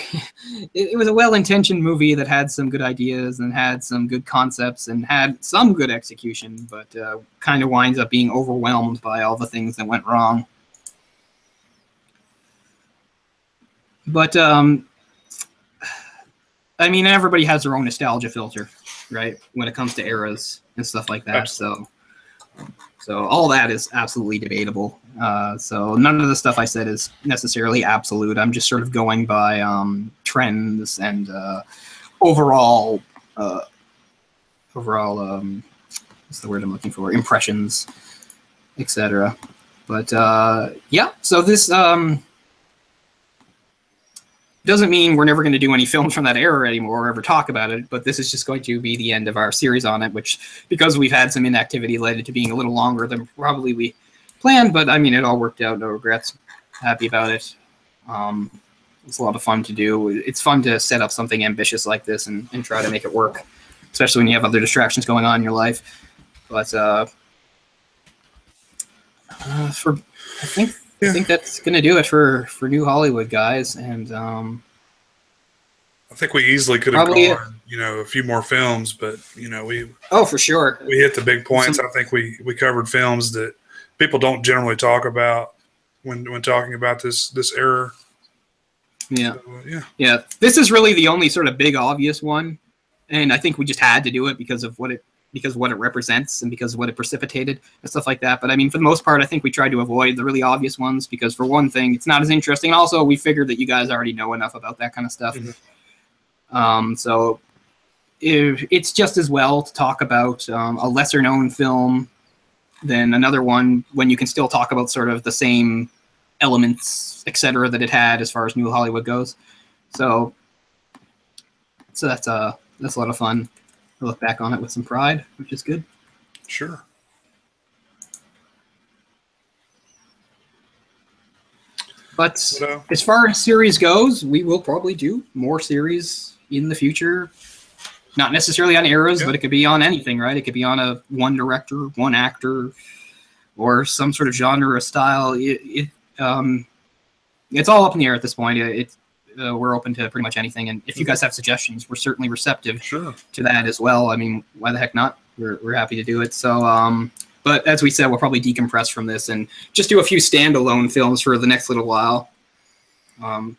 it was a well-intentioned movie that had some good ideas and had some good concepts and had some good execution, but kind of winds up being overwhelmed by all the things that went wrong. But, I mean, everybody has their own nostalgia filter, right, when it comes to eras and stuff like that. So all that is absolutely debatable. So none of the stuff I said is necessarily absolute. I'm just sort of going by trends and overall, what's the word I'm looking for? Impressions, etc. But yeah, so this doesn't mean we're never going to do any films from that era anymore or ever talk about it, but this is just going to be the end of our series on it, which, because we've had some inactivity, led it to being a little longer than probably we planned, but I mean, it all worked out, no regrets. Happy about it. It's a lot of fun to do. It's fun to set up something ambitious like this and try to make it work, especially when you have other distractions going on in your life. But I think that's going to do it for New Hollywood, guys. And I think we easily could have gone, you know, a few more films, but, you know, for sure. We hit the big points. I think we covered films that people don't generally talk about when talking about this era. Yeah. So, yeah. This is really the only sort of big obvious one, and I think we just had to do it because of what it represents and because of what it precipitated and stuff like that. But I mean, for the most part, I think we tried to avoid the really obvious ones because, for one thing, it's not as interesting. And also, we figured that you guys already know enough about that kind of stuff. Mm-hmm. So it's just as well to talk about a lesser known film than another one when you can still talk about sort of the same elements, etc., that it had as far as New Hollywood goes. So that's a lot of fun. I look back on it with some pride, which is good. Sure. But as far as series goes, we will probably do more series in the future. Not necessarily on eras, but it could be on anything, right? It could be on one director, one actor, or some sort of genre or style. It's all up in the air at this point. We're open to pretty much anything, and if you guys have suggestions, we're certainly receptive to that as well. I mean, why the heck not? We're happy to do it. So, but as we said, we'll probably decompress from this and just do a few standalone films for the next little while.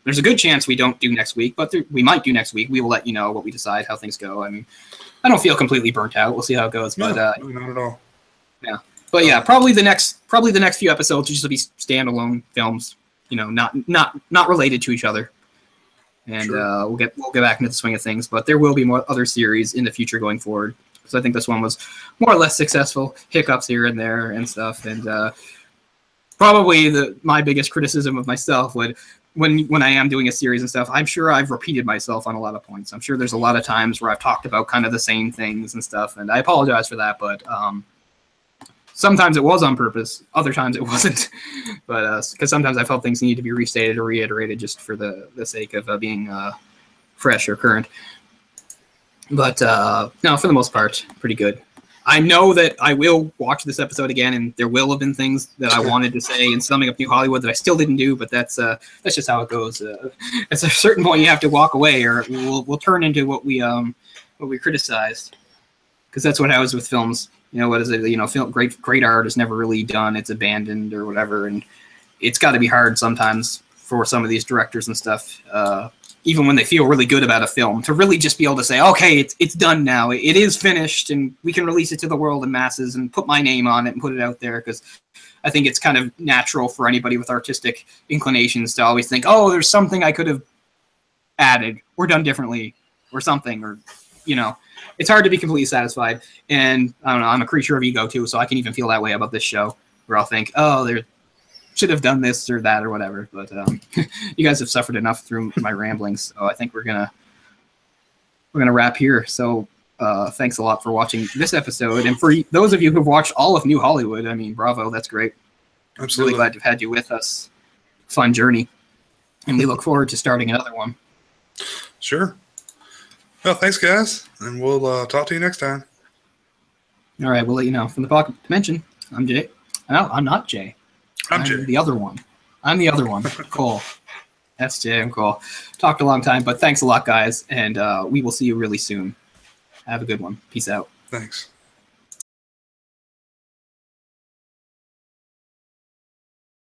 There's a good chance we don't do next week, but we might do next week. We will let you know what we decide, how things go. I mean, I don't feel completely burnt out. We'll see how it goes. But not at all. Yeah, but yeah, probably the next few episodes will just be standalone films. You know, not related to each other. And we'll get back into the swing of things, but there will be more other series in the future going forward. So I think this one was more or less successful, hiccups here and there and stuff. And probably my biggest criticism of myself would, when I am doing a series and stuff, I'm sure I've repeated myself on a lot of points. I'm sure there's a lot of times where I've talked about kind of the same things and stuff, and I apologize for that, but sometimes it was on purpose, other times it wasn't. But because sometimes I felt things need to be restated or reiterated just for the sake of being fresh or current. But no, for the most part, pretty good. I know that I will watch this episode again, and there will have been things that I wanted to say in summing up New Hollywood that I still didn't do, but that's just how it goes. At a certain point, you have to walk away, or we'll turn into what we criticized, because that's what happens with films. You know, what is it? You know, great art is never really done; it's abandoned or whatever, and it's got to be hard sometimes for some of these directors and stuff. Even when they feel really good about a film, to really just be able to say, okay, it's done now. It is finished, and we can release it to the world and masses and put my name on it and put it out there. Because I think it's kind of natural for anybody with artistic inclinations to always think, oh, there's something I could have added or done differently or something. Or, you know, it's hard to be completely satisfied. And I don't know, I'm a creature of ego too, so I can even feel that way about this show, where I'll think, oh, there should have done this or that or whatever, but you guys have suffered enough through my ramblings, so I think we're gonna wrap here. So thanks a lot for watching this episode, and for those of you who've watched all of New Hollywood, I mean, bravo, that's great. Absolutely. Really glad to have had you with us. Fun journey, and we look forward to starting another one. Sure. Well, thanks guys, and we'll talk to you next time. All right, we'll let you know. From the Pocket Dimension, I'm Jay. No, I'm not Jay. I'm Jay. the other one. I'm the other one. Cole. That's Jay. I'm Cole. Talked a long time, but thanks a lot, guys, and we will see you really soon. Have a good one. Peace out. Thanks.